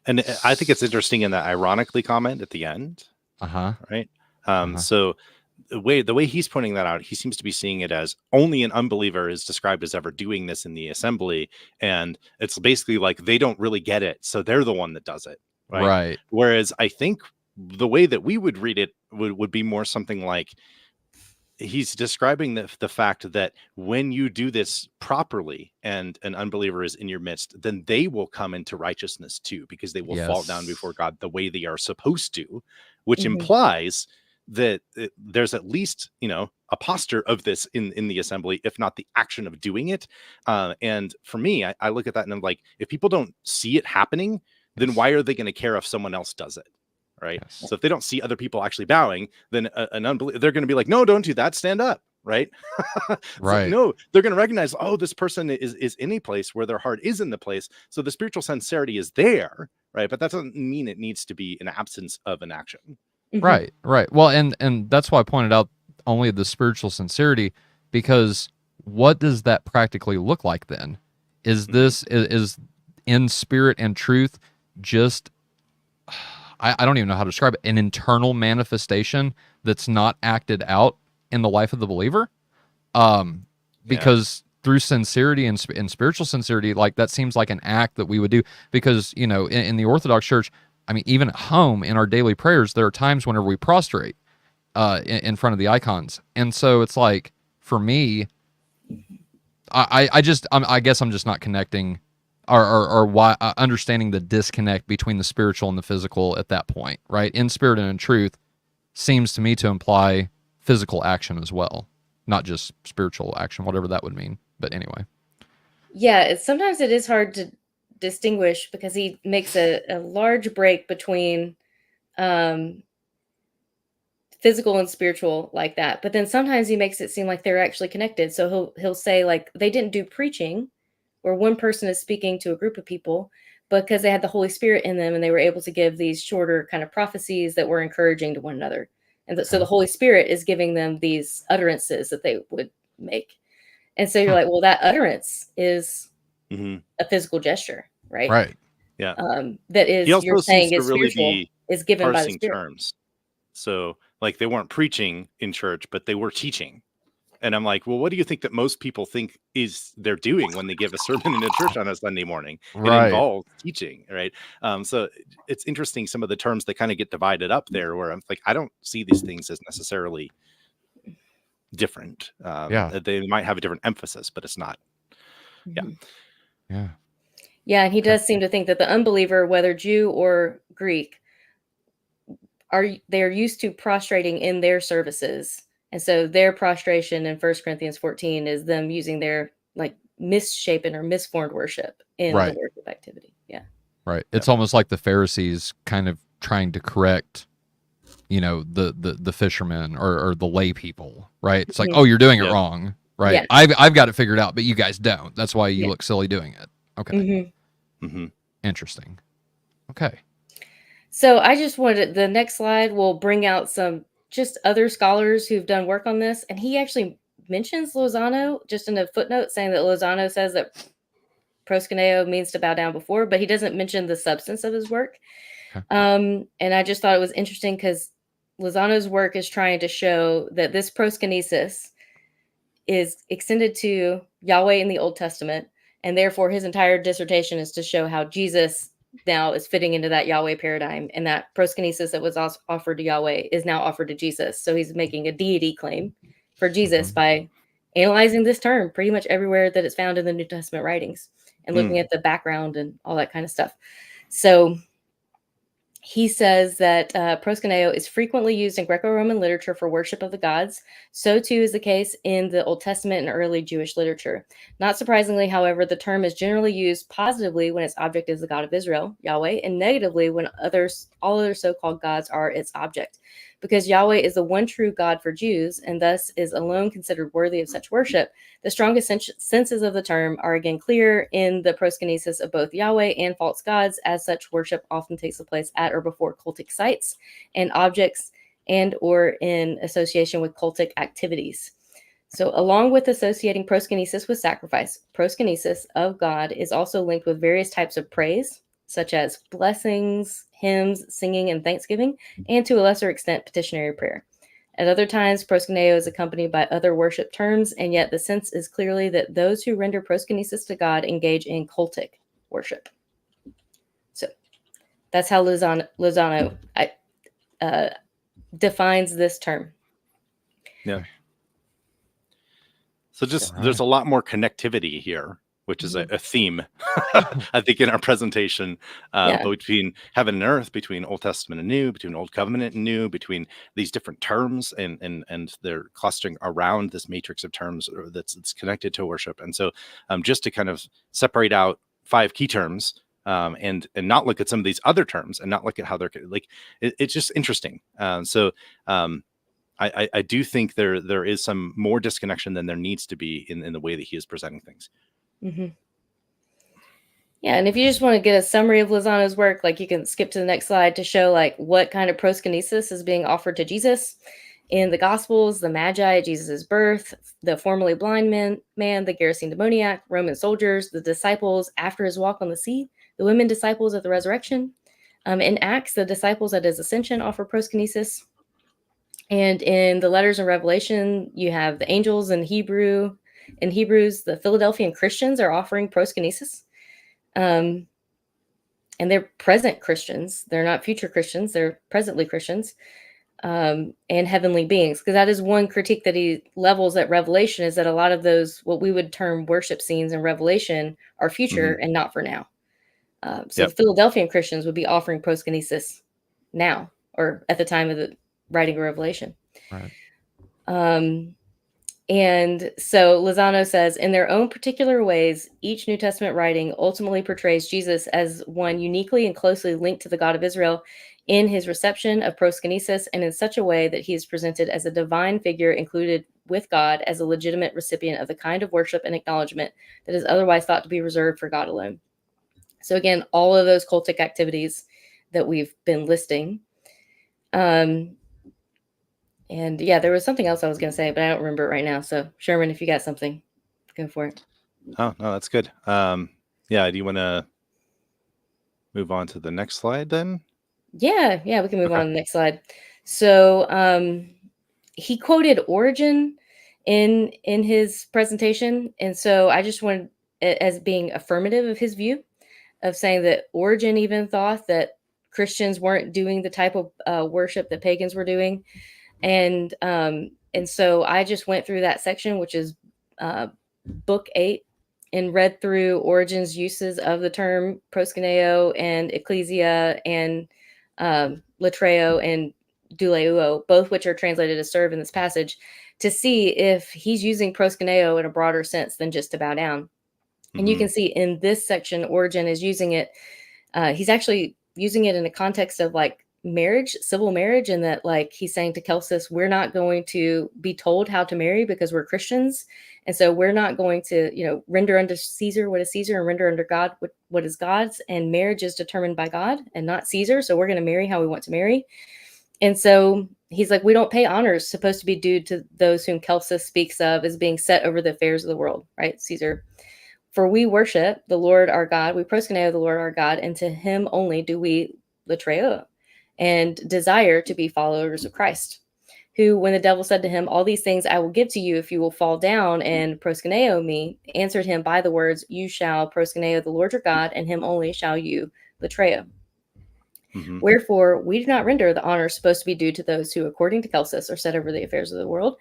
And I think it's interesting in that ironically comment at the end. Right. So the way he's pointing that out, he seems to be seeing it as only an unbeliever is described as ever doing this in the assembly. And it's basically like they don't really get it. So they're the one that does it. Right. Whereas I think the way that we would read it would be more something like he's describing the fact that when you do this properly and an unbeliever is in your midst, then they will come into righteousness too, because they will fall down before God the way they are supposed to, which implies there's at least, a posture of this in the assembly, if not the action of doing it. And for me, I look at that and I'm like, if people don't see it happening, then why are they going to care if someone else does it? Right. Yes. So if they don't see other people actually bowing, then an unbeliever, they're going to be like, no, don't do that. Stand up. Right. Right. No, they're going to recognize, oh, this person is in a place where their heart is in the place. So the spiritual sincerity is there. Right. But that doesn't mean it needs to be an absence of an action. Mhm. Right. Well, and that's why I pointed out only the spiritual sincerity, because what does that practically look like then? Is this is in spirit and truth just I don't even know how to describe it, an internal manifestation that's not acted out in the life of the believer? Because through sincerity and spiritual sincerity, like that seems like an act that we would do, because, in the Orthodox Church, I mean, even at home in our daily prayers, there are times whenever we prostrate in front of the icons. And so it's like, for me, I guess I'm just not connecting or why understanding the disconnect between the spiritual and the physical at that point, right? In spirit and in truth seems to me to imply physical action as well, not just spiritual action, whatever that would mean. But anyway. Yeah, sometimes it is hard to distinguish, because he makes a large break between physical and spiritual like that. But then sometimes he makes it seem like they're actually connected. So he'll say, like, they didn't do preaching, where one person is speaking to a group of people, because they had the Holy Spirit in them and they were able to give these shorter kind of prophecies that were encouraging to one another. And so the Holy Spirit is giving them these utterances that they would make. And so you're like, well, that utterance is a physical gesture, right? Right. Yeah. That is, He also you're saying seems is to really spiritual, be is given by the parsing Spirit. terms. So like they weren't preaching in church, but they were teaching. And I'm like, well, what do you think that most people think is they're doing when they give a sermon in a church on a Sunday morning? Right. It involves teaching, right? So it's interesting, some of the terms that kind of get divided up there, where I'm like, I don't see these things as necessarily different. They might have a different emphasis, but it's not. Yeah. Yeah, and he does seem to think that the unbeliever, whether Jew or Greek, they're used to prostrating in their services. And so their prostration in 1 Corinthians 14 is them using their like misshapen or misformed worship in the worship activity. Yeah. Right. It's almost like the Pharisees kind of trying to correct, the fishermen or the lay people, right? It's like, oh, you're doing it wrong, right? Yeah. I've got it figured out, but you guys don't. That's why you look silly doing it. Okay. Interesting. Okay. So I just wanted, the next slide will bring out some just other scholars who've done work on this. And he actually mentions Lozano just in a footnote, saying that Lozano says that proskuneo means to bow down before, but he doesn't mention the substance of his work. Okay. And I just thought it was interesting, because Lozano's work is trying to show that this proskunesis is extended to Yahweh in the Old Testament. And therefore his entire dissertation is to show how Jesus now is fitting into that Yahweh paradigm, and that proskunesis that was offered to Yahweh is now offered to Jesus. So he's making a deity claim for Jesus by analyzing this term pretty much everywhere that it's found in the New Testament writings, and looking at the background and all that kind of stuff. So he says that proskuneo is frequently used in Greco-Roman literature for worship of the gods. So too is the case in the Old Testament and early Jewish literature. Not surprisingly, however, the term is generally used positively when its object is the God of Israel, Yahweh, and negatively when all other so-called gods are its object. Because Yahweh is the one true God for Jews, and thus is alone considered worthy of such worship, the strongest senses of the term are again clear in the proskunesis of both Yahweh and false gods, as such worship often takes place at or before cultic sites and objects, and or in association with cultic activities. So along with associating proskunesis with sacrifice, proskunesis of God is also linked with various types of praise, such as blessings, hymns, singing, and thanksgiving, and to a lesser extent, petitionary prayer. At other times, proskuneo is accompanied by other worship terms, and yet the sense is clearly that those who render proskunesis to God engage in cultic worship. So that's how Lozano defines this term. Yeah. So just there's a lot more connectivity here which is a theme, I think, in our presentation, between heaven and earth, between Old Testament and New, between Old Covenant and New, between these different terms, and they're clustering around this matrix of terms that's connected to worship. And so just to kind of separate out 5 key terms, and not look at some of these other terms, and not look at how they're like, it's just interesting. I do think there is some more disconnection than there needs to be in the way that he is presenting things. Mm-hmm. Yeah, and if you just want to get a summary of Lozano's work, like you can skip to the next slide to show like what kind of proskinesis is being offered to Jesus in the Gospels: the Magi at Jesus' birth, the formerly blind man, the Gerasene demoniac, Roman soldiers, the disciples after his walk on the sea, the women disciples at the resurrection. In Acts, the disciples at his ascension offer proskinesis. And in the letters in Revelation, you have the angels in Hebrews, the Philadelphian Christians are offering proskinesis. And they're present Christians. They're not future Christians. They're presently Christians, and heavenly beings. Because that is one critique that he levels at Revelation, is that a lot of those, what we would term worship scenes in Revelation, are future and not for now. So the Philadelphian Christians would be offering proskinesis now, or at the time of the writing of Revelation. Right. And so Lozano says, in their own particular ways, each New Testament writing ultimately portrays Jesus as one uniquely and closely linked to the God of Israel in his reception of proskinesis, and in such a way that he is presented as a divine figure included with God as a legitimate recipient of the kind of worship and acknowledgement that is otherwise thought to be reserved for God alone. So again, all of those cultic activities that we've been listing. And yeah, there was something else I was going to say, but I don't remember it right now. So Sherman, if you got something, go for it. Oh, no, that's good. Do you want to move on to the next slide then? Yeah, we can move on to the next slide. So he quoted Origen in his presentation. And so I just wanted it as being affirmative of his view, of saying that Origen even thought that Christians weren't doing the type of worship that pagans were doing. And so I just went through that section, which is book 8, and read through Origen's uses of the term proskuneo and ecclesia and latreo and douleuo, both which are translated as serve in this passage, to see if he's using proskuneo in a broader sense than just to bow down. And you can see in this section, Origen is using it. He's actually using it in a context of like marriage, civil marriage, and that like he's saying to Celsus, we're not going to be told how to marry because we're Christians. And so we're not going to, render unto Caesar what is Caesar and render unto God what is God's. And marriage is determined by God and not Caesar. So we're going to marry how we want to marry. And so he's like, we don't pay honors supposed to be due to those whom Celsus speaks of as being set over the affairs of the world, right? Caesar. For we worship the Lord our God, we proskuneo the Lord our God, and to him only do we latreo, and desire to be followers of Christ, who, when the devil said to him, all these things I will give to you if you will fall down and proskuneo me, answered him by the words, you shall proskuneo the Lord your God, and him only shall you latreo. Wherefore, we do not render the honor supposed to be due to those who, according to Celsus, are set over the affairs of the world.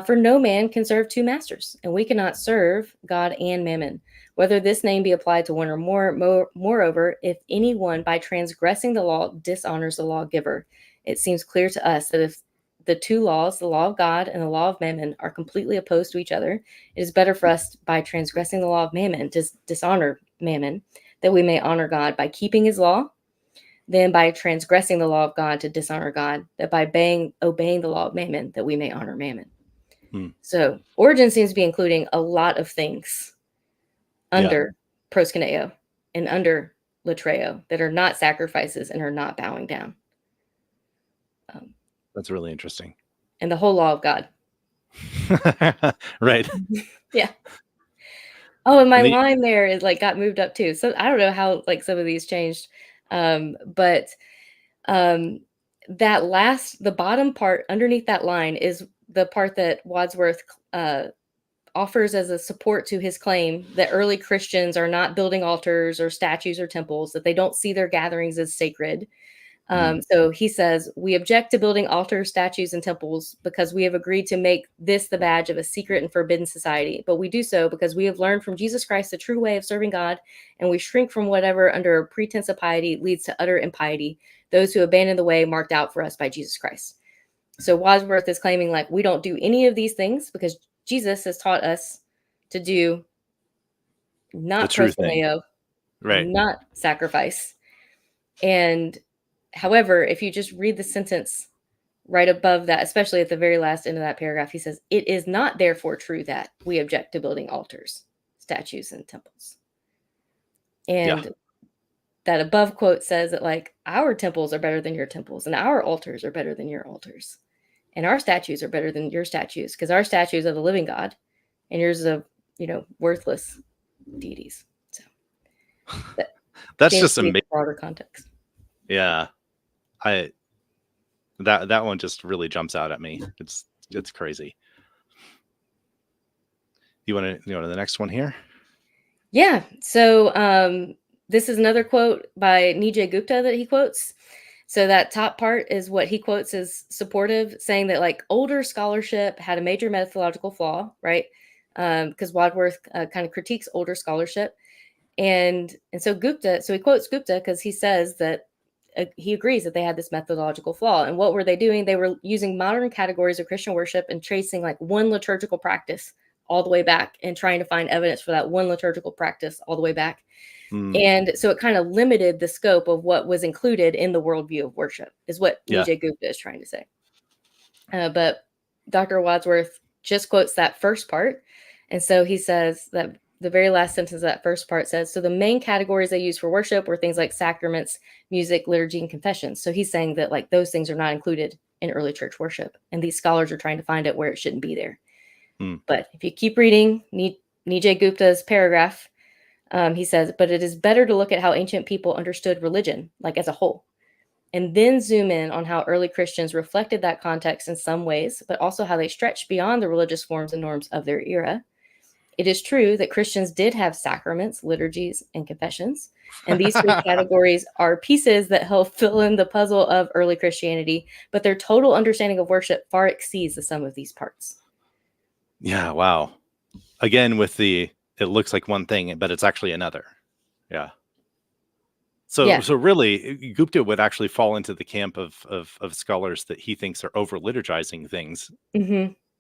For no man can serve 2 masters, and we cannot serve God and mammon, whether this name be applied to one or more. Moreover, if anyone by transgressing the law dishonors the lawgiver, it seems clear to us that if the 2 laws, the law of God and the law of mammon, are completely opposed to each other, it is better for us by transgressing the law of mammon to dishonor mammon, that we may honor God by keeping his law, than by transgressing the law of God to dishonor God, that by obeying the law of mammon, that we may honor mammon. So Origen seems to be including a lot of things under proskuneo and under latreo that are not sacrifices and are not bowing down. That's really interesting. And the whole law of God. Right. Yeah. Oh, and my line there is like got moved up too. So I don't know how like some of these changed. But the bottom part underneath that line is the part that Wadsworth offers as a support to his claim that early Christians are not building altars or statues or temples, that they don't see their gatherings as sacred, So he says, we object to building altars, statues, and temples because we have agreed to make this the badge of a secret and forbidden society. But we do so because we have learned from Jesus Christ the true way of serving God, and we shrink from whatever under a pretense of piety leads to utter impiety, those who abandon the way marked out for us by Jesus Christ. So Wadsworth is claiming like we don't do any of these things because Jesus has taught us to do not proskuneo, right? Not sacrifice. And however, if you just read the sentence right above that, especially at the very last end of that paragraph, he says, it is not therefore true that we object to building altars, statues, and temples. And that above quote says that like our temples are better than your temples, and our altars are better than your altars, and our statues are better than your statues, because our statues are the living God, and yours are, worthless deities. So that's just amazing. Broader context. Yeah. That one just really jumps out at me. It's crazy. You want to go to the next one here? Yeah. So this is another quote by Nijay Gupta that he quotes. So that top part is what he quotes as supportive, saying that like older scholarship had a major methodological flaw, right? Because Wadsworth kind of critiques older scholarship. And so he quotes Gupta because he says that he agrees that they had this methodological flaw. And what were they doing? They were using modern categories of Christian worship and tracing like one liturgical practice all the way back and trying to find evidence for that one liturgical practice all the way back. And so it kind of limited the scope of what was included in the worldview of worship, is what Nijay Gupta is trying to say. But Dr. Wadsworth just quotes that first part. And so he says that the very last sentence of that first part says, so the main categories they used for worship were things like sacraments, music, liturgy, and confessions. So he's saying that like those things are not included in early church worship. And these scholars are trying to find it where it shouldn't be there. But if you keep reading Nijay Gupta's paragraph, he says, but it is better to look at how ancient people understood religion, like as a whole, and then zoom in on how early Christians reflected that context in some ways, but also how they stretched beyond the religious forms and norms of their era. It is true that Christians did have sacraments, liturgies, and confessions, and these three categories are pieces that help fill in the puzzle of early Christianity, but their total understanding of worship far exceeds the sum of these parts. Yeah, wow. Again, with it looks like one thing, but it's actually another. Yeah. So really, Gupta would actually fall into the camp of scholars that he thinks are over liturgizing things.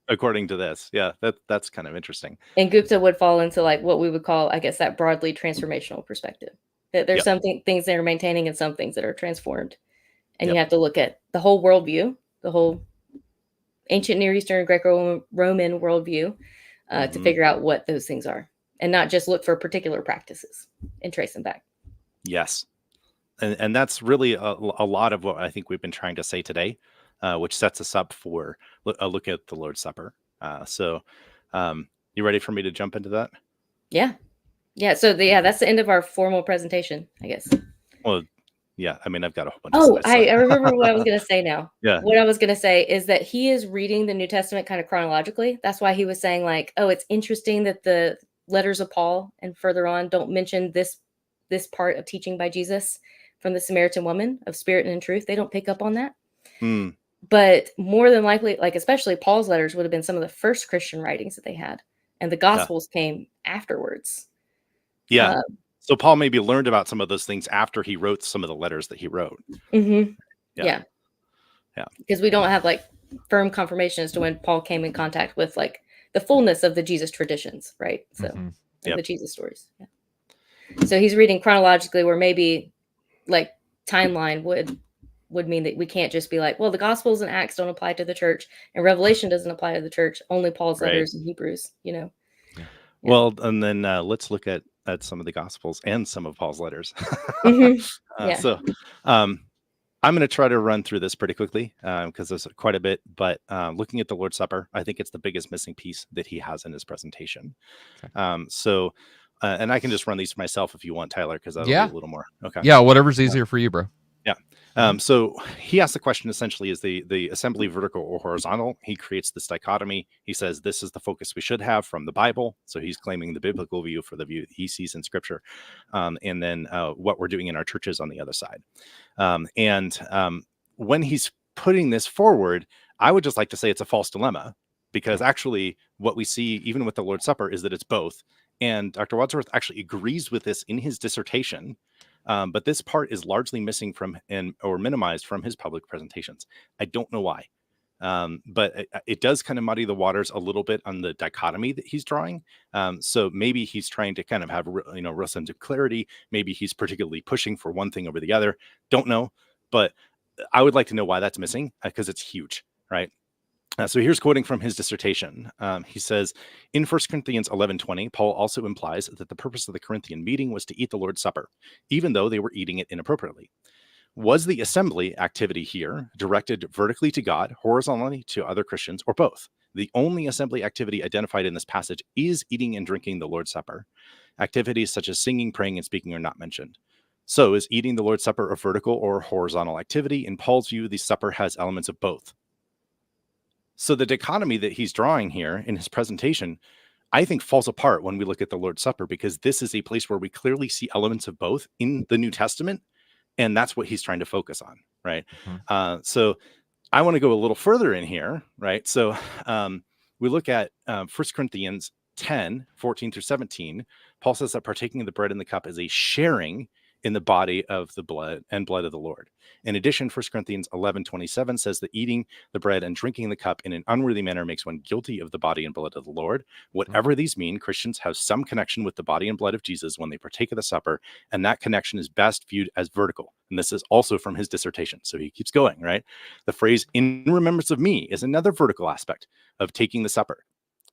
According to this. Yeah, that's kind of interesting. And Gupta would fall into like what we would call, I guess, that broadly transformational perspective. That there's some things that are maintaining and some things that are transformed. And you have to look at the whole worldview, the whole ancient Near Eastern Greco-Roman worldview to figure out what those things are. And not just look for particular practices and trace them back. Yes. And that's really a lot of what I think we've been trying to say today, which sets us up for a look at the Lord's Supper. So you ready for me to jump into that? Yeah. Yeah. So that's the end of our formal presentation, I guess. Well, yeah. I mean, I've got a whole bunch of slides, I remember what I was going to say now. Yeah. What I was going to say is that he is reading the New Testament kind of chronologically. That's why he was saying like, oh, it's interesting that the letters of Paul and further on don't mention this part of teaching by Jesus from the Samaritan woman of spirit and in truth. They don't pick up on that. But more than likely, like especially Paul's letters would have been some of the first Christian writings that they had. And the Gospels came afterwards. Yeah. So Paul maybe learned about some of those things after he wrote some of the letters that he wrote. Yeah. Because we don't have like firm confirmation as to when Paul came in contact with like the fullness of the Jesus traditions, right? So the Jesus stories. Yeah. So he's reading chronologically, where maybe like timeline would mean that we can't just be like, well, the Gospels and Acts don't apply to the church and Revelation doesn't apply to the church, only Paul's letters and Hebrews, Yeah. Well, and then let's look at some of the Gospels and some of Paul's letters. So I'm going to try to run through this pretty quickly because there's quite a bit, but looking at the Lord's Supper, I think it's the biggest missing piece that he has in his presentation. Okay. And I can just run these myself if you want, Tyler, because that'll be a little more. Okay. Yeah, whatever's easier for you, bro. So he asks the question essentially, is the assembly vertical or horizontal? He creates this dichotomy. He says this is the focus we should have from the Bible. So he's claiming the biblical view for the view that he sees in Scripture, and then what we're doing in our churches on the other side. When he's putting this forward, I would just like to say it's a false dilemma, because actually what we see even with the Lord's Supper is that it's both. And Dr. Wadsworth actually agrees with this in his dissertation. But this part is largely missing from or minimized from his public presentations. I don't know why, but it does kind of muddy the waters a little bit on the dichotomy that he's drawing. So maybe he's trying to kind of have real sense of clarity. Maybe he's particularly pushing for one thing over the other. Don't know, but I would like to know why that's missing, because it's huge, right? So here's quoting from his dissertation. He says, in 1 Corinthians 11:20, Paul also implies that the purpose of the Corinthian meeting was to eat the Lord's Supper, even though they were eating it inappropriately. Was the assembly activity here directed vertically to God, horizontally to other Christians, or both? The only assembly activity identified in this passage is eating and drinking the Lord's Supper. Activities such as singing, praying, and speaking are not mentioned. So is eating the Lord's Supper a vertical or horizontal activity? In Paul's view, the supper has elements of both. So the dichotomy that he's drawing here in his presentation, I think, falls apart when we look at the Lord's Supper, because this is a place where we clearly see elements of both in the New Testament, and that's what he's trying to focus on, right? So I want to go a little further in here, right? So we look at 1 Corinthians 10:14-17. Paul says that partaking of the bread and the cup is a sharing in the body of the blood of the Lord. In addition, 1 Corinthians 11:27 says that eating the bread and drinking the cup in an unworthy manner makes one guilty of the body and blood of the Lord. Whatever these mean, Christians have some connection with the body and blood of Jesus when they partake of the supper, and that connection is best viewed as vertical. And this is also from his dissertation. So he keeps going, right? The phrase "in remembrance of me" is another vertical aspect of taking the supper.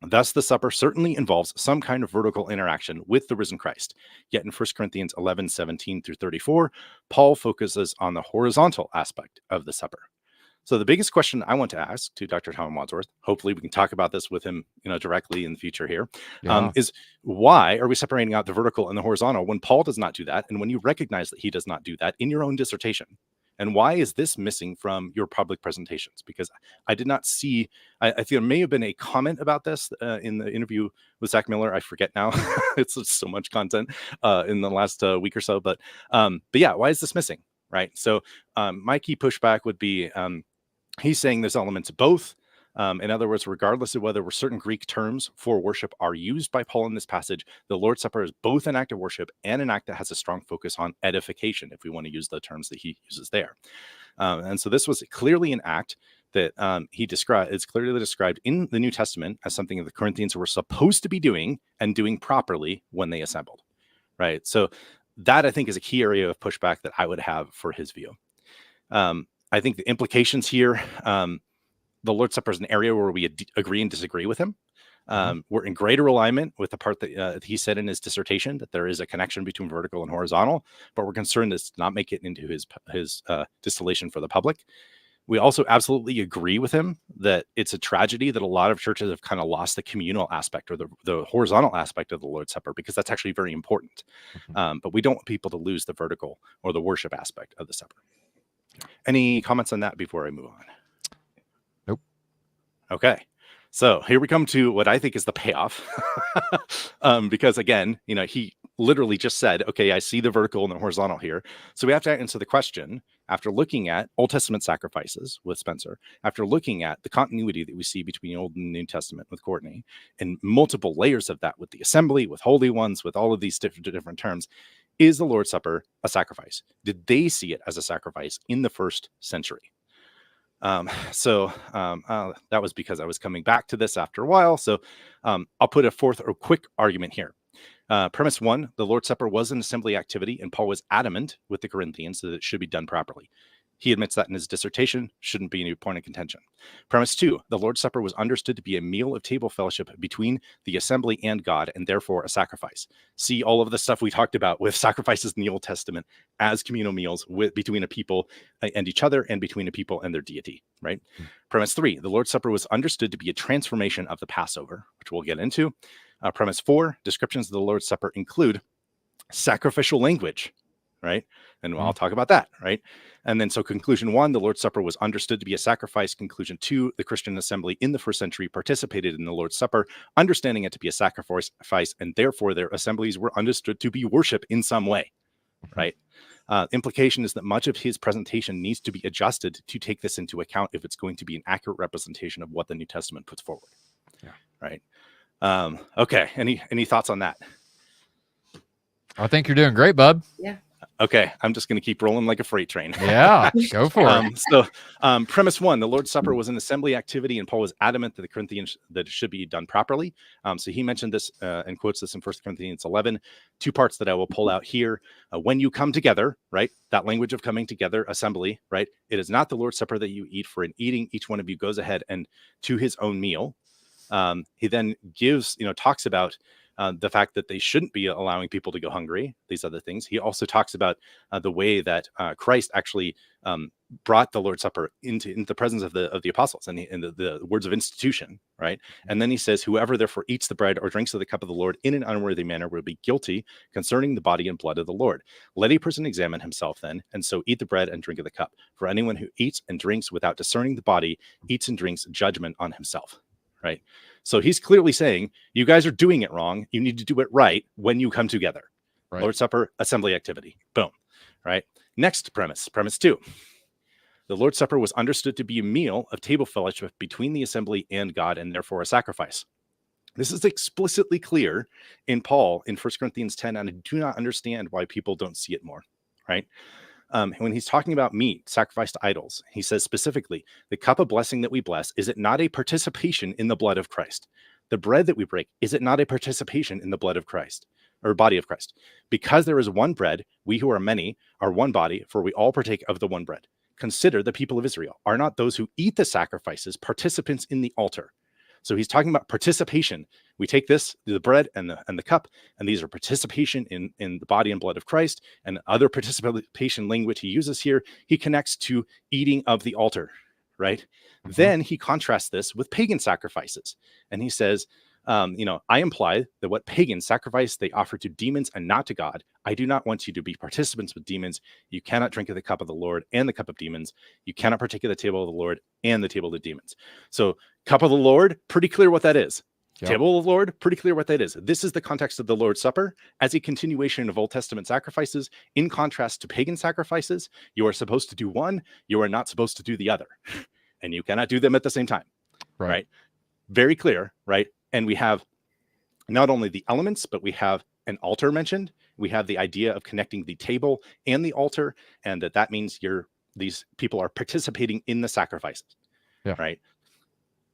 Thus, the supper certainly involves some kind of vertical interaction with the risen Christ. Yet in 1 Corinthians 11:17-34, Paul focuses on the horizontal aspect of the supper. So the biggest question I want to ask to Dr. Tom Wadsworth, hopefully we can talk about this with him, directly in the future here, is why are we separating out the vertical and the horizontal when Paul does not do that, and when you recognize that he does not do that in your own dissertation? And why is this missing from your public presentations? Because I did not see, I think there may have been a comment about this in the interview with Zach Miller. I forget now. It's so much content in the last week or so. But yeah, why is this missing? Right. So my key pushback would be he's saying there's elements of both. In other words, regardless of whether certain Greek terms for worship are used by Paul in this passage, the Lord's Supper is both an act of worship and an act that has a strong focus on edification, if we want to use the terms that he uses there. And so this was clearly an act that it's clearly described in the New Testament as something that the Corinthians were supposed to be doing and doing properly when they assembled, right? So that, I think, is a key area of pushback that I would have for his view. I think the implications here, the Lord's Supper is an area where we agree and disagree with him. We're in greater alignment with the part that he said in his dissertation, that there is a connection between vertical and horizontal, but we're concerned this not make it into his distillation for the public. We also absolutely agree with him that it's a tragedy that a lot of churches have kind of lost the communal aspect or the horizontal aspect of the Lord's Supper, because that's actually very important. But we don't want people to lose the vertical or the worship aspect of the supper. Any comments on that before I move on? Okay, so here we come to what I think is the payoff, because again, he literally just said, okay, I see the vertical and the horizontal here. So we have to answer the question, after looking at Old Testament sacrifices with Spencer, after looking at the continuity that we see between Old and New Testament with Courtney, and multiple layers of that with the assembly, with holy ones, with all of these different terms, is the Lord's Supper a sacrifice? Did they see it as a sacrifice in the first century? That was because I was coming back to this after a while. So I'll put a fourth or quick argument here. Premise one, the Lord's Supper was an assembly activity, and Paul was adamant with the Corinthians that it should be done properly. He admits that in his dissertation, shouldn't be any point of contention. Premise two, the Lord's Supper was understood to be a meal of table fellowship between the assembly and God, and therefore a sacrifice. See all of the stuff we talked about with sacrifices in the Old Testament as communal meals between a people and each other, and between a people and their deity, right? Premise three, the Lord's Supper was understood to be a transformation of the Passover, which we'll get into. Premise four, descriptions of the Lord's Supper include sacrificial language, right? And I'll talk about that, right? And then so conclusion 1, the Lord's Supper was understood to be a sacrifice. Conclusion 2, the Christian assembly in the first century participated in the Lord's Supper, understanding it to be a sacrifice, and therefore their assemblies were understood to be worship in some way, right? Implication is that much of his presentation needs to be adjusted to take this into account if it's going to be an accurate representation of what the New Testament puts forward. Yeah. Right. Okay. Any thoughts on that? I think you're doing great, bub. Yeah. Okay, I'm just going to keep rolling like a freight train. Yeah, go for it. So, premise 1, the Lord's Supper was an assembly activity, and Paul was adamant to the Corinthians that it should be done properly. So he mentioned this and quotes this in 1 Corinthians 11. 2 parts that I will pull out here. When you come together, right, that language of coming together, assembly, right, it is not the Lord's Supper that you eat, for in eating, each one of you goes ahead and to his own meal. He then gives, talks about the fact that they shouldn't be allowing people to go hungry, these other things. He also talks about the way that Christ actually brought the Lord's Supper into the presence of the apostles and the words of institution, right? And then he says, whoever therefore eats the bread or drinks of the cup of the Lord in an unworthy manner will be guilty concerning the body and blood of the Lord. Let a person examine himself then, and so eat the bread and drink of the cup. For anyone who eats and drinks without discerning the body eats and drinks judgment on himself, right? So he's clearly saying, you guys are doing it wrong. You need to do it right when you come together. Right. Lord's Supper, assembly activity. Boom. Right. Next premise 2. The Lord's Supper was understood to be a meal of table fellowship between the assembly and God, and therefore a sacrifice. This is explicitly clear in Paul in 1 Corinthians 10, and I do not understand why people don't see it more. Right. When he's talking about meat sacrificed to idols, he says specifically, the cup of blessing that we bless, is it not a participation in the blood of Christ? The bread that we break, is it not a participation in the blood of Christ or body of Christ? Because there is one bread, we who are many are one body, for we all partake of the one bread. Consider the people of Israel. Are not those who eat the sacrifices participants in the altar? So he's talking about participation. We take this, the bread and the cup, and these are participation in the body and blood of Christ, and other participation language he uses here, he connects to eating of the altar, right? Mm-hmm. Then he contrasts this with pagan sacrifices. And he says, I imply that what pagans sacrifice, they offer to demons and not to God. I do not want you to be participants with demons. You cannot drink of the cup of the Lord and the cup of demons. You cannot partake of the table of the Lord and the table of demons. So cup of the Lord, pretty clear what that is. Yep. Table of the Lord, pretty clear what that is. This is the context of the Lord's Supper as a continuation of Old Testament sacrifices. In contrast to pagan sacrifices, you are supposed to do one, you are not supposed to do the other. And you cannot do them at the same time. Right? Very clear, right? And we have not only the elements, but we have an altar mentioned. We have the idea of connecting the table and the altar, and that means these people are participating in the sacrifices. Yeah. Right.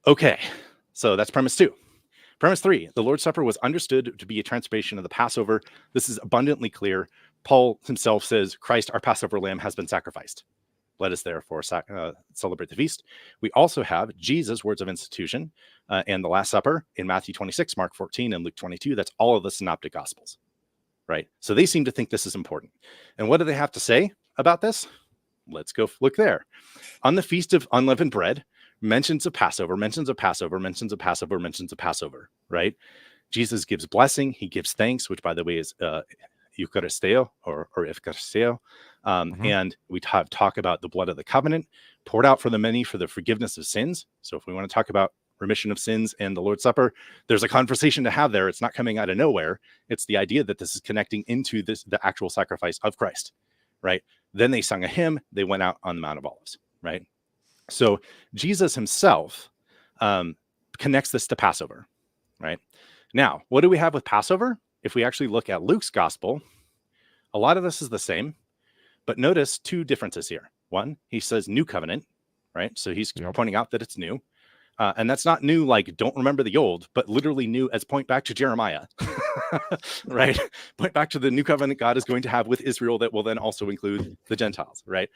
Okay. So that's premise 2. Premise 3, the Lord's Supper was understood to be a transformation of the Passover. This is abundantly clear. Paul himself says, Christ, our Passover lamb, has been sacrificed. Let us therefore celebrate the feast. We also have Jesus' words of institution and the Last Supper in Matthew 26, Mark 14, and Luke 22. That's all of the synoptic gospels, right? So they seem to think this is important. And what do they have to say about this? Let's go look there. On the Feast of Unleavened Bread, mentions of Passover, right? Jesus gives blessing. He gives thanks, which, by the way, is Eucharisteo or Eucharisteo. And we talk about the blood of the covenant poured out for the many for the forgiveness of sins. So if we want to talk about remission of sins and the Lord's Supper, there's a conversation to have there. It's not coming out of nowhere. It's the idea that this is connecting into the actual sacrifice of Christ, right? Then they sung a hymn. They went out on the Mount of Olives, right? So Jesus himself connects this to Passover, right? Now, what do we have with Passover? If we actually look at Luke's gospel, a lot of this is the same, but notice 2 differences here. One, he says new covenant, right? So he's pointing out that it's new. And that's not new like don't remember the old, but literally new as point back to Jeremiah, right? Point back to the new covenant God is going to have with Israel that will then also include the Gentiles, right?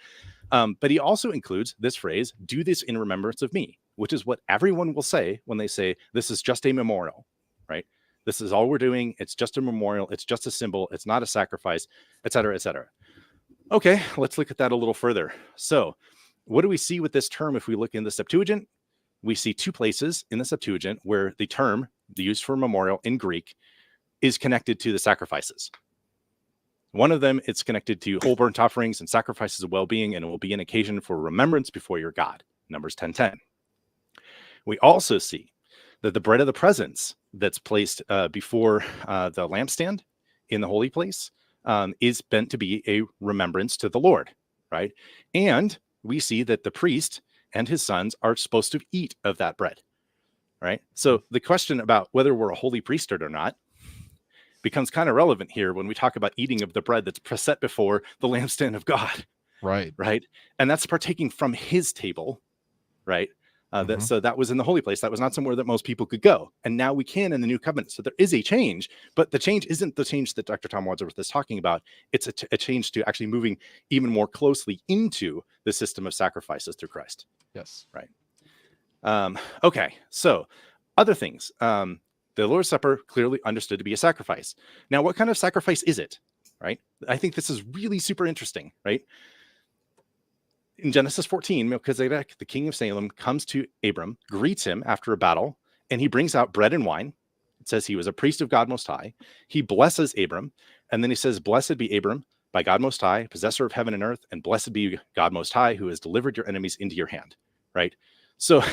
But he also includes this phrase, do this in remembrance of me, which is what everyone will say when they say this is just a memorial, right? This is all we're doing. It's just a memorial. It's just a symbol. It's not a sacrifice, et cetera, et cetera. Okay, let's look at that a little further. So what do we see with this term if we look in the Septuagint? We see 2 places in the Septuagint where the term, the use for memorial in Greek, is connected to the sacrifices. One of them, it's connected to whole burnt offerings and sacrifices of well-being, and it will be an occasion for remembrance before your God. Numbers 10:10. We also see that the bread of the presence that's placed before the lampstand in the holy place is meant to be a remembrance to the Lord, right? And we see that the priest and his sons are supposed to eat of that bread, right? So the question about whether we're a holy priesthood or not becomes kind of relevant here when we talk about eating of the bread that's set before the lampstand of God, Right. right? And that's partaking from his table, right? So that was in the holy place. That was not somewhere that most people could go. And now we can in the new covenant. So there is a change, but the change isn't the change that Dr. Tom Wadsworth is talking about. It's a change to actually moving even more closely into the system of sacrifices through Christ. Yes. Right. Okay. So other things. The Lord's Supper clearly understood to be a sacrifice. Now, what kind of sacrifice is it? Right. I think this is really super interesting. Right. In Genesis 14, Melchizedek, the king of Salem, comes to Abram, greets him after a battle, and he brings out bread and wine. It says he was a priest of God Most High. He blesses Abram, and then he says, "Blessed be Abram by God Most High, possessor of heaven and earth, and blessed be God Most High, who has delivered your enemies into your hand." Right? So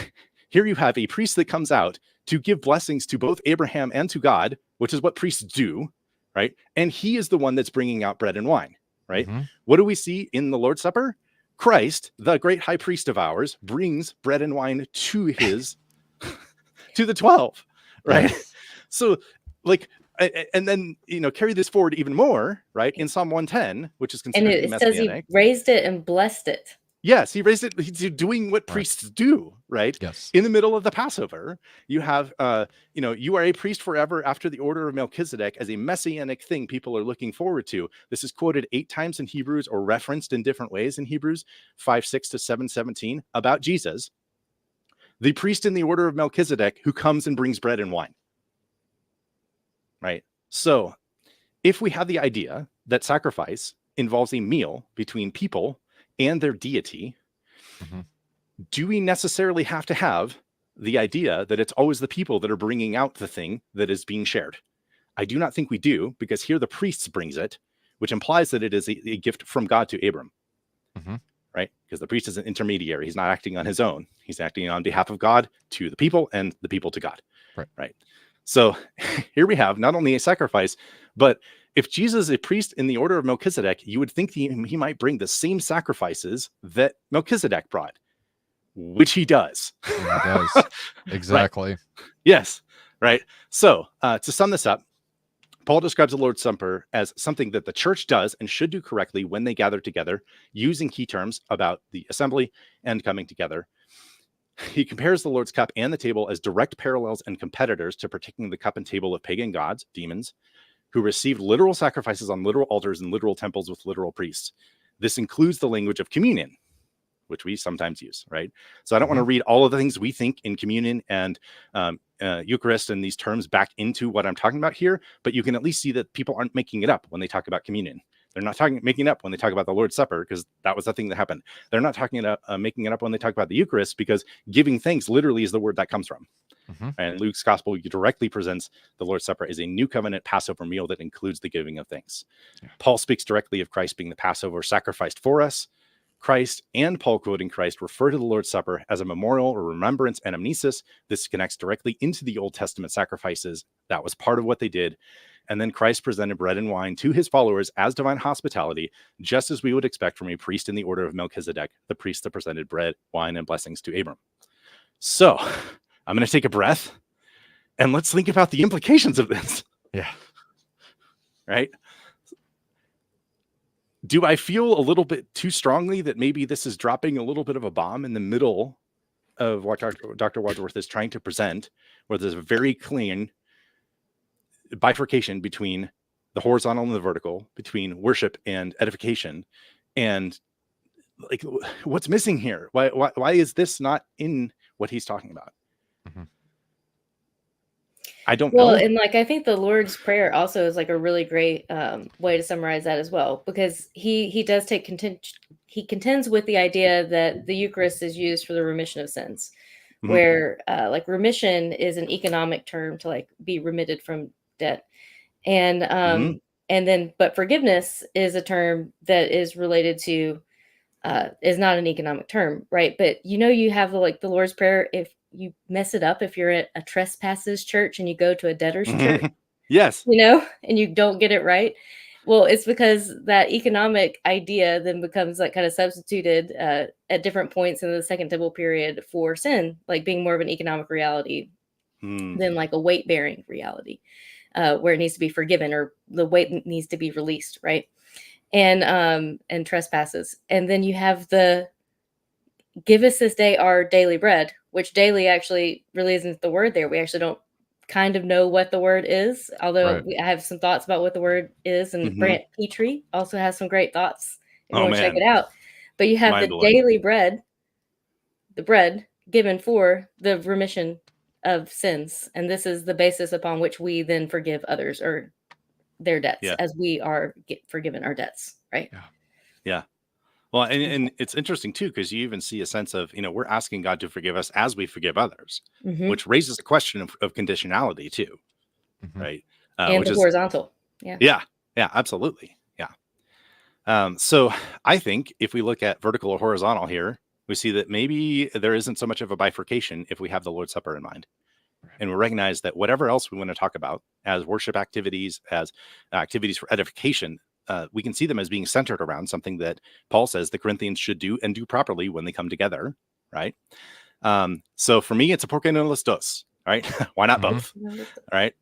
here you have a priest that comes out to give blessings to both Abraham and to God, which is what priests do, right? And he is the one that's bringing out bread and wine, right? What do we see in the Lord's Supper? Christ, the great high priest of ours, brings bread and wine to his to the 12, right? Yes. So like, and then carry this forward even more, right? In Psalm 110, which is And considered it says he raised it and blessed it. Yes, he raised it. He's doing what priests do, right? Yes. In the middle of the Passover, you have, you are a priest forever after the order of Melchizedek as a messianic thing people are looking forward to. This is quoted 8 times in Hebrews or referenced in different ways in Hebrews 5:6 to 7:17 about Jesus, the priest in the order of Melchizedek who comes and brings bread and wine, right? So if we have the idea that sacrifice involves a meal between people and their deity, do we necessarily have to have the idea that it's always the people that are bringing out the thing that is being shared? I do not think we do, because here the priest brings it, which implies that it is a gift from God to Abram, right? Because the priest is an intermediary. He's not acting on his own. He's acting on behalf of God to the people and the people to God, right? So here we have not only a sacrifice, but if Jesus is a priest in the order of Melchizedek, you would think he might bring the same sacrifices that Melchizedek brought, which he does. He does. Exactly. Right. Yes. Right. So to sum this up, Paul describes the Lord's Supper as something that the church does and should do correctly when they gather together, using key terms about the assembly and coming together. He compares the Lord's cup and the table as direct parallels and competitors to partaking the cup and table of pagan gods, demons, who received literal sacrifices on literal altars and literal temples with literal priests. This includes the language of communion, which we sometimes use, right? So I don't want to read all of the things we think in communion and Eucharist and these terms back into what I'm talking about here, but you can at least see that people aren't making it up when they talk about communion. They're not making it up when they talk about the Lord's Supper, because that was the thing that happened. They're not making it up when they talk about the Eucharist, because giving thanks literally is the word that comes from. And Luke's gospel directly presents the Lord's Supper as a new covenant Passover meal that includes the giving of thanks. Paul speaks directly of Christ being the Passover sacrificed for us. Christ and Paul, quoting Christ, refer to the Lord's Supper as a memorial or remembrance anamnesis. This connects directly into the Old Testament sacrifices. That was part of what they did. And then Christ presented bread and wine to his followers as divine hospitality, just as we would expect from a priest in the order of Melchizedek, the priest that presented bread, wine, and blessings to Abram. So I'm going to take a breath and let's think about the implications of this. Yeah. Right? Do I feel a little bit too strongly that maybe this is dropping a little bit of a bomb in the middle of what Dr. Wadsworth is trying to present, where there's a very clean bifurcation between the horizontal and the vertical, between worship and edification, and like what's missing here? Why is this not in what he's talking about? I don't know. Well, and like I think the Lord's Prayer also is like a really great way to summarize that as well, because he does take he contends with the idea that the Eucharist is used for the remission of sins, where like remission is an economic term to like be remitted from debt, and And then, but forgiveness is a term that is related to, is not an economic term, right? But you have the Lord's Prayer. If you mess it up, if you're at a trespasses church and you go to a debtor's church, Yes. and you don't get it right, well, it's because that economic idea then becomes like kind of substituted at different points in the Second Temple period for sin, like being more of an economic reality than like a weight-bearing reality, where it needs to be forgiven or the weight needs to be released, right? And trespasses. And then you have the give us this day our daily bread, which daily actually really isn't the word there. We actually don't kind of know what the word is, although Right. I have some thoughts about what the word is. And Brant Petrie also has some great thoughts if you want to check it out. But you have the daily bread, the bread given for the remission of sins. And this is the basis upon which we then forgive others or their debts as we are forgiven our debts, right? Yeah. Well, and it's interesting too, because you even see a sense of, we're asking God to forgive us as we forgive others, which raises a question of conditionality too, right? And which horizontal. Yeah, absolutely. Yeah. So I think if we look at vertical or horizontal here, we see that maybe there isn't so much of a bifurcation if we have the Lord's Supper in mind. And we recognize that whatever else we want to talk about as worship activities, as activities for edification, we can see them as being centered around something that Paul says the Corinthians should do and do properly when they come together, right? So for me, it's a porque no los dos, right? Why not both, right?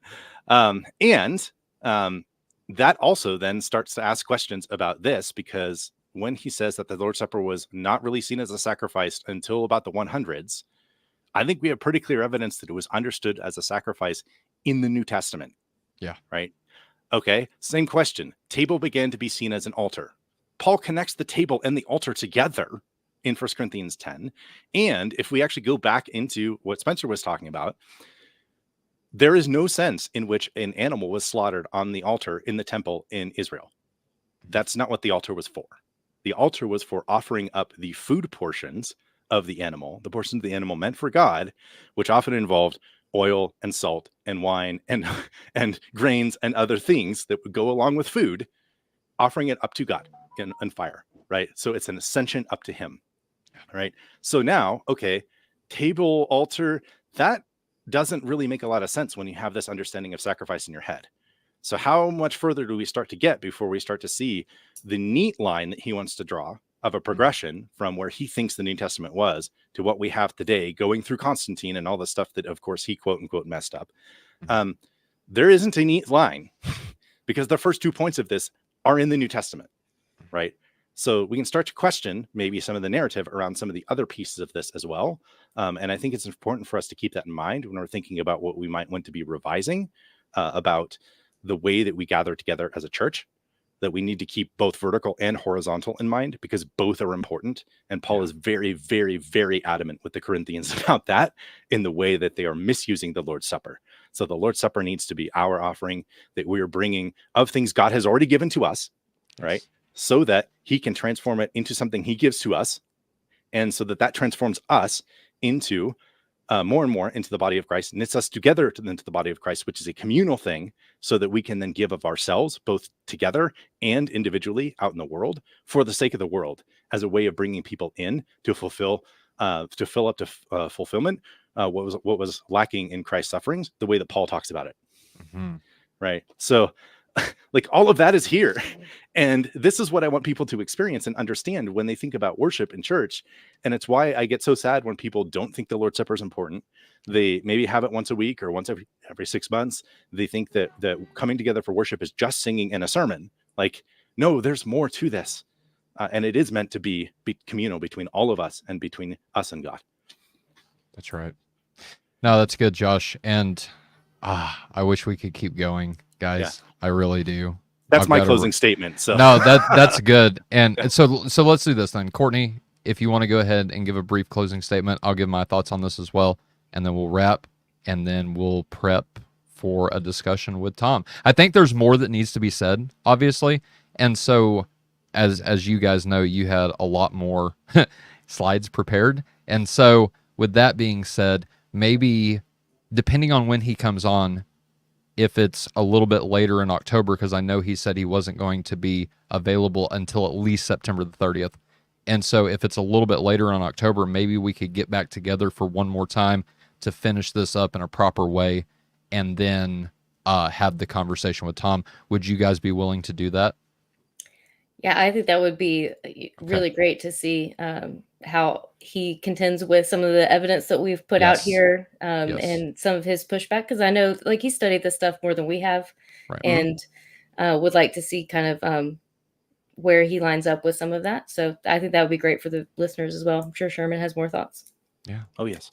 And that also then starts to ask questions about this, because when he says that the Lord's Supper was not really seen as a sacrifice until about the 100s, I think we have pretty clear evidence that it was understood as a sacrifice in the New Testament. Yeah. Right. Okay. Same question. Table began to be seen as an altar. Paul connects the table and the altar together in 1 Corinthians 10. And if we actually go back into what Spencer was talking about, there is no sense in which an animal was slaughtered on the altar in the temple in Israel. That's not what the altar was for. The altar was for offering up the food portions of the animal, the portions of the animal meant for God, which often involved oil and salt and wine and grains and other things that would go along with food, offering it up to God and fire, right? So it's an ascension up to him, right? So now, okay, table, altar, that doesn't really make a lot of sense when you have this understanding of sacrifice in your head. So how much further do we start to get before we start to see the neat line that he wants to draw of a progression from where he thinks the New Testament was to what we have today, going through Constantine and all the stuff that, of course, he quote unquote messed up. There isn't a neat line because the first 2 points of this are in the New Testament, right? So we can start to question maybe some of the narrative around some of the other pieces of this as well. And I think it's important for us to keep that in mind when we're thinking about what we might want to be revising about the way that we gather together as a church, that we need to keep both vertical and horizontal in mind because both are important. And Paul is very, very, very adamant with the Corinthians about that in the way that they are misusing the Lord's Supper. So the Lord's Supper needs to be our offering that we are bringing of things God has already given to us, right? So that he can transform it into something he gives to us. And so that transforms us into more and more into the body of Christ, knits us together into the body of Christ, which is a communal thing, so that we can then give of ourselves, both together and individually out in the world, for the sake of the world, as a way of bringing people in to fulfill, to fill up to fulfillment, what was lacking in Christ's sufferings, the way that Paul talks about it. Right. So like all of that is here. And this is what I want people to experience and understand when they think about worship in church. And it's why I get so sad when people don't think the Lord's Supper is important. They maybe have it once a week or once every 6 months. They think that coming together for worship is just singing and a sermon. Like, no, there's more to this. And it is meant to be communal between all of us and between us and God. That's right. No, that's good, Josh. And I wish we could keep going, guys. Yeah. I really do. That's my closing statement. So no, that's good. And so let's do this then. Courtney, if you want to go ahead and give a brief closing statement, I'll give my thoughts on this as well, and then we'll wrap, and then we'll prep for a discussion with Tom. I think there's more that needs to be said, obviously, and so as you guys know, you had a lot more slides prepared, and so with that being said, maybe depending on when he comes on, if it's a little bit later in October, because I know he said he wasn't going to be available until at least September the 30th. And so if it's a little bit later in October, maybe we could get back together for one more time to finish this up in a proper way, and then have the conversation with Tom. Would you guys be willing to do that? Yeah, I think that would be really great to see how he contends with some of the evidence that we've put out Yes. here, Yes. and some of his pushback, because I know like he studied this stuff more than we have, Right. and would like to see kind of where he lines up with some of that. So I think that would be great for the listeners as well. I'm sure Sherman has more thoughts. Yeah. Oh, yes.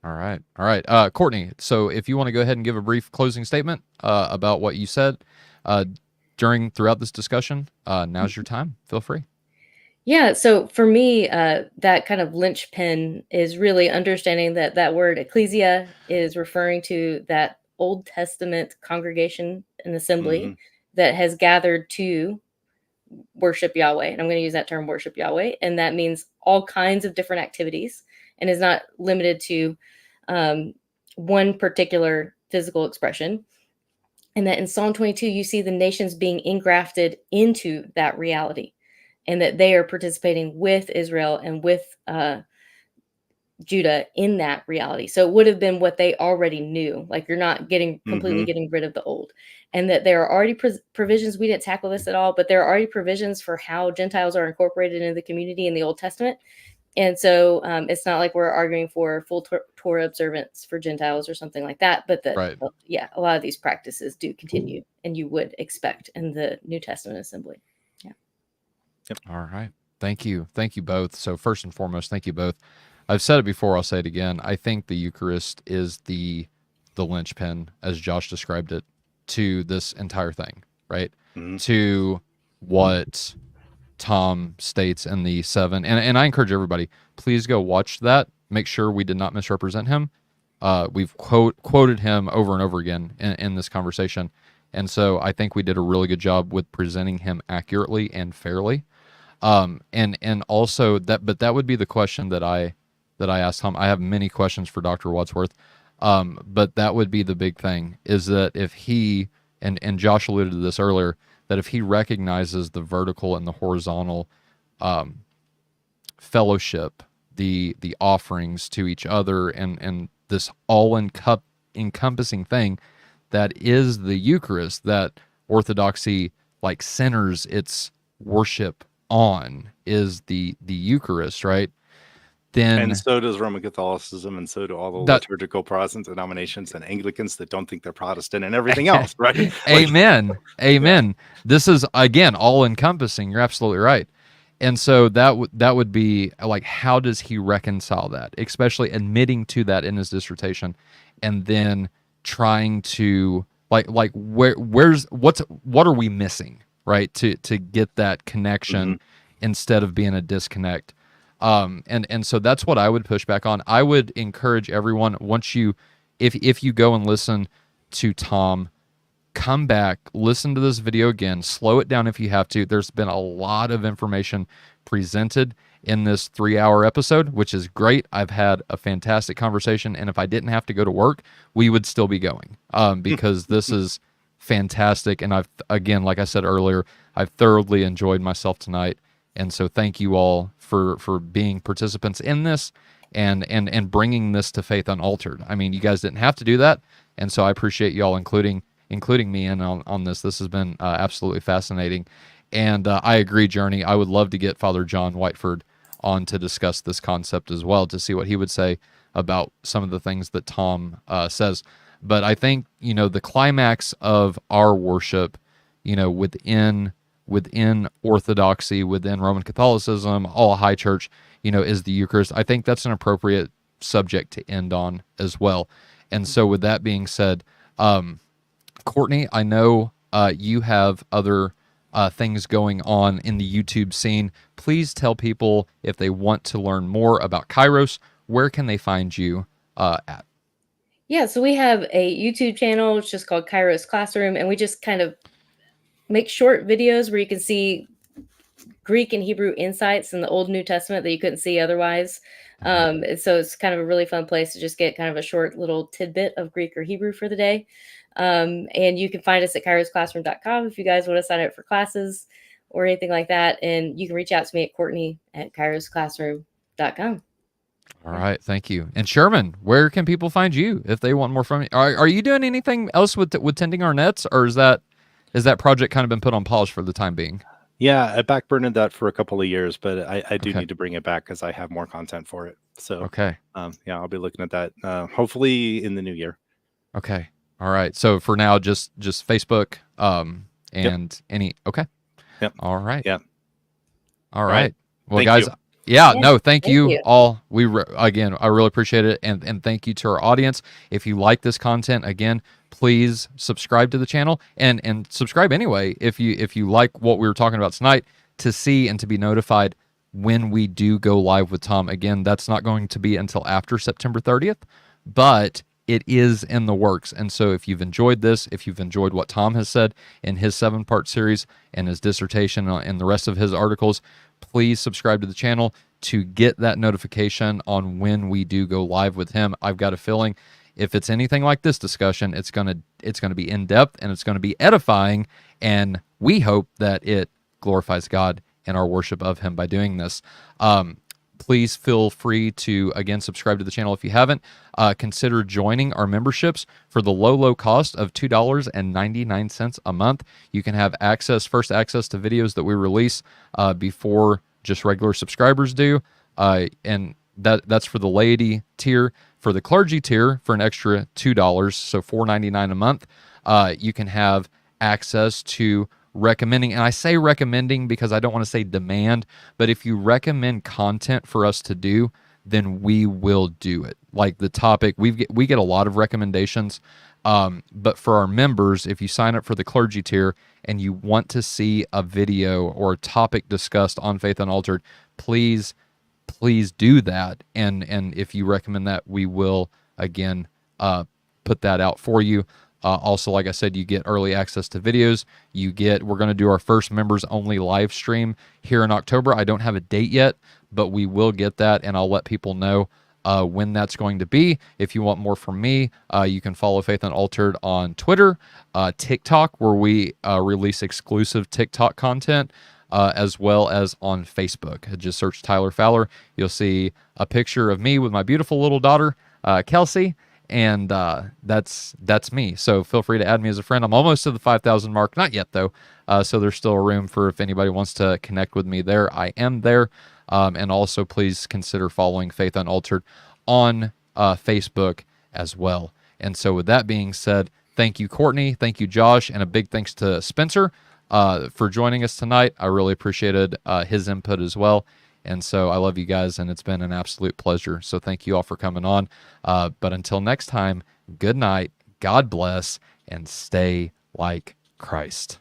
All right. All right. Courtney, so if you want to go ahead and give a brief closing statement about what you said throughout this discussion, now's your time. Feel free. Yeah, so for me, that kind of linchpin is really understanding that that word ecclesia is referring to that Old Testament congregation and assembly that has gathered to worship Yahweh. And I'm going to use that term, worship Yahweh. And that means all kinds of different activities and is not limited to one particular physical expression. And that in Psalm 22, you see the nations being engrafted into that reality, and that they are participating with Israel and with Judah in that reality. So it would have been what they already knew. Like, you're not completely getting rid of the old. And that there are already provisions. We didn't tackle this at all, but there are already provisions for how Gentiles are incorporated into the community in the Old Testament. And so it's not like we're arguing for full Torah observance for Gentiles or something like that. But that, yeah, a lot of these practices do continue, and you would expect in the New Testament assembly. Yeah. Yep. All right. Thank you. Thank you both. So first and foremost, thank you both. I've said it before, I'll say it again. I think the Eucharist is the linchpin, as Josh described it, to this entire thing, right? To what Tom states in the 7. And I encourage everybody, please go watch that. Make sure we did not misrepresent him. We've quoted him over and over again in this conversation. And so I think we did a really good job with presenting him accurately and fairly. And also that would be the question that I asked Tom. I have many questions for Dr. Wadsworth. But that would be the big thing, is that if he, and Josh alluded to this earlier, that if he recognizes the vertical and the horizontal fellowship, the offerings to each other, and this all-encompassing thing that is the Eucharist, that Orthodoxy like centers its worship on, is the Eucharist, right? And so does Roman Catholicism, and so do all the liturgical Protestant denominations and Anglicans that don't think they're Protestant, and everything else, right? Amen. Amen. This is, again, all-encompassing. You're absolutely right. And so that would be like, how does he reconcile that? Especially admitting to that in his dissertation, and then trying to what are we missing, right? To get that connection instead of being a disconnect. And so that's what I would push back on. I would encourage everyone, if you go and listen to Tom, come back, listen to this video again, slow it down if you have to. There's been a lot of information presented in this 3-hour episode, which is great. I've had a fantastic conversation, and if I didn't have to go to work, we would still be going, because this is fantastic. And I've, again, like I said earlier, I've thoroughly enjoyed myself tonight. And so thank you all for being participants in this and bringing this to Faith Unaltered. I mean, you guys didn't have to do that, and so I appreciate you all including me in on this. This has been absolutely fascinating. And I agree, Journey. I would love to get Father John Whiteford on to discuss this concept as well, to see what he would say about some of the things that Tom says. But I think, the climax of our worship, within Orthodoxy, within Roman Catholicism, all high church, is the Eucharist. I think that's an appropriate subject to end on as well. And so with that being said, Courtney, I know you have other things going on in the YouTube scene. Please tell people, if they want to learn more about Kairos, where can they find you at? Yeah, so we have a YouTube channel. It's just called Kairos Classroom, and we just kind of make short videos where you can see Greek and Hebrew insights in the Old New Testament that you couldn't see otherwise. So it's kind of a really fun place to just get kind of a short little tidbit of Greek or Hebrew for the day. And you can find us at kairosclassroom.com if you guys want to sign up for classes or anything like that. And you can reach out to me at Courtney at kairosclassroom.com. All right, thank you. And Sherman, where can people find you if they want more from you? Are you doing anything else with tending our nets, or is that project kind of been put on pause for the time being? Yeah, I backburned that for a couple of years, but I do Okay. need to bring it back because I have more content for it. So Okay. yeah, I'll be looking at that hopefully in the new year. Okay. All right. So for now, just right. And any. Okay. Yep. All right. Yep. All right. Well, Thank guys. you. Yeah, Yeah, no, thank you you. all. Again, I really appreciate it, and thank you to our audience. If you like this content, again, please subscribe to the channel and subscribe anyway if you like what we were talking about tonight, to see and to be notified when we do go live with Tom. Again, that's not going to be until after September 30th, but it is in the works. And so if you've enjoyed this, if you've enjoyed what Tom has said in his 7-part series and his dissertation and the rest of his articles, please subscribe to the channel to get that notification on when we do go live with him. I've got a feeling if it's anything like this discussion, it's gonna be in depth and it's gonna be edifying, and we hope that it glorifies God and our worship of him by doing this. Please feel free to, again, subscribe to the channel if you haven't. Consider joining our memberships for the low cost of $2.99 a month. You can have first access to videos that we release before just regular subscribers do. And that's for the laity tier. For the clergy tier, for an extra $2, so $4.99 a month, you can have access to recommending, and I say recommending because I don't want to say demand, but if you recommend content for us to do, then we will do it. Like the topic, we get a lot of recommendations, but for our members, if you sign up for the clergy tier and you want to see a video or a topic discussed on Faith Unaltered, please do that. And if you recommend that, we will again put that out for you. Also, like I said, you get early access to videos. We're going to do our first members only live stream here in October. I don't have a date yet, but we will get that, and I'll let people know when that's going to be. If you want more from me, you can follow Faith Unaltered on Twitter, TikTok, where we release exclusive TikTok content, as well as on Facebook. Just search Tyler Fowler. You'll see a picture of me with my beautiful little daughter, Kelsey. And that's me. So feel free to add me as a friend. I'm almost to the 5,000 mark. Not yet, though. So there's still room for if anybody wants to connect with me there. I am there. And also, please consider following Faith Unaltered on Facebook as well. And so with that being said, thank you, Courtney. Thank you, Josh. And a big thanks to Spencer for joining us tonight. I really appreciated his input as well. And so I love you guys, and it's been an absolute pleasure. So thank you all for coming on. But until next time, good night, God bless, and stay like Christ.